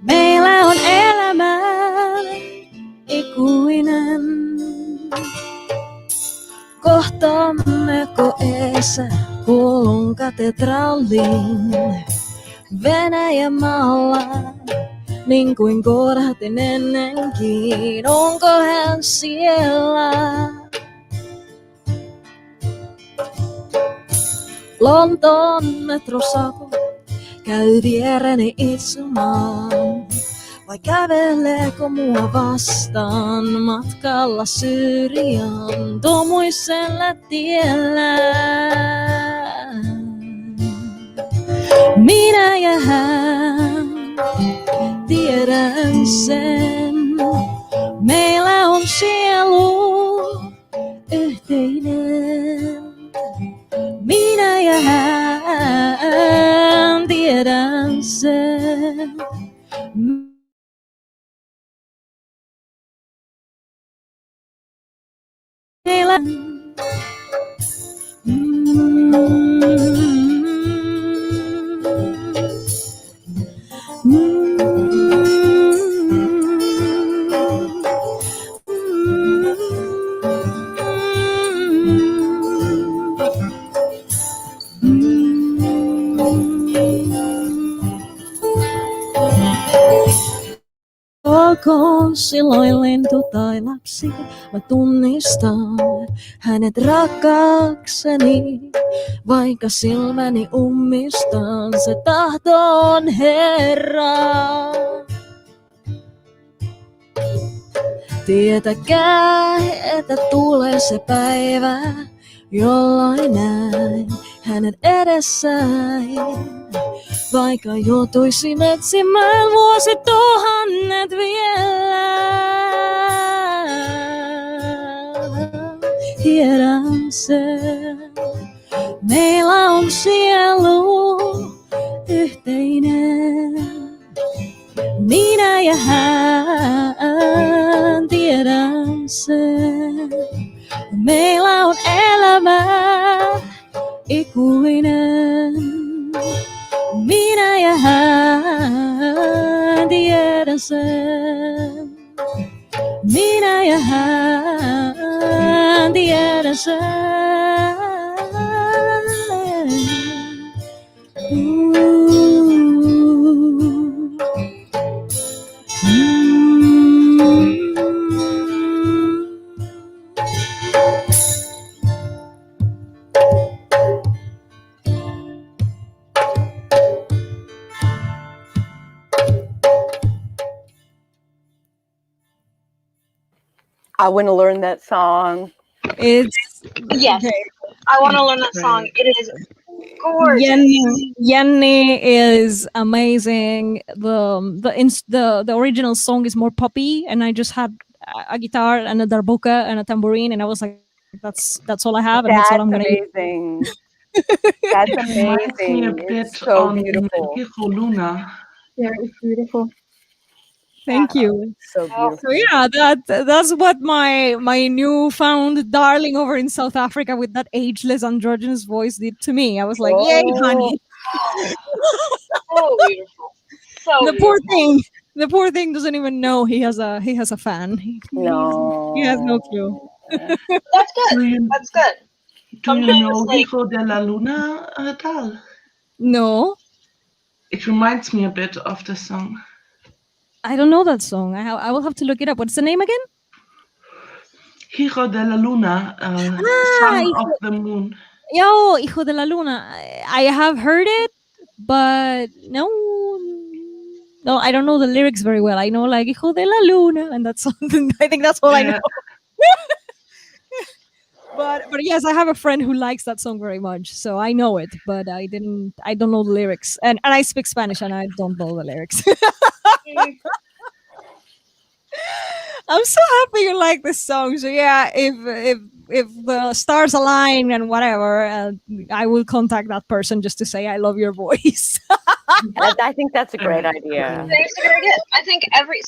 Meillä on elämä ikuinen. Kohtaammeko eessä kuulun katedraalin Venäjän maalla, niin kuin korhatin ennenkin. Onko hän siellä? Lontoon metrosaako käy viereni itsumaan. Vai käveleekö mua vastaan matkalla Syyrian tomuisella tiellä? Minä ja hän tiedän sen. Meillä on sielu yhteinen. Minä ja hän tiedän sen. Meillä Olkoon silloin lintu tai lapsi, mä tunnistan hänet rakkaakseni. Vaikka silmäni ummistan, se tahto on Herra. Tietäkää, että tulee se päivä, jolloin näin hänet edessäin. Vaikka joutuisin etsimään vuosituhannet vielä. Tiedän sen, meillä on sielu yhteinen. Minä ja hän, tiedän sen. Meillä on elämä ikuinen. Minä ja hän, tiedän sen. Minä ja hän, tiedän sen. I want to learn that song. It's Yes, I want to learn that song. It is gorgeous. Jenny is amazing. The original song is more poppy, and I just had a guitar and a darbuka and a tambourine, and I was like, that's all I have, and that's all I'm gonna use. Amazing. That's Reminds me a amazing. bit It's so on beautiful. Hijo Luna. Yeah, it's beautiful. Thank you. So beautiful. So yeah, that's what my newfound darling over in South Africa with that ageless androgynous voice did to me. I was like, yay, honey. So beautiful. So The poor thing doesn't even know he has a fan. No. He has no clue. That's Do good. you, That's good. do you Sometimes, know like- Hijo de la Luna at all? No, It reminds me a bit of the song. I don't know that song. I will have to look it up. What's the name again? Hijo de la Luna, Son Hijo- of the Moon. Yo, Hijo de la Luna. I have heard it, but no, I don't know the lyrics very well. I know like Hijo de la Luna, and that's something. I think that's all I know. But yes, I have a friend who likes that song very much, so I know it. But I don't know the lyrics, and I speak Spanish, and I don't know the lyrics. I'm so happy you like this song. So yeah, if the stars align and whatever, I will contact that person just to say I love your voice. I think that's a great idea. Thanks to Greg. I think every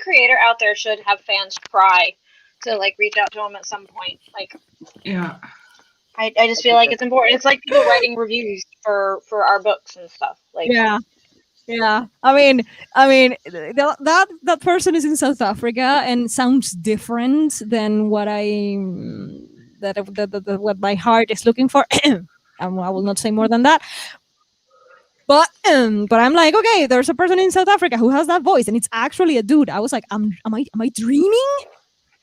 creator out there should have fans try to like reach out to them at some point. Like, Yeah. I just feel like it's important. It's like people writing reviews for our books and stuff. Like, Yeah. I mean, that person is in South Africa and sounds different than what what my heart is looking for. I will not say more than that. But I'm like, okay, there's a person in South Africa who has that voice, and it's actually a dude. I was like, am I dreaming?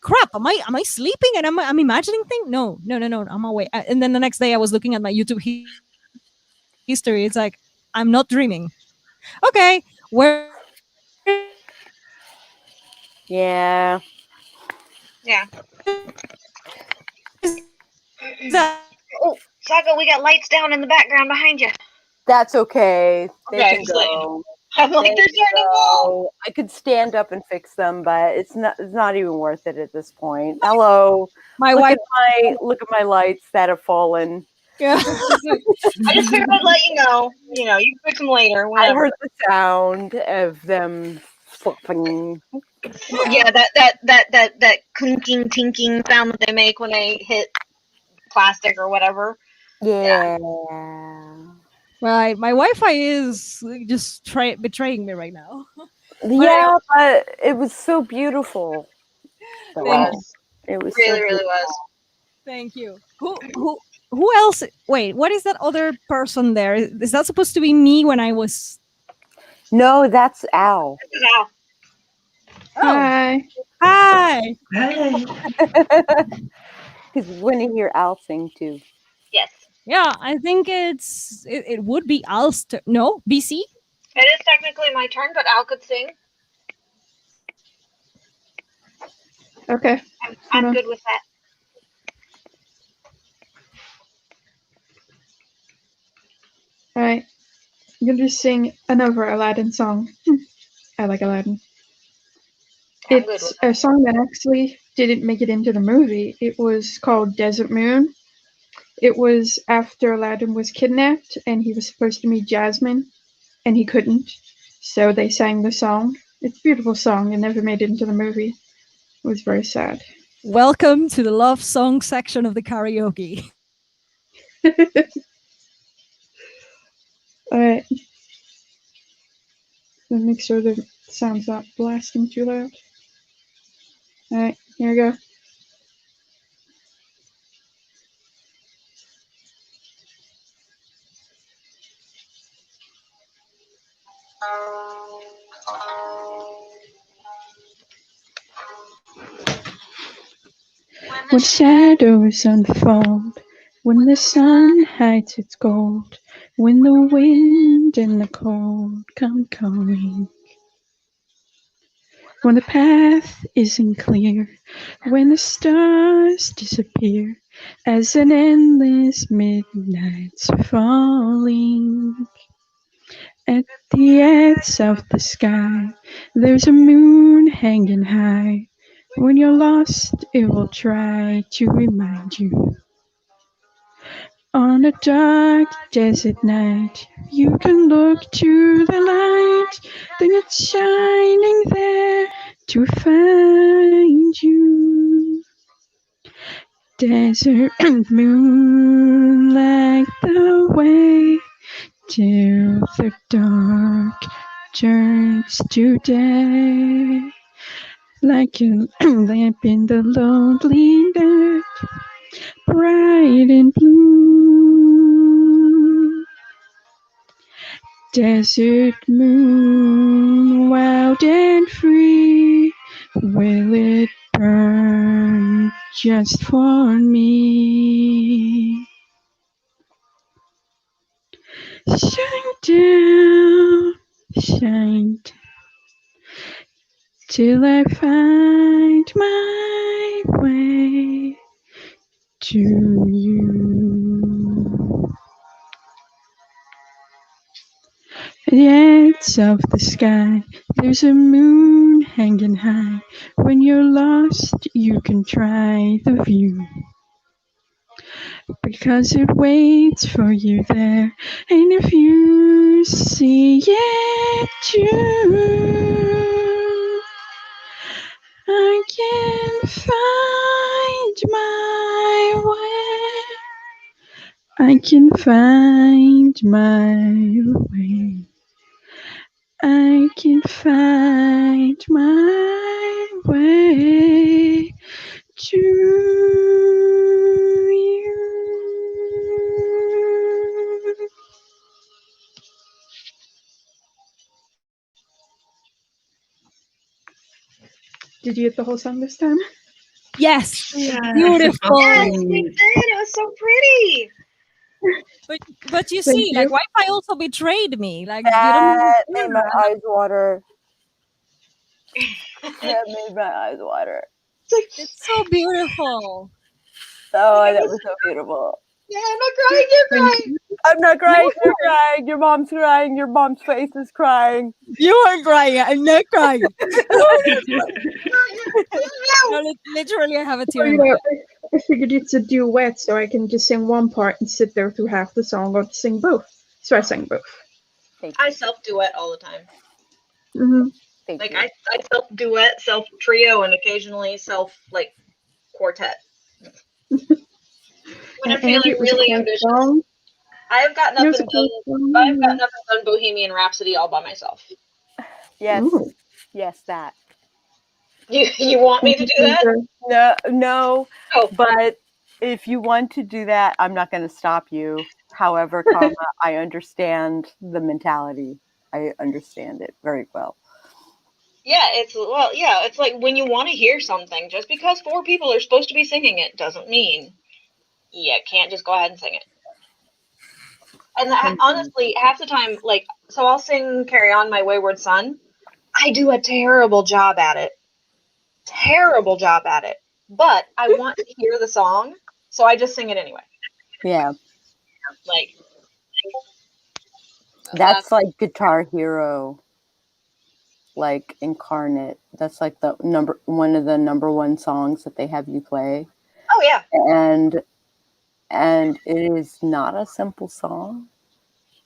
Crap, am I sleeping and I'm imagining things? No, I'm awake. And then the next day I was looking at my YouTube history. It's like, I'm not dreaming. Okay, where? Yeah. yeah. is that? Oh, Saga, we got lights down in the background behind you. That's okay. They Okay, can so- go. I'm like, They they're can starting to go. go. I could stand up and fix them, but it's not even worth it at this point. Hello. My Look wife. at my lights that have fallen. Yeah. I just figured I'd let you know. You know, you can fix them later. I Whatever. heard the sound of them flipping. Yeah, that clinking, tinking sound that they make when they hit plastic or whatever. Yeah. Right, my Wi-Fi is just betraying me right now. Yeah, but it was so beautiful. It was. It was Really, so really beautiful. was. Thank you. Who else? Wait, what is that other person there? Is that supposed to be me when I was? No, that's Al. This is Al. Hi. Hi. Hey. Because when you hear Al sing too. Yes. Yeah, I think it would be Ulster. No, BC. It is technically my turn, but Al could sing. Okay. I'm on. good with that. All right. I'm going to sing another Aladdin song. I like Aladdin. I'm good It's with a that. song that actually didn't make it into the movie. It was called Desert Moon. It was after Aladdin was kidnapped and he was supposed to meet Jasmine and he couldn't. So they sang the song. It's a beautiful song. It never made it into the movie. It was very sad. Welcome to the love song section of the karaoke. Alright. Let me make sure the sound's not blasting too loud. Alright, here we go. When shadows unfold, when the sun hides its gold, when the wind and the cold come calling, when the path isn't clear, when the stars disappear, as an endless midnight's falling. At the edge of the sky, there's a moon hanging high. When you're lost, it will try to remind you. On a dark desert night, you can look to the light, then it's shining there to find you. Desert moon, light the way till the dark turns to day. Like a lamp in the lonely night, bright and blue. Desert moon, wild and free, will it burn just for me? Shine down, shine down, till I find my way to you. At the edge of the sky, there's a moon hanging high. When you're lost, you can try the view, because it waits for you there. And if you see it too, I can find my way. I can find my way. I can find my way to you. Did you get the whole song this time? Yes, Yes, beautiful. Yes, we did. It was so pretty. But you Thank see, like you. Wi-Fi also betrayed me. Like you don't That made understand. my eyes water. That made my eyes water. It's so beautiful. Oh, that was so beautiful. Yeah, I'm not crying. You're Thank crying. you. I'm not crying. You're crying. Your mom's crying. Your mom's face is crying. You are crying. I'm not crying. No. No, literally, I have a Oh, tear in you my know, eye. I figured it's a duet, so I can just sing one part and sit there through half the song, or sing both. So I sang both. Thank I you. self-duet all the time. Mm-hmm. Like I self-duet, self-trio, and occasionally self-quartet. When I'm And Andy, feeling it was a really cool ambitious. song. I've got It was nothing a cool done. I've got song. nothing done Bohemian Rhapsody all by myself. Yes. Ooh. Yes, that. You want me to do that? No. Oh, But if you want to do that, I'm not going to stop you. However, comma, I understand the mentality. I understand it very well. It's like when you want to hear something, just because 4 people are supposed to be singing it doesn't mean you can't just go ahead and sing it. And honestly, half the time, like, so I'll sing Carry On My Wayward Son. I do a terrible job at it. But I want to hear the song, so I just sing it anyway. Yeah. Like, that's like Guitar Hero, like incarnate. That's like one of the number 1 songs that they have you play. Oh yeah. And it is not a simple song.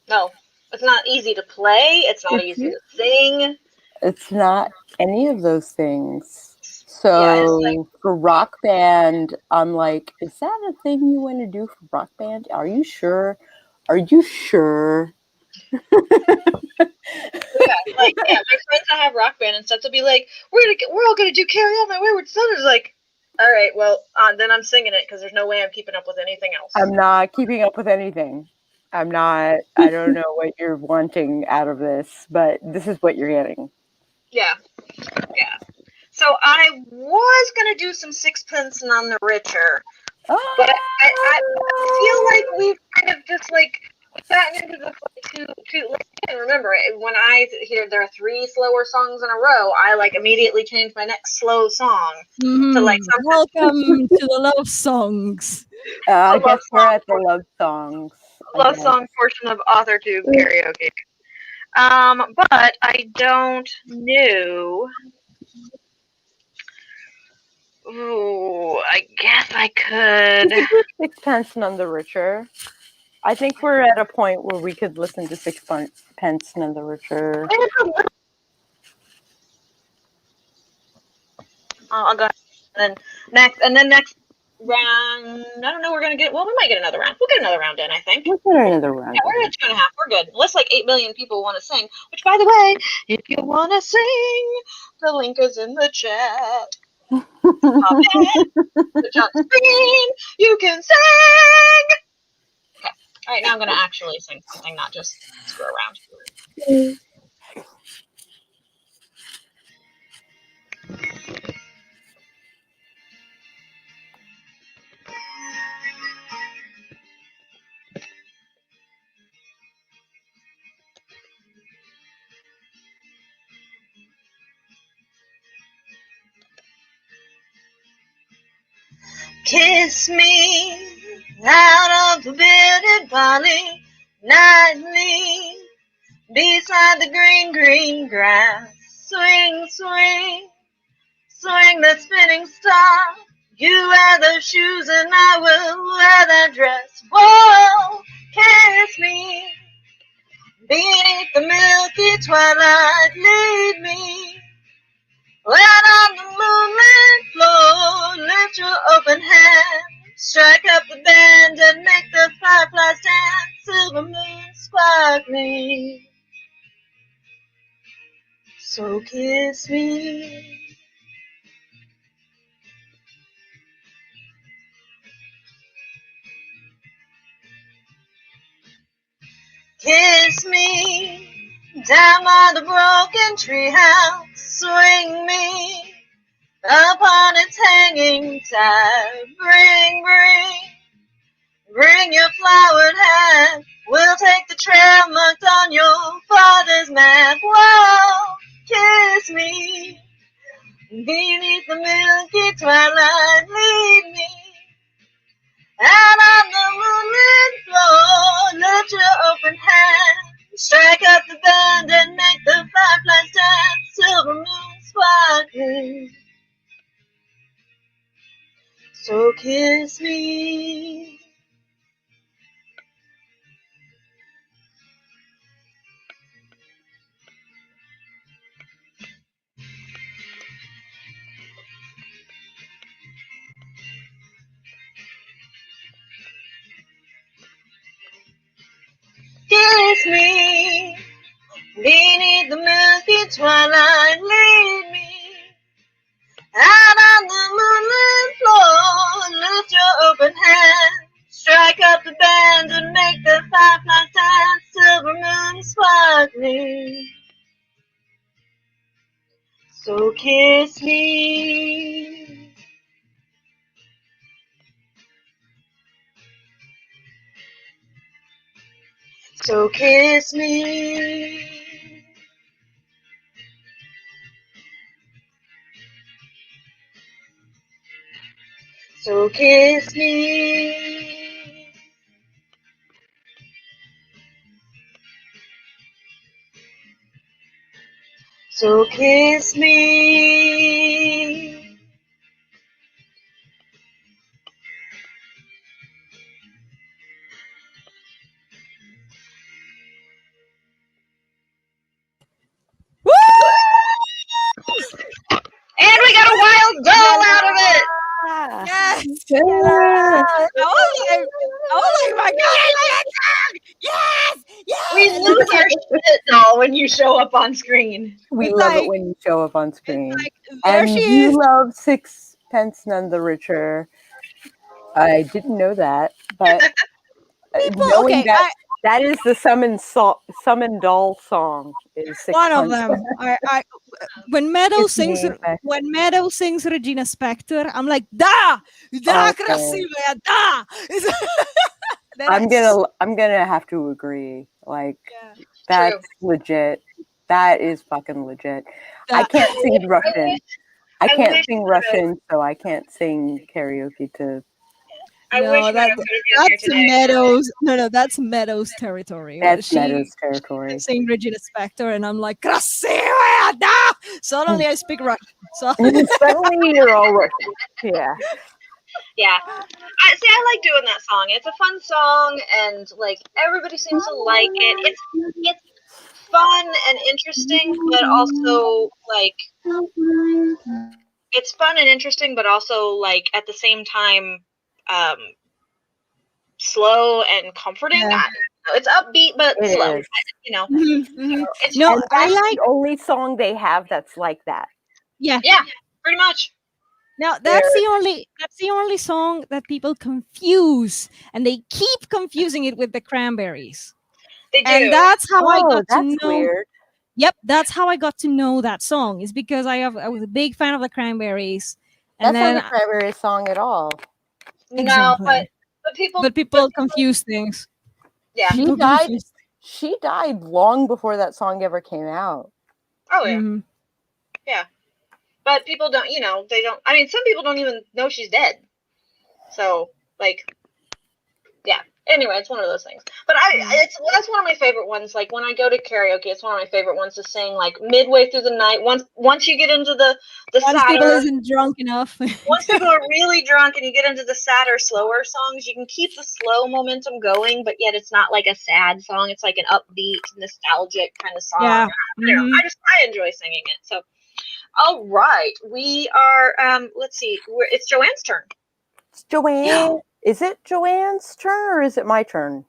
No, it's not easy to play. It's not easy to sing. It's not any of those things. So for Rock Band, I'm like, is that a thing you want to do for Rock Band? Are you sure? My friends that have Rock Band and stuff, they'll be like, we're all gonna do Carry On My Wayward Son. It's like, all right, well, then I'm singing it because there's no way I'm keeping up with anything else. I'm not keeping up with anything. I don't know what you're wanting out of this, but this is what you're getting. Yeah. So I was going to do some Sixpence None the Richer, but I feel like we've kind of just, like, gotten into this, like, too like, I remember it. When I hear there are 3 slower songs in a row, I, like, immediately change my next slow song to, like, something. Welcome to the love songs. I guess we're at the love songs. Love song portion of Authortubes karaoke. But I don't know. Ooh, I guess I could. Sixpence None the Richer. I think we're at a point where we could listen to Sixpence None the Richer. I'll go ahead and then next round. I don't know. We might get another round. We'll get another round in, I think. We'll get another round. Yeah, we're at 2.5. We're good. Unless like 8 million people want to sing. Which, by the way, if you want to sing, the link is in the chat. Pop in the chat screen. You can sing. Okay. All right. Now I'm gonna actually sing something, not just screw around. Kiss me out of the bearded barley nightly beside the green, green grass. Swing, swing, swing that spinning star. You wear those shoes and I will wear that dress. Whoa, kiss me beneath the milky twilight. Lead me when on the moonlit floor. Lift your open hand. Strike up the band and make the fireflies dance. Silver moon sparkling. So kiss me. Kiss me down by the broken treehouse. Swing me upon its hanging tide. Bring your flowered hat. We'll take the trail marked on your father's map. Whoa, kiss me beneath the milky twilight. Lead me out on the moonlit floor. Lift your open hand. Strike up the band and make the fireflies dance. Silver moon sparkling. So kiss me. Kiss me beneath the milky twilight. Lead me out on the moonlit floor. Lift your open hand. Strike up the band and make the fireflies dance. Silver moon sparkling. So kiss me. So kiss me. So kiss me. So kiss me. And we got a wild goal out of it. Yes. Yeah. I was like, my God, I like that song. Yes, yes. We And lose our shit doll when you show up on screen. We It's love like- it when you show up on screen. like, there And she you is. love Sixpence None the Richer. I didn't know that, but knowing okay, that that is the summon doll song is one of Sixpence. them. When Meadow It's sings, me, but- when Meadow sings Regina Spektor, I'm like, da, da, Okay. красивая, da. Then I'm gonna have to agree. Like Yeah. that's legit. That is fucking legit. I That- can't sing Russian. I I can't wish sing that- Russian, so I can't sing karaoke to. I No, wish that- Meadow could have been here that's today. Meadows. No, that's Meadows territory. That's She Meadows territory. sing Regina Spektor, and I'm like, красивая, da. Suddenly I speak Russian. So Suddenly you're all Russian. Yeah. Yeah. I like doing that song. It's a fun song, and like everybody seems to like it. It's fun and interesting, but also like it's fun and interesting, but also like at the same time, slow and comforting. Yeah. It's upbeat but It slow. is. You know, Mhm. it's No, fun. I That's like. the only song they have that's like that. Yeah. Yeah, pretty much. Now that's the only song that people confuse, and they keep confusing it with the Cranberries. They do. And that's how I got to that's know. weird. Yep, that's how I got to know that song. Is because I was a big fan of the Cranberries, and That's not then a Cranberry song at all. No, exactly. but people confuse things. yeah. She People died. confuse- She died long before that song ever came out. Oh yeah. Mhm. But people don't, they don't. I mean, some people don't even know she's dead. So, like, yeah. Anyway, it's one of those things. But that's one of my favorite ones. Like when I go to karaoke, it's one of my favorite ones to sing. Like midway through the night, once you get into the Once people sadder, isn't drunk enough. once people are really drunk and you get into the sadder, slower songs, you can keep the slow momentum going, but yet it's not like a sad song. It's like an upbeat, nostalgic kind of song. Yeah. I don't know. Mhm. I enjoy singing it. So, all right, we are. Let's see. It's Joanne's turn. It's Joanne. Is it Joanne's turn or is it my turn?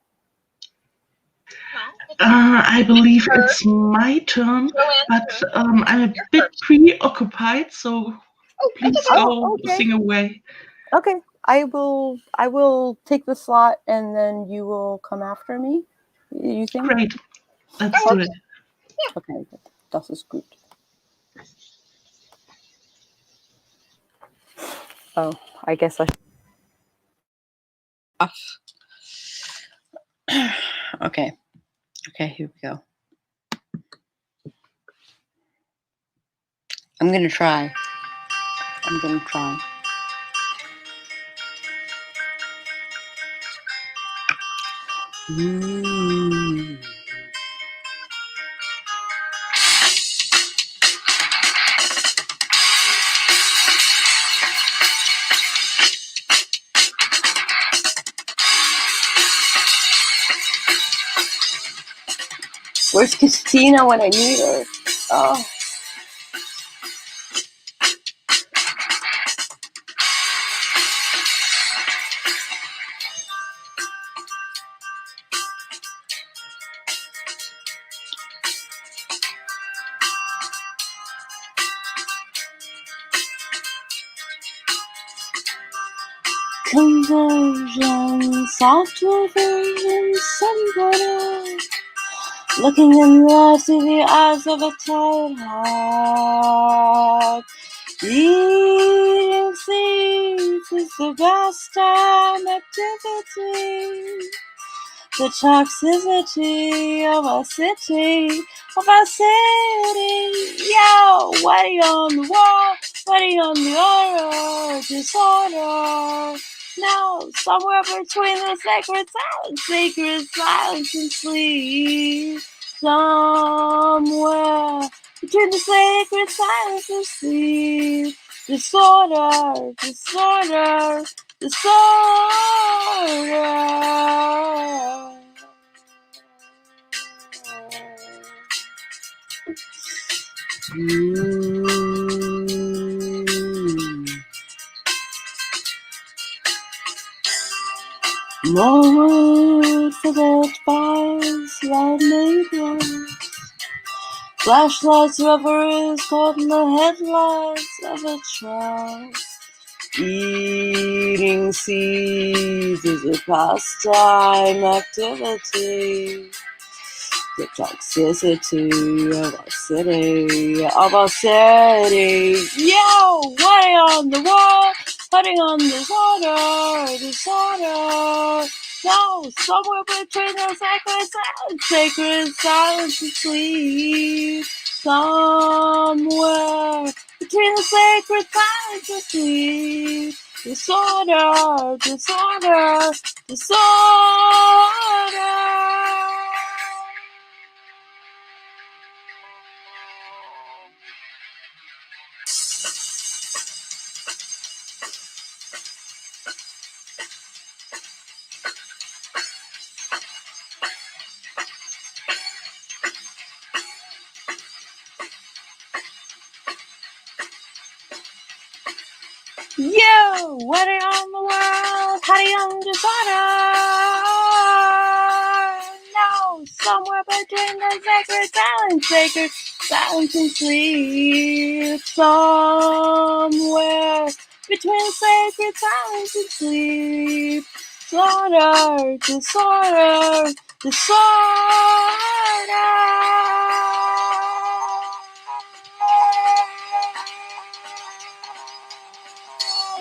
I believe it's my turn, but I'm a bit preoccupied, so please that's okay. go okay. sing away. Okay, I will take the slot and then you will come after me. You think? Great. Let's do it. Okay, das ist gut. Oh, I guess I. Okay. Okay, here we go. I'm gonna try. Where's Christina when I need her? Oh. Conversion, software version, somebody looking in the eyes of a tired heart. the pastime activity. The toxicity of our city, Yo, waiting on the wall, waiting on the order, disorder. Now, somewhere between the sacred silence and sleep. Somewhere between the sacred silence and sleep. Disorder, disorder, disorder. More wood for the fires, loud neighbors. Flashlights, reveries caught in the headlights of a truck. Eating seeds is a pastime activity. The toxicity of our city. Yo, writing on the wall, putting on disorder. No, somewhere between the sacred silence and sleep. Somewhere between the sacred silence and sleep. Disorder, disorder, disorder. Yo, what around the world? How do you disorder? No, somewhere between the sacred silence and sleep. Somewhere between sacred silence and sleep. Disorder, disorder, disorder.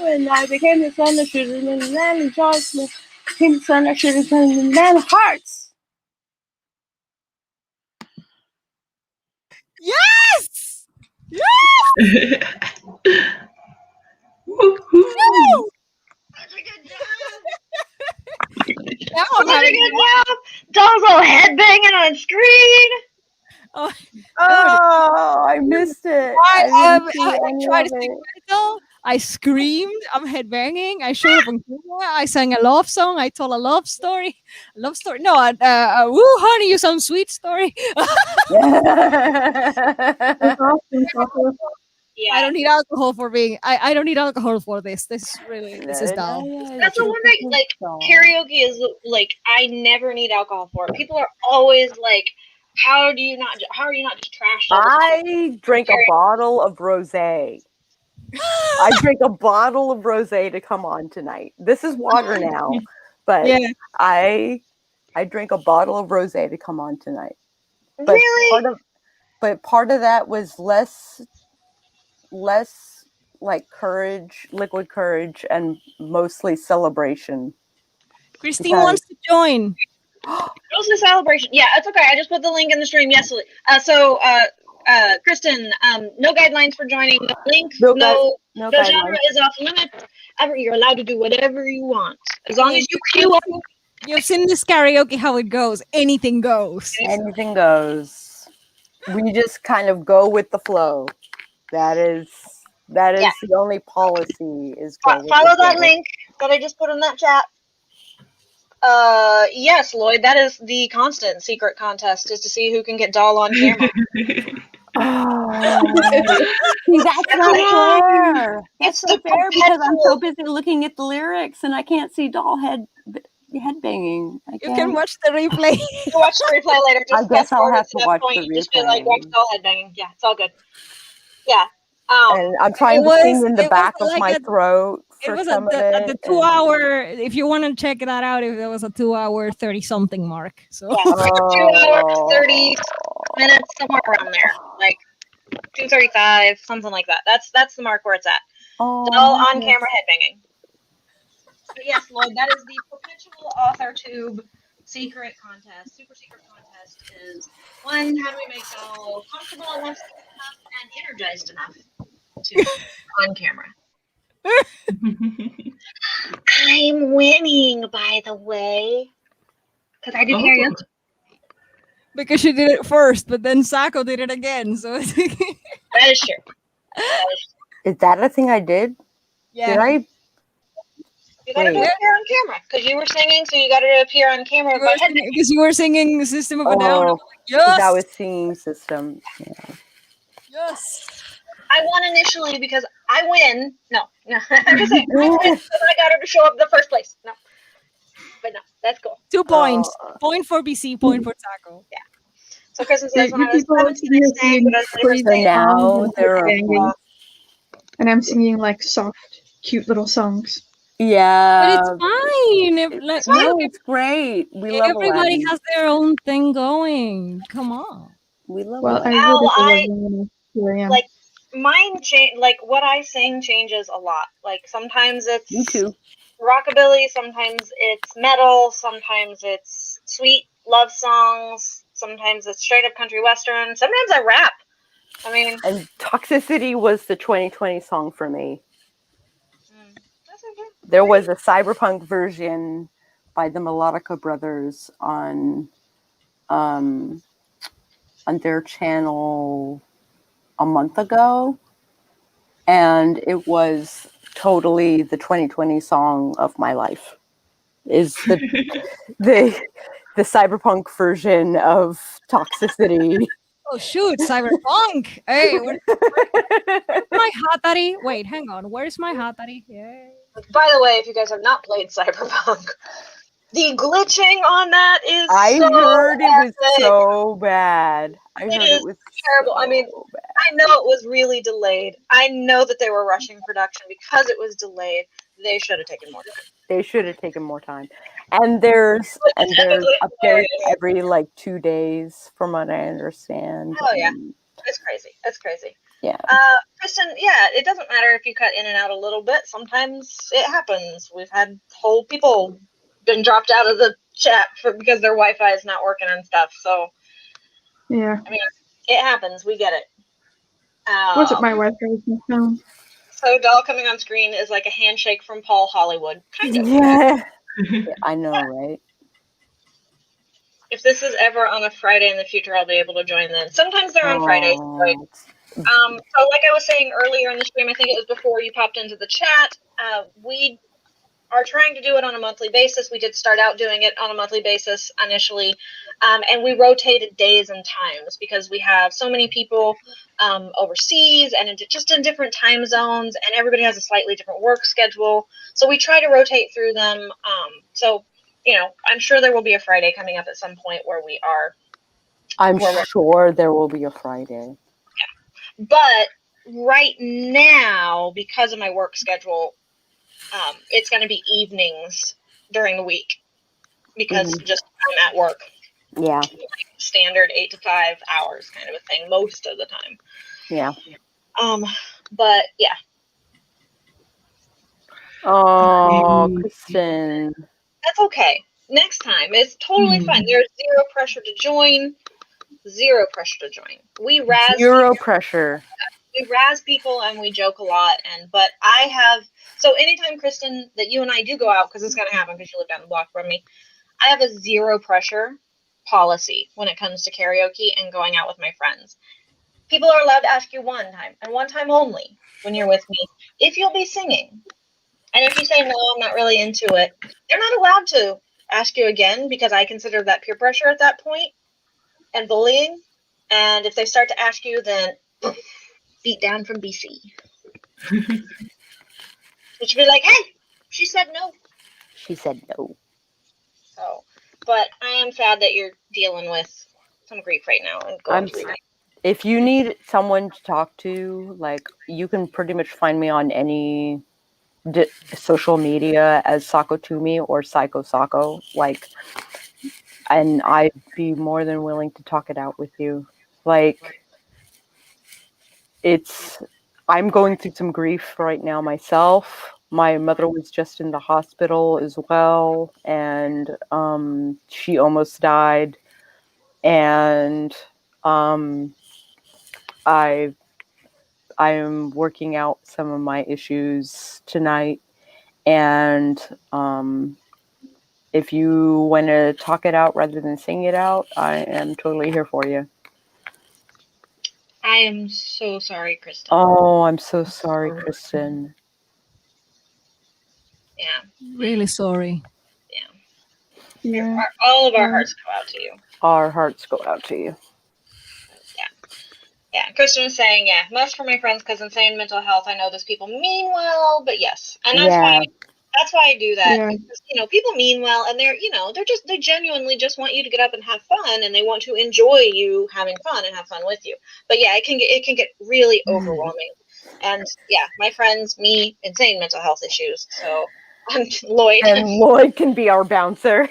And I became the son of shooting and then in Jocelyn became the son of shooting and then hearts. Yes! Yes! Woohoo! Such a good job. Now I'm Such a having good job. Doll's all headbanging on screen. oh, Oh, I missed it. I didn't see I any tried of to sing it. metal. I screamed. I'm headbanging. I showed up on camera. I sang a love song. I told a love story. Love story. No, woo, honey, you some sweet story. Yeah. I don't need alcohol for being. I don't need alcohol for this. This is dull. That's the one thing, like, karaoke is, like, I never need alcohol for it. People are always like, how are you not just trashed all the time? I drank a bottle of rosé. I drank a bottle of rosé to come on tonight. This is water now, but Yeah. I drank a bottle of rosé to come on tonight. But Really? part of that was less like courage, liquid courage, and mostly celebration. Christine wants to join. Mostly celebration. Yeah, it's okay. I just put the link in the stream. Yes. Kristen, no guidelines for joining. No link. No genre is off limits. You're allowed to do whatever you want as long as you queue up. You've seen this karaoke how it goes. Anything goes. Anything goes. We just kind of go with the flow. That is the only policy is go with follow the that flow. link that I just put in that chat. Yes, Lloyd, that is the constant secret contest, is to see who can get Doll on camera. See, that's not fair. That's It's not the fair because I'm so perpetual. busy looking at the lyrics and I can't see Doll headbanging. You can watch the replay. You watch the replay later. Just I guess fast forward I'll have to to that watch point. the Just be like, watch replay. Doll headbanging. Yeah, it's all good. Yeah. And I'm trying to sing in the back of my throat It for was some at of it. the 2 hour. If you want to check that out, if there was a 2 hour 30 something mark. So yeah, 2 hours 30 minutes, somewhere around there, like 2:35, something like that. That's the mark where it's at. Doll on camera headbanging. But yes, Lloyd, that is the perpetual Authortube secret contest. Super secret contest is one, how do we make Belle comfortable enough, safe enough, and energized enough to on camera. I'm winning, by the way, because I do karaoke. Because she did it first, but then Sako did it again. So That is true. That is true. Is that a thing I did? yeah. Did I? You got to Wait. appear on camera because you were singing, so you got to appear on camera. Because you were singing System of a Down. Oh, Yes. that was singing system. Yeah. Yes. I won initially because I win. No. I'm just saying. I win because I got her to show up in the first place. No. But no, that's cool. 2 points. Point for BC, point for Sako. Yeah. So Kristen says when You I was people 17, I sang, but I was crazy later now songs and they're banging. And I'm singing like soft, cute little songs. Yeah. But it's fine. No, it's great. We love everybody Aladdin. has their own thing going. Come on. We love Well, Aladdin. I would if I was here I am. like mine change. Like what I sing changes a lot. Like sometimes it's You too. rockabilly, sometimes it's metal, sometimes it's sweet love songs, sometimes it's straight up country western, sometimes I rap. I mean, And Toxicity was the 2020 song for me. that's okay. There was a cyberpunk version by the Melodica Brothers on their channel a month ago, and it was totally the 2020 song of my life. Is the cyberpunk version of Toxicity. Oh shoot, cyberpunk! Hey, where's my Hatari? Wait, hang on. Where's my Hatari? Yeah. By the way, if you guys have not played Cyberpunk, the glitching on that is I so heard it was epic. so bad. I heard it was terrible. So I mean, bad. I know it was really delayed. I know that they were rushing production because it was delayed. They should have taken more time. They should have taken more time. And there's updates every like 2 days, from what I understand. Oh yeah, it's crazy. It's crazy. Yeah. Kristen, yeah, it doesn't matter if you cut in and out a little bit. Sometimes it happens. We've had whole people been dropped out of the chat because their Wi-Fi is not working and stuff. So yeah, I mean, it happens. We get it. wasn't my Wi-Fi was my phone. So doll coming on screen is like a handshake from Paul Hollywood, kind of. Yeah. I know, right? If this is ever on a Friday in the future, I'll be able to join then. Sometimes they're on Fridays. Right? So like I was saying earlier in the stream, I think it was before you popped into the chat, we are trying to do it on a monthly basis. We did start out doing it on a monthly basis initially, and we rotated days and times because we have so many people overseas and just in different time zones, and everybody has a slightly different work schedule. So we try to rotate through them. So, you know, I'm sure there will be a Friday coming up at some point where we are. I'm sure there will be a Friday. But right now, because of my work schedule, it's going to be evenings during the week because just I'm at work. Yeah. Like standard 8 to 5 hours kind of a thing most of the time. Yeah. But yeah. Oh, Kristen. That's okay. Next time, it's totally fine. There's zero pressure to join. Zero pressure to join. We razz Zero pressure. We razz people and we joke a lot. But I have, so anytime, Kristen, that you and I do go out, because it's going to happen because you live down the block from me, I have a zero pressure policy when it comes to karaoke and going out with my friends. People are allowed to ask you one time and one time only when you're with me if you'll be singing. And if you say, no, I'm not really into it, they're not allowed to ask you again because I consider that peer pressure at that point and bullying. And if they start to ask you, then beat down from BC. Which would be like, hey, she said no. She said no. So, but I am sad that you're dealing with some grief right now and going through that. If you need someone to talk to, like, you can pretty much find me on any social media as Sako Toomey or Psycho Sako, like, and I'd be more than willing to talk it out with you. Like, I'm going through some grief right now myself. My mother was just in the hospital as well, and she almost died. And um, I I am working out some of my issues tonight, and if you want to talk it out rather than sing it out, I am totally here for you. I am so sorry, Kristen. Oh, I'm so sorry, Kristen. Yeah. Really sorry. Yeah. All of our hearts go out to you. Our hearts go out to you. Yeah, Kristen was saying, yeah, most for my friends because insane mental health. I know those people mean well, but yes, and that's why I do that. Yeah. Because, people mean well, and they genuinely just want you to get up and have fun, and they want to enjoy you having fun and have fun with you. But yeah, it can get really overwhelming, and yeah, my friends, me, insane mental health issues. So I'm Lloyd. And Lloyd can be our bouncer.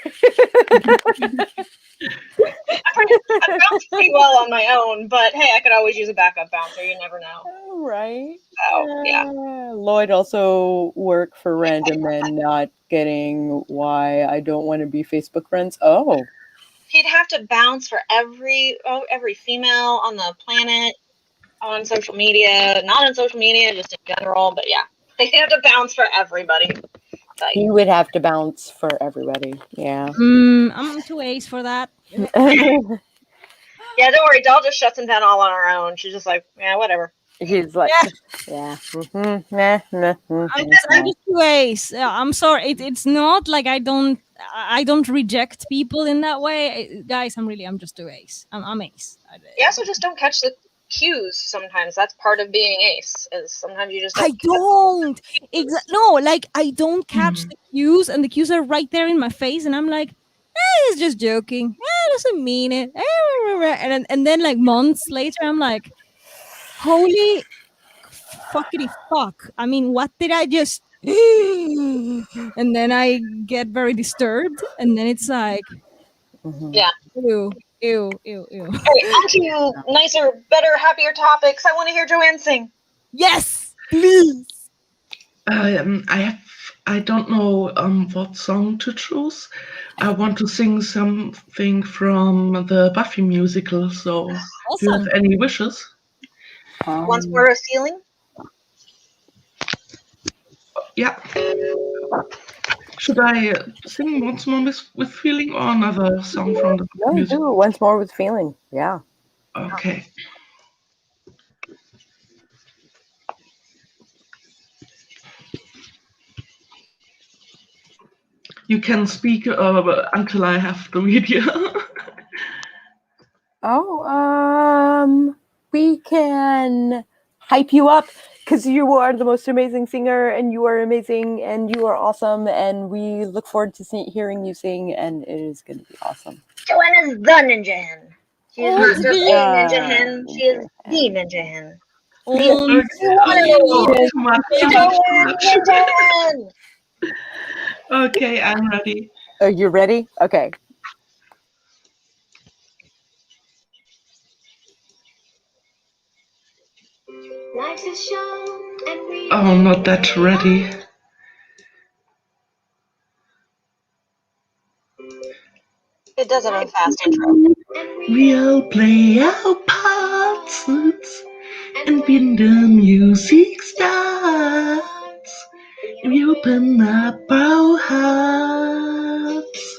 I bounce pretty well on my own, but hey, I could always use a backup bouncer. You never know. Right. So yeah. Lloyd also work for random men, not getting why I don't want to be Facebook friends. Oh. He'd have to bounce for every female on the planet on social media, not on social media, just in general. But yeah, he'd have to bounce for everybody. Like, He would have to bounce for everybody. Yeah. I'm too ace for that. yeah, don't worry. Doll just shuts him down all on her own. She's just like, yeah, whatever. He's like, yeah. I'm just too ace. I'm sorry. It's not like I don't reject people in that way, guys. I'm just too ace. I'm ace. You also just don't catch the cues sometimes. That's part of being ace. Is sometimes you just I don't. No, like I don't catch the cues, and the cues are right there in my face, and I'm like, he's just joking. Doesn't mean it. And then like months later, I'm like, holy fuckity fuck. I mean, what did I just and then I get very disturbed, and then it's like, yeah. ew. Hey, on to nicer, better, happier topics. I want to hear Joanne sing. Yes, please. I don't know what song to choose. I want to sing something from the Buffy musical. So, do you have any wishes? Once more a feeling. Yeah. Should I sing Once More with Feeling or another song from the No, music? do it once more with feeling. Yeah. Okay. You can speak until I have the video. We can hype you up because you are the most amazing singer, and you are amazing, and you are awesome, and we look forward to hearing you sing, and it is going to be awesome. Joanna's the Ninja Hen. She is not just a Ninja Hen. She is the Ninja Hen. Okay, I'm ready. Are you ready? Okay. Oh, not that ready. It does have a fast intro. We'll play our parts, and when the music starts, we open up our hearts.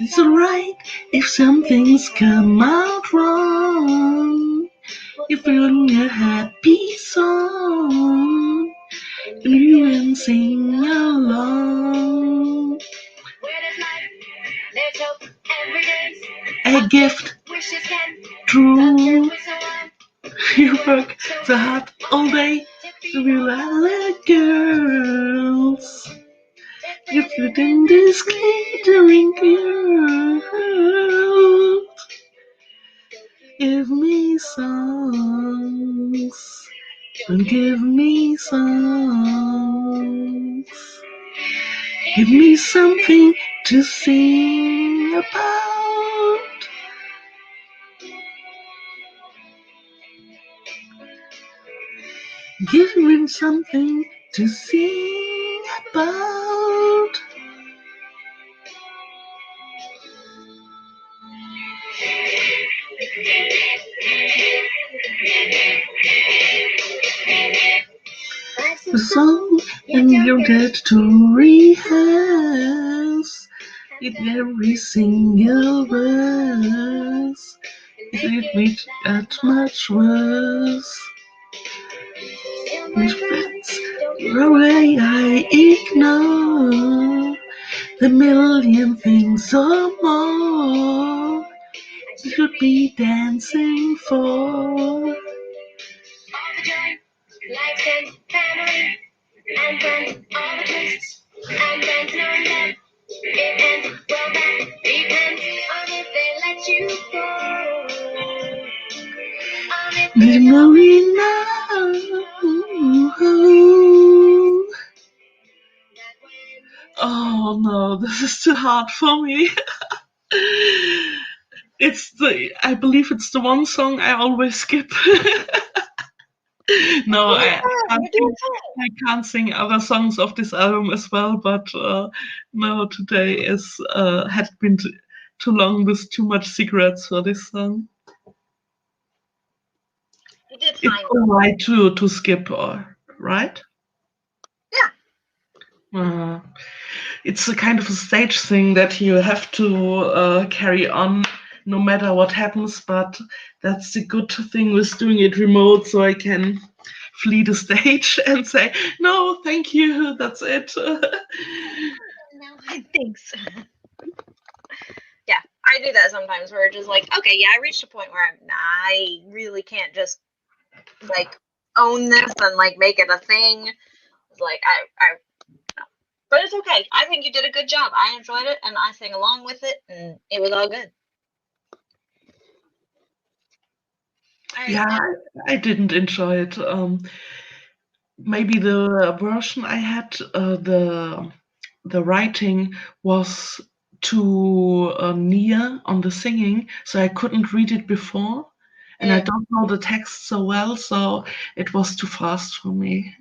It's alright if some things come out wrong. If we're in a happy song, and we will sing along. A gift, true. You work so hard all day to be like girls. You fit in this glittering world. Give me songs, and give me songs. Give me something to sing about. Give me something to sing the song, and you get to rehearse it every single verse. It would get much worse. Which friends, the way I ignore the million things or more you should be dancing for. Life and family and friends, all the twists and then knowing that it ends well, that depends on if they let you go. On if You know enough. Oh no, this is too hard for me. I believe it's the one song I always skip. No, I can't sing other songs of this album as well, but no, today had been too long with too much cigarettes for this song. You did It's fine. all right to skip, right? Yeah. It's a kind of a stage thing that you have to carry on no matter what happens, but that's the good thing with doing it remote, so I can flee the stage and say, no, thank you, that's it. No, thanks. Yeah, I do that sometimes where it's just like, okay, yeah, I reached a point where I really can't just like own this and like make it a thing. It's like I no. But it's okay. I think you did a good job. I enjoyed it and I sang along with it and it was all good. Yeah, I didn't enjoy it. Maybe the version I had, the writing was too near on the singing, so I couldn't read it before, and I don't know the text so well, so it was too fast for me.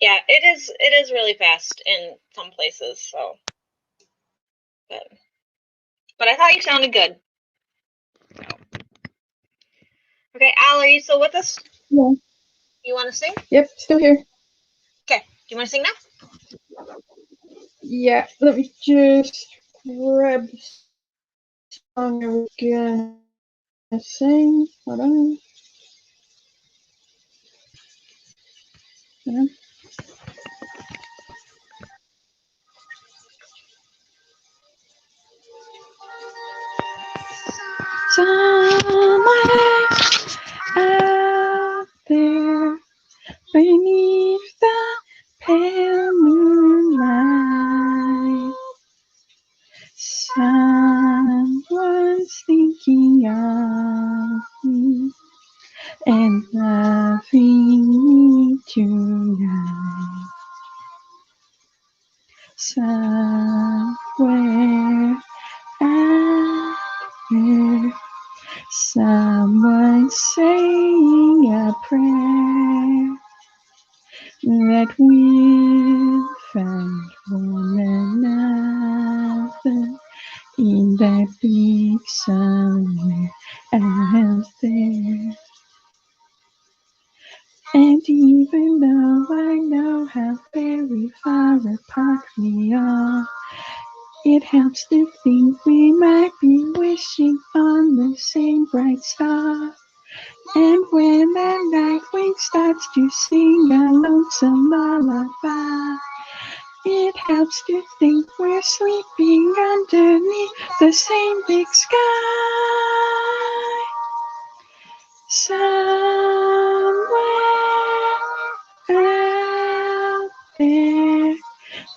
Yeah, it is really fast in some places, so but I thought you sounded good. Okay, Al, are you still with us? Yeah. You want to sing? Yep, still here. Okay, do you want to sing now? Yeah, let me just grab the song I was gonna sing. Hold on. Somewhere out there beneath the pale moonlight, someone's thinking of me and loving me tonight. Somewhere out there, someone saying a prayer that we'll find one another in that big somewhere out there. And even though I know how very far apart we are, it helps to think we might be wishing on the same bright star. And when that night wind starts to sing a lonesome lullaby, it helps to think we're sleeping underneath the same big sky. Somewhere out there,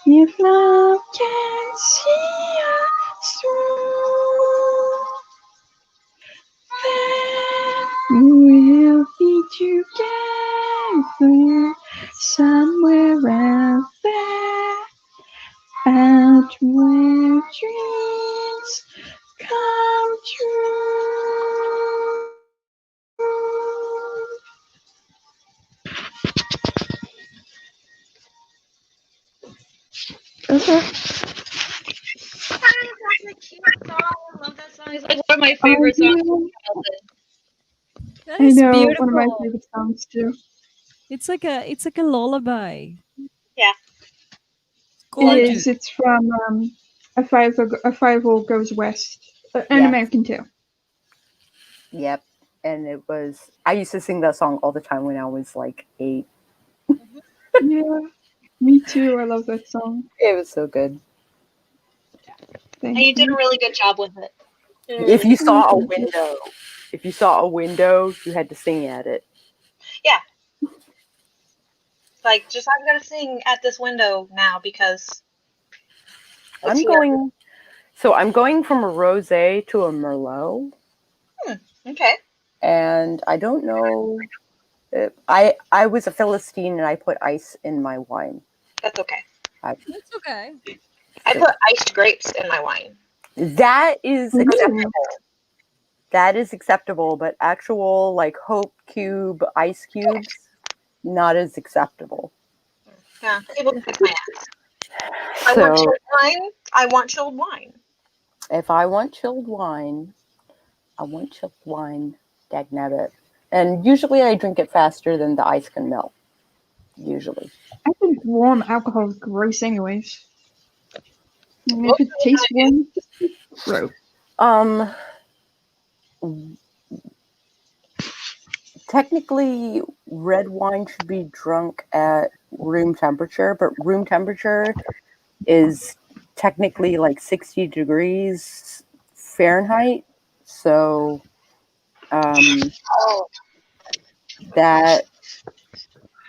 if love can see us through, then we'll be together somewhere out there, out where dreams come true. Okay. That's a cute song. I love that song. It's like one of my favorite songs. That I is know, beautiful. one of my favorite songs too. It's like a lullaby. Yeah. It's It gorgeous. is. It's from a five goes west, an Yes. American tale. Yep. And I used to sing that song all the time when I was like 8. Yeah, me too. I love that song. It was so good. Thank And you did a you. really good job with it. If you saw a Thank you. window, you had to sing at it. Yeah. Like, just I'm gonna sing at this window now because it's here. I'm going from a rosé to a merlot, Okay. and I don't know. I was a Philistine, and I put ice in my wine. That's okay. That's okay. I put iced grapes in my wine. That is Ooh. acceptable. That is acceptable, but actual like Hope Cube ice cubes, not as acceptable. Yeah, people can kick my ass. I So want chilled wine. I want chilled wine. if I want chilled wine, dagnabbit. And usually I drink it faster than the ice can melt. Usually. I think warm alcohol is gross, anyways. And if Most it of the tastes time, warm, gross. Technically, red wine should be drunk at room temperature, but room temperature is technically like 60 degrees Fahrenheit. So oh, that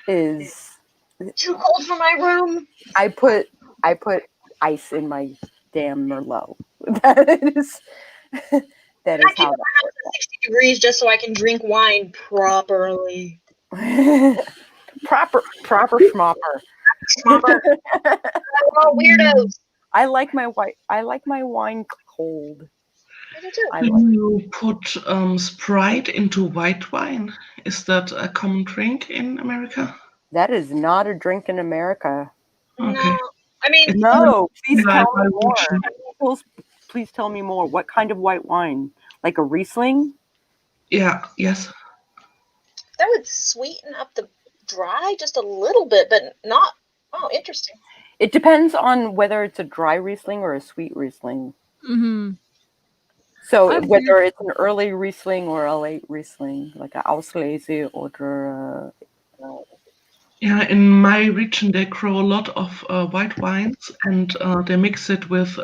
is too cold for my room. I put ice in my damn Merlot. That is that I is keep how my house at 60 degrees just so I can drink wine properly. that proper schmopper. Schmopper. We're all weirdos. I like my wine cold. I do too. I Do like you put Sprite into white wine? Is that a common drink in America? that is not a drink in America. Okay. No, I mean, It's No, please by tell me more. region. Please tell me more. What kind of white wine? Like a Riesling? Yeah, yes. that would sweeten up the dry just a little bit, but not. Oh, interesting. It depends on whether it's a dry Riesling or a sweet Riesling. Mm-hmm. So I've whether heard- it's an early Riesling or a late Riesling, like an Auslese or Yeah, in my region they grow a lot of white wines, and they mix it with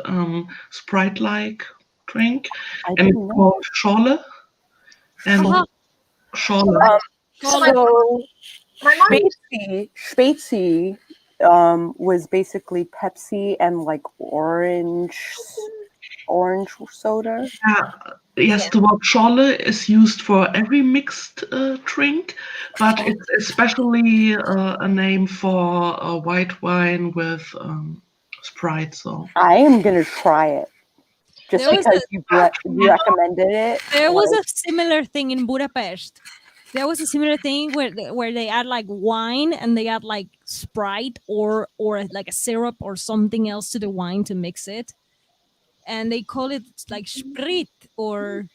Sprite-like drink, I and didn't it's know. called Schorle. And Uh-huh. Schorle. So my mom used Spezi was basically Pepsi and like orange soda. Yeah, yes, Yeah. the word Schorle is used for every mixed drink, but it's especially a name for a white wine with Sprite. So I am gonna try it just There was because a you recommended it. there was Like, a similar thing in Budapest. There was a similar thing where they add like wine and they add like Sprite or like a syrup or something else to the wine to mix it, and they call it like Sprit or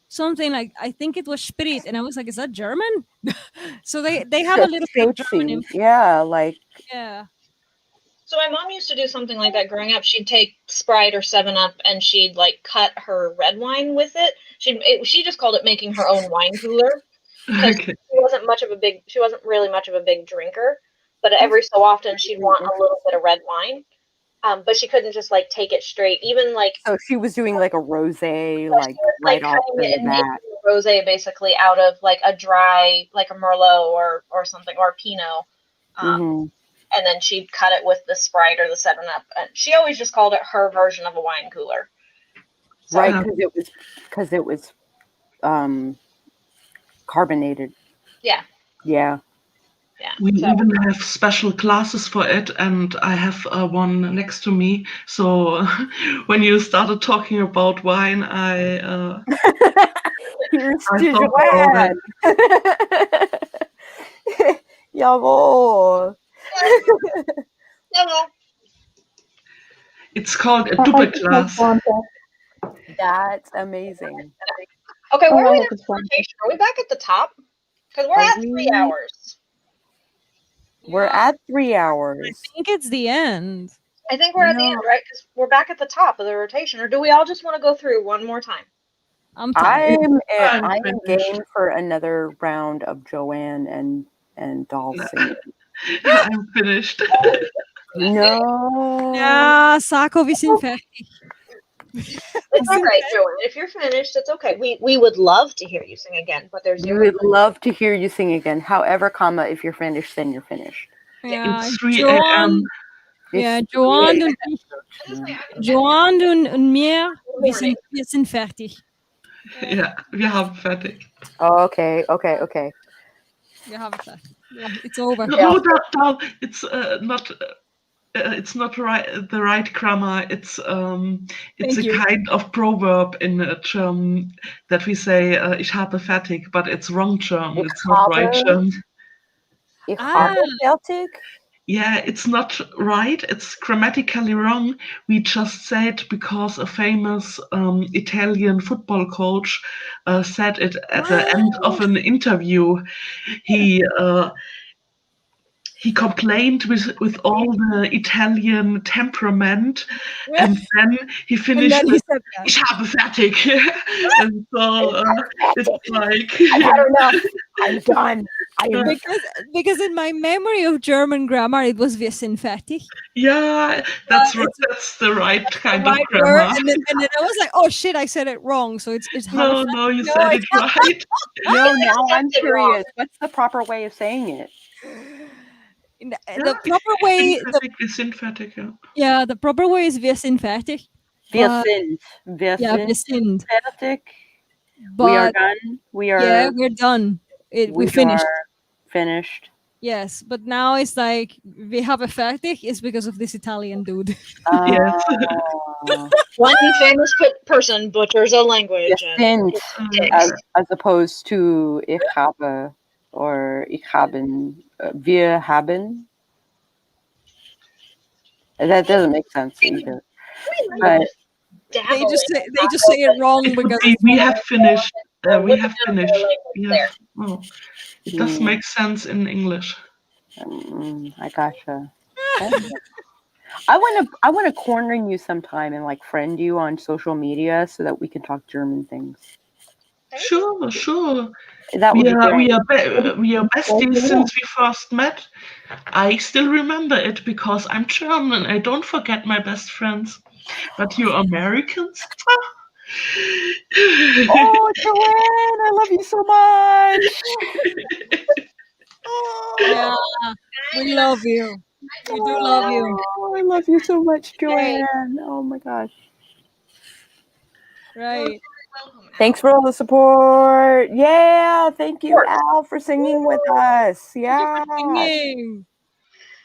something like I think it was Sprit, and I was like, is that German? So they have a little bit of German Spezi. in Yeah, like yeah. So my mom used to do something like that growing up. She'd take Sprite or 7-Up and she'd like cut her red wine with it. She just called it making her own wine cooler because okay. she wasn't really much of a big drinker, but every so often she'd want a little bit of red wine. But she couldn't just like take it straight. Even like so she was doing like a rosé, she like was right like off cutting the it and bat. making a rosé basically out of like a dry, like a Merlot or something, or a Pinot. Hmm. And then she'd cut it with the Sprite or the 7-Up. And she always just called it her version of a wine cooler. So, Right, because it was carbonated. Yeah. Yeah. Yeah. We So even have special classes for it, and I have one next to me. So when you started talking about wine, Here's I to thought about it. Joanne. Jawohl. hello. It's called a I double just like class. Fanta. That's amazing. Okay, Oh, where are I we love at this the one. rotation? Are we back at the top? Because we're Are at we? 3 hours. We're at 3 I hours. think it's the end. I think we're at the end, right? Because we're back at the top of the rotation. Or do we all just want to go through one more time? I'm tired. I'm finished. game for another round of Joanne and Doll singing. I'm finished. No. Ja, Sako, wir sind fertig. It's all right, Joanne. If you're finished, it's okay. We would love to hear you sing again, but there's We zero. would love to hear you sing again. However, comma, if you're finished, then you're finished. Ja, It's 3 Joanne, a.m. ja, It's Joanne 3 und ich, a.m. Joanne und mir, wir sind fertig. Ja, wir haben fertig. Oh, okay. Wir haben fertig. Ja, it's over. No, that it's not. It's not right. The right grammar. It's Thank a you. kind of proverb in German that we say "Ich habe fertig," but it's wrong German. It's not right German. Ich habe fertig. Yeah, it's not right. It's grammatically wrong. We just say it because a famous Italian football coach said it at the end of an interview. He complained with all the Italian temperament, and then he finished. And then he said that. Ich habe fertig, and so it's like I've had enough. I'm done. Because in my memory of German grammar, it was wir sind fertig. Yeah, that's right. That's the right kind of Right grammar. word, and then I was like, oh shit, I said it wrong. So it's No, you said it right. No, now I'm curious. What's the proper way of saying it? The proper way. Wir sind fertig, ja. Yeah, the proper way is wir sind fertig. Wir Wir sind fertig. But, we are done. We're done. We finished. Are finished. Yes, but now it's like we have a fertig is because of this Italian dude. Yes. One famous person butchers a language. As opposed to ich habe or ich haben, wir haben. That doesn't make sense either. But they just say it wrong because we have finished. We have finished. It does make sense in English. I gotcha. I want to corner you sometime and like friend you on social media so that we can talk German things. Sure. That would we are besties since we first met. I still remember it because I'm German. I don't forget my best friends. But you Americans? Oh, Joanne, I love you so much. Yeah, we love you. We do love you. Oh, I love you so much, Joanne. Oh my gosh. Right. Thanks for all the support. Yeah, thank you, Al, for singing with us. Yeah. Singing.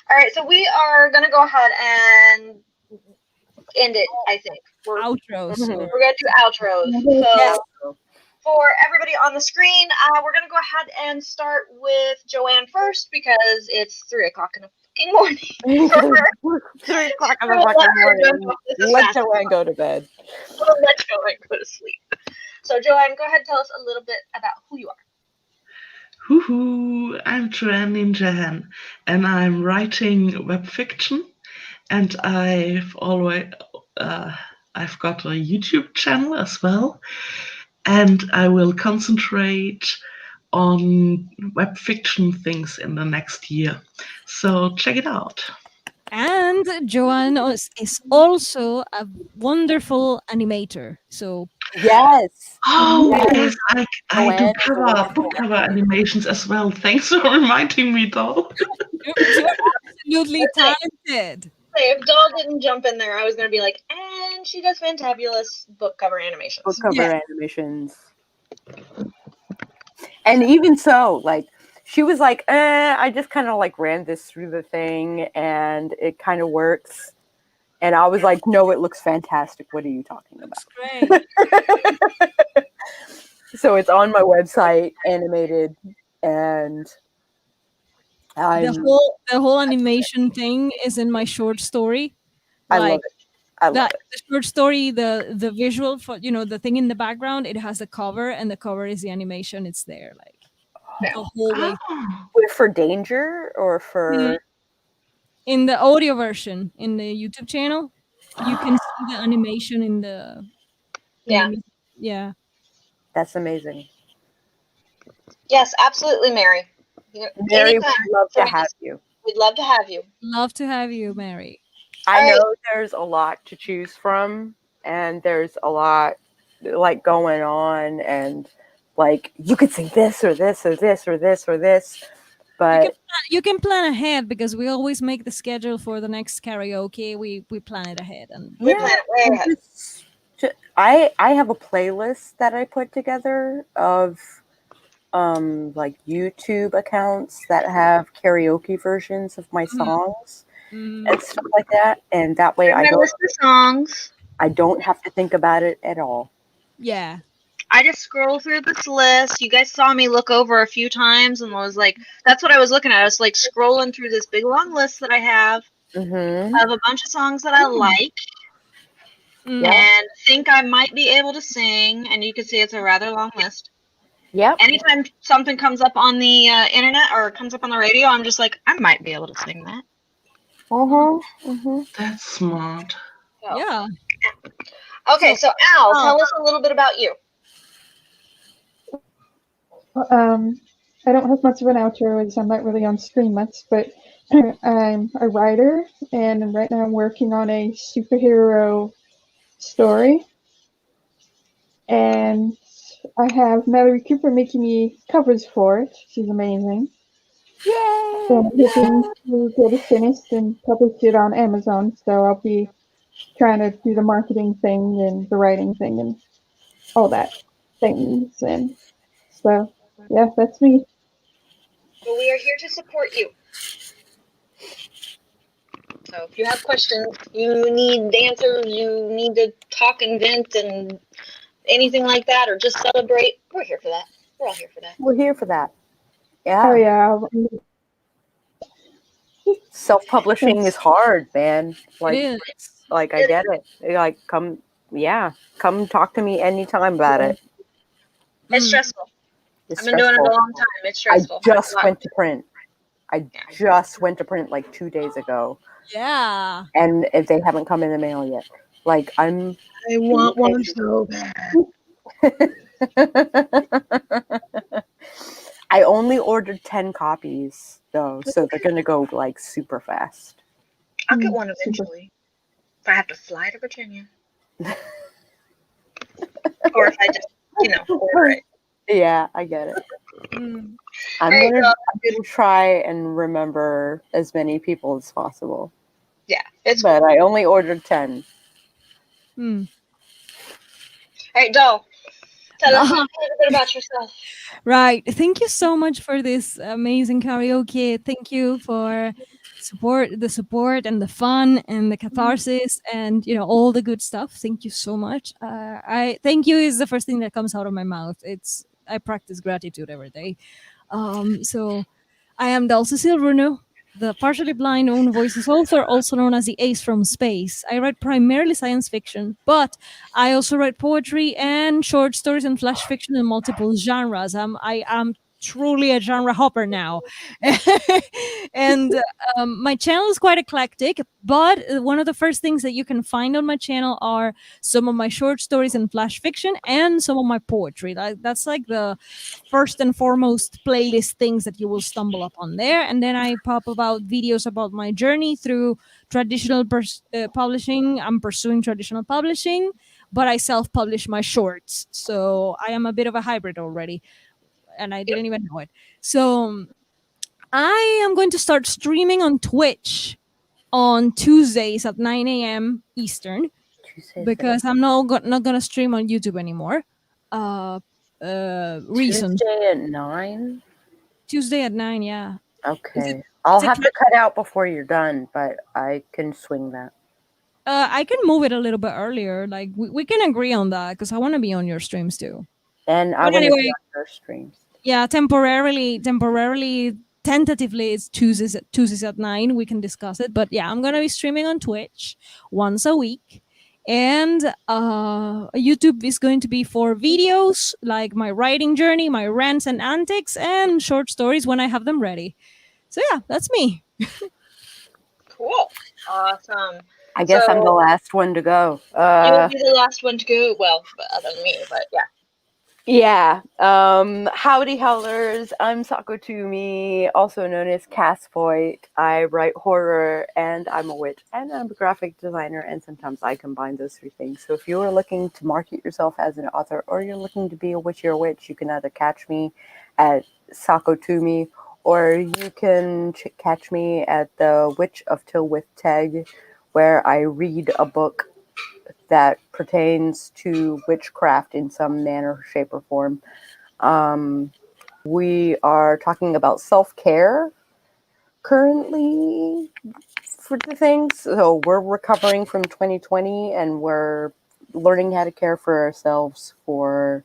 All right, so we are gonna go ahead and end it. I think outros. We're gonna do outros. So for everybody on the screen, we're gonna go ahead and start with Joanne first because it's 3 o'clock in the fucking morning. 3 o'clock in the fucking morning. Let Joanne go to bed. Let Joanne go to sleep. So Joanne, go ahead and tell us a little bit about who you are. Hoo-hoo, I'm Joanne Ninjahan, and I'm writing web fiction, and I've got a YouTube channel as well, and I will concentrate on web fiction things in the next year. So check it out. And Joanne is also a wonderful animator. So yes. Oh yes, I do book cover animations as well. Thanks for reminding me, though. You're absolutely talented. If Doll didn't jump in there, I was going to be like, and she does fantabulous book cover animations. Book cover animations. And even so, like, she was like, I just kind of like ran this through the thing and it kind of works. And I was like, no, it looks fantastic. What are you talking about? Looks great. So it's on my website, animated, and the whole animation thing is in my short story. I love it. I love it. The short story, the visual for the thing in the background, it has the cover, and the cover is the animation. It's there, like. the whole way. Oh, For danger or for? In the audio version in the YouTube channel, you can see the animation in the Yeah. music. Yeah. That's amazing. Yes, absolutely, Mary. Mary, Anytime. we'd love to Join have us. you. We'd love to have you. Love to have you, Mary. I All right. know there's a lot to choose from, and there's a lot like going on, and like you could sing this or this or this or this or this, but You can plan ahead because we always make the schedule for the next karaoke. We plan it ahead and We yeah, plan it way and ahead. I have a playlist that I put together of like YouTube accounts that have karaoke versions of my songs and stuff like that, and that way My list of songs. I don't have to think about it at all. yeah. I just scroll through this list. You guys saw me look over a few times and was like, that's what I was looking at. I was like scrolling through this big long list that I have Mm-hmm. of a bunch of songs that I like Yeah. and think I might be able to sing. And you can see it's a rather long list. Yep. Anytime something comes up on the internet or comes up on the radio, I'm just like, I might be able to sing that. that's smart. So. Yeah. Okay, so Al, tell us a little bit about you. I don't have much of an outro as I'm not really on stream much, but I'm a writer, and right now I'm working on a superhero story. And I have Mallory Cooper making me covers for it. She's amazing. Yay! So I'm hoping to get it finished and publish it on Amazon. So I'll be trying to do the marketing thing and the writing thing and all that things. And so, yeah, that's me. Well, we are here to support you. So if you have questions, you need answers, you need to talk and vent and anything like that, or just celebrate, we're here for that. We're all here for that. We're here for that. Yeah. Oh, yeah. Self-publishing is hard, man. Like, It is. like I get it. Like, come talk to me anytime about it. It's stressful. It's I've been doing it a long time. It's stressful. I just went to print. Just went to print like 2 days ago. Yeah. And if they haven't come in the mail yet. Like, I want one so bad. I only ordered 10 copies though, so they're gonna go like super fast. I'll get one eventually. If I have to fly to Virginia. Or if I just, order it. Yeah, I get it. I'm gonna try and remember as many people as possible. Yeah, but I only ordered 10. All right, Doll, tell us a little bit about yourself. Right. Thank you so much for this amazing karaoke. Thank you for the support and the fun and the catharsis and all the good stuff. Thank you so much. I thank you is the first thing that comes out of my mouth. I practice gratitude every day. So I am Dal Cecile Bruno, the partially blind own voices author, also known as the Ace from Space. I write primarily science fiction, but I also write poetry and short stories and flash fiction in multiple genres. I am truly a genre hopper now. And my channel is quite eclectic, but one of the first things that you can find on my channel are some of my short stories and flash fiction and some of my poetry. That's like the first and foremost playlist things that you will stumble upon there. And then I pop about videos about my journey through traditional publishing. I'm pursuing traditional publishing, but I self-publish my shorts. So I am a bit of a hybrid already, and I didn't even know it. So I am going to start streaming on Twitch on Tuesdays at 9 a.m. Eastern because I'm not going to stream on YouTube anymore. Reasons. Tuesday at 9? Tuesday at 9, yeah. Okay. I'll have to cut out before you're done, but I can swing that. I can move it a little bit earlier. Like we can agree on that because I want to be on your streams too. And I want to be on your streams. Yeah, temporarily, tentatively, it's Tuesdays at 9. We can discuss it, but yeah, I'm gonna be streaming on Twitch once a week, And YouTube is going to be for videos, like my writing journey, my rants and antics, and short stories when I have them ready. So yeah, that's me. Cool. Awesome. I guess I'm the So last one to go. you'll be the last one to go. Well, other than me, but yeah. Yeah. Howdy howlers. I'm Sako Toomey, also known as Cass Voigt. I write horror and I'm a witch and I'm a graphic designer, and sometimes I combine those three things. So if you are looking to market yourself as an author or you're looking to be a witch or a witch, you can either catch me at Sako Toomey or you can catch me at the Witch of Tilwith Teg, where I read a book that pertains to witchcraft in some manner, shape, or form. We are talking about self-care currently for the things. So we're recovering from 2020 and we're learning how to care for ourselves for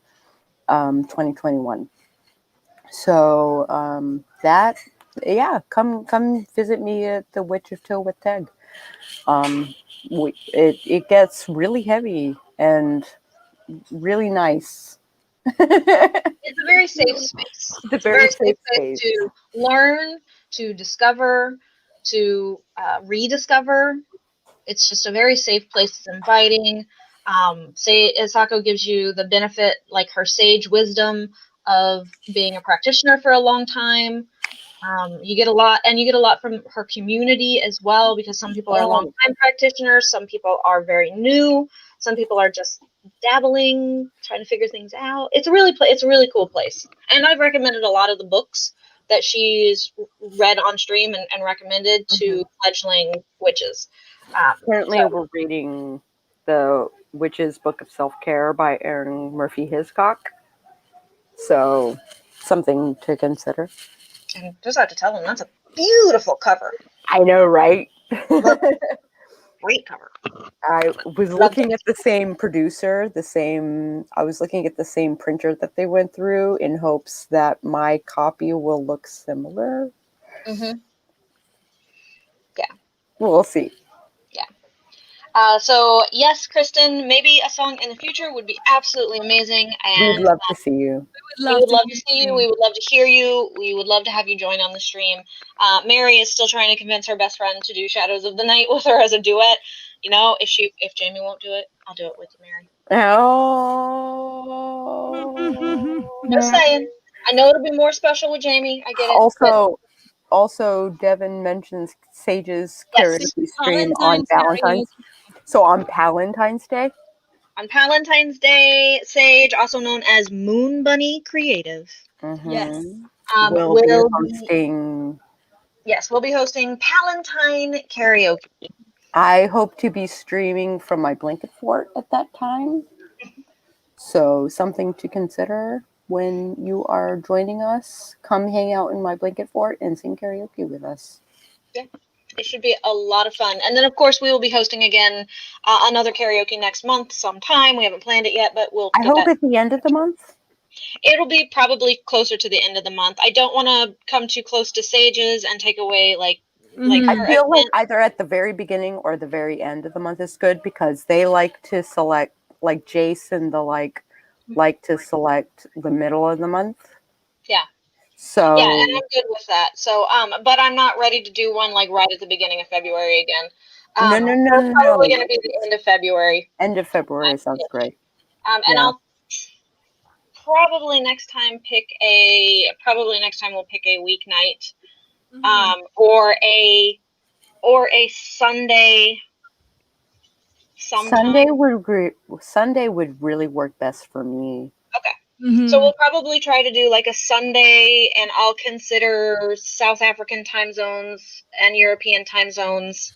2021. So come visit me at the Witch of Tilwith Teg. It gets really heavy and really nice. It's a very safe space. It's a It's a very very safe safe space space. to learn, to discover, to rediscover. It's just a very safe place. It's inviting. Say Isako gives you the benefit, like her sage wisdom of being a practitioner for a long time. You get a lot, and you get a lot from her community as well, because some people are long-time practitioners, some people are very new, some people are just dabbling, trying to figure things out. It's a really cool place, and I've recommended a lot of the books that she's read on stream and recommended to fledgling witches. Currently, So, we're reading the Witch's Book of Self-Care by Erin Murphy Hiscock. So, something to consider. and just have to tell them that's a beautiful cover. I know, right? Great cover. I was looking at the same producer, I was looking at the same printer that they went through in hopes that my copy will look similar. Mm-hmm. Yeah. We'll see. So yes, Kristen, maybe a song in the future would be absolutely amazing, We'd and love to see you. we would love to see you. We would love to hear you. We would love to have you join on the stream. Mary is still trying to convince her best friend to do Shadows of the Night with her as a duet. You know, if Jamie won't do it, I'll do it with you, Mary. Oh. Just saying. I know it'll be more special with Jamie. I get it. Also, Devin mentions Sage's Yes. karaoke stream on Valentine's. So on Valentine's Day. On Valentine's Day, Sage, also known as Moon Bunny Creative, Yes. We'll be hosting. Yes, we'll be hosting Palantine Karaoke. I hope to be streaming from my blanket fort at that time. So something to consider when you are joining us. Come hang out in my blanket fort and sing karaoke with us. Yeah, it should be a lot of fun. And then, of course, we will be hosting again another karaoke next month sometime. We haven't planned it yet, but we'll. I hope at the end of the month. It'll be probably closer to the end of the month. I don't want to come too close to Sage's and take away like I feel like either at the very beginning or the very end of the month is good, because they like to select, like Jason, like to select the middle of the month. Yeah. So yeah, and I'm good with that. So but I'm not ready to do one like right at the beginning of February again. No. Probably going to be the end of February. End of February sounds great. And I'll probably next time we'll pick a weeknight, or a Sunday. Sometime. Sunday would really work best for me. Okay. So we'll probably try to do like a Sunday, and I'll consider South African time zones and European time zones,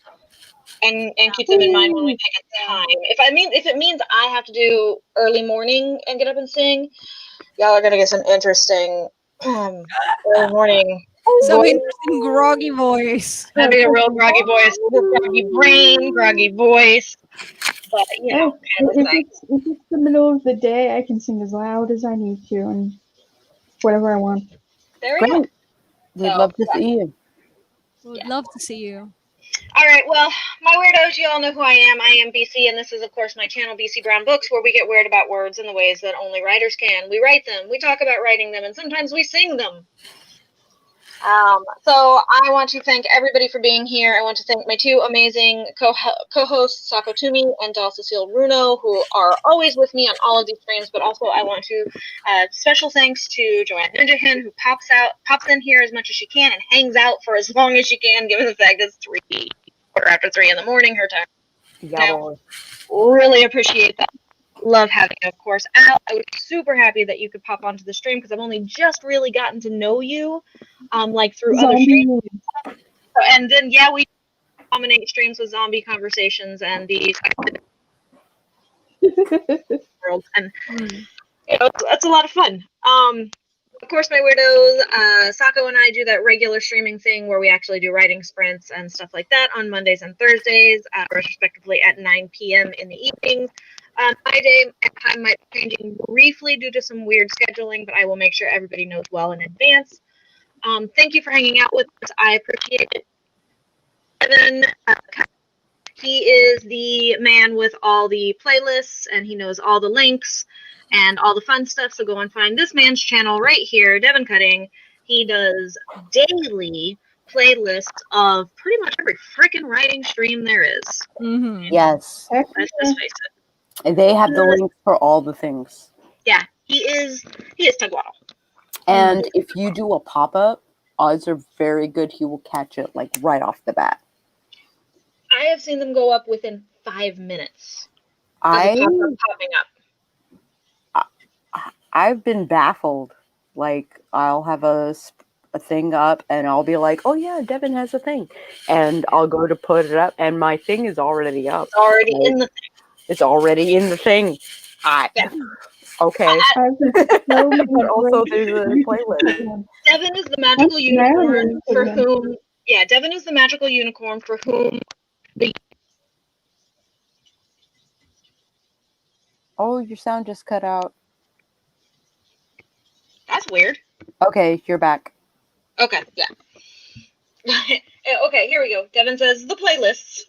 and keep them in mind when we pick a time. If it means I have to do early morning and get up and sing, y'all are gonna get some interesting early morning. Some interesting groggy voice. That'd be a real groggy voice, groggy brain, groggy voice. But if it's the middle of the day, I can sing as loud as I need to and whatever I want. There we go. We'd love to see you. Would love to see you. All right, well, my weirdos, you all know who I am. I am BC, and this is, of course, my channel, BC Brown Books, where we get weird about words in the ways that only writers can. We write them, we talk about writing them, and sometimes we sing them. So I want to thank everybody for being here. I want to thank my two amazing co-hosts, Sako Toomey and Dal Cecile Runo, who are always with me on all of these streams, but also I want to special thanks to Joanne Ninjahin, who pops in here as much as she can and hangs out for as long as she can, given the fact that it's 3 in the morning her time. Yeah, Now, really appreciate that. Love having you, of course. Al, I was super happy that you could pop onto the stream because I've only just really gotten to know you, like through other streams. And then, yeah, we dominate streams with zombie conversations and the world, and you know, it's a lot of fun. Of course, my weirdos, Sako and I do that regular streaming thing where we actually do writing sprints and stuff like that on Mondays and Thursdays, respectively at 9 p.m. in the evenings. My day and time might be changing briefly due to some weird scheduling, but I will make sure everybody knows well in advance. Thank you for hanging out with us. I appreciate it. Evan, he is the man with all the playlists, and he knows all the links and all the fun stuff. So go and find this man's channel right here, Devin Cutting. He does daily playlists of pretty much every freaking writing stream there is. Mm-hmm. Yes. Let's just face it. And they have the links for all the things. Yeah, he is Tugwaddle. And if you do a pop-up, odds are very good he will catch it like right off the bat. I have seen them go up within 5 minutes. I've Popping up. been baffled. Like, I'll have a thing up and I'll be like, oh yeah, Devin has a thing. And I'll go to put it up and my thing is already up. It's already in the thing. It's already in the thing. Yeah. Okay. But also there's a playlist. Devin is the magical unicorn for whom... Yeah, Devin is the magical unicorn for whom... Oh, your sound just cut out. That's weird. Okay, you're back. Okay, yeah. Okay, here we go. Devin says the playlists.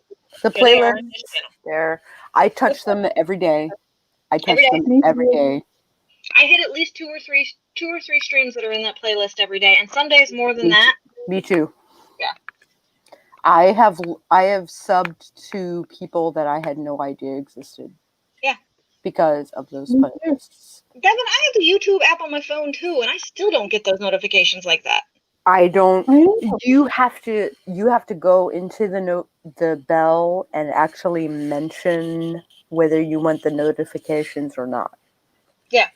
The playlists there. I touch them every day. I touch them every day. I hit at least two or three streams that are in that playlist every day, and some days more than that. Me too. Yeah. I have subbed to people that I had no idea existed. Yeah. Because of those playlists. Devin, I have the YouTube app on my phone too, and I still don't get those notifications like that. I don't. You have to go into the bell and actually mention whether you want the notifications or not. Yeah.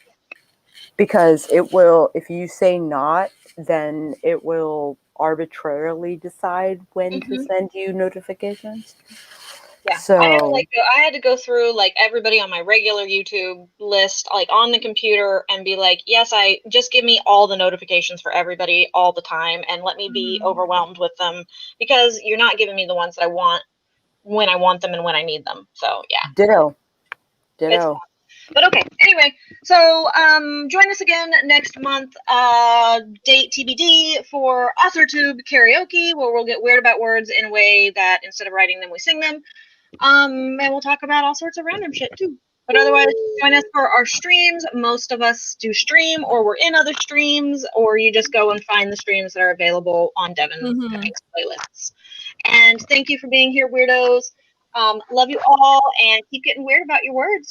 Because it will, if you say not, then it will arbitrarily decide when to send you notifications. Yeah. So I had to go through like everybody on my regular YouTube list, like on the computer, and be like, yes, just give me all the notifications for everybody all the time, and let me be overwhelmed with them, because you're not giving me the ones that I want when I want them and when I need them. So yeah. Ditto. But okay, anyway, so join us again next month, date TBD, for Authortube Karaoke, where we'll get weird about words in a way that instead of writing them, we sing them. And we'll talk about all sorts of random shit too. But otherwise, join us for our streams. Most of us do stream, or we're in other streams, or you just go and find the streams that are available on Devin's playlists. And thank you for being here, weirdos. Love you all, and keep getting weird about your words.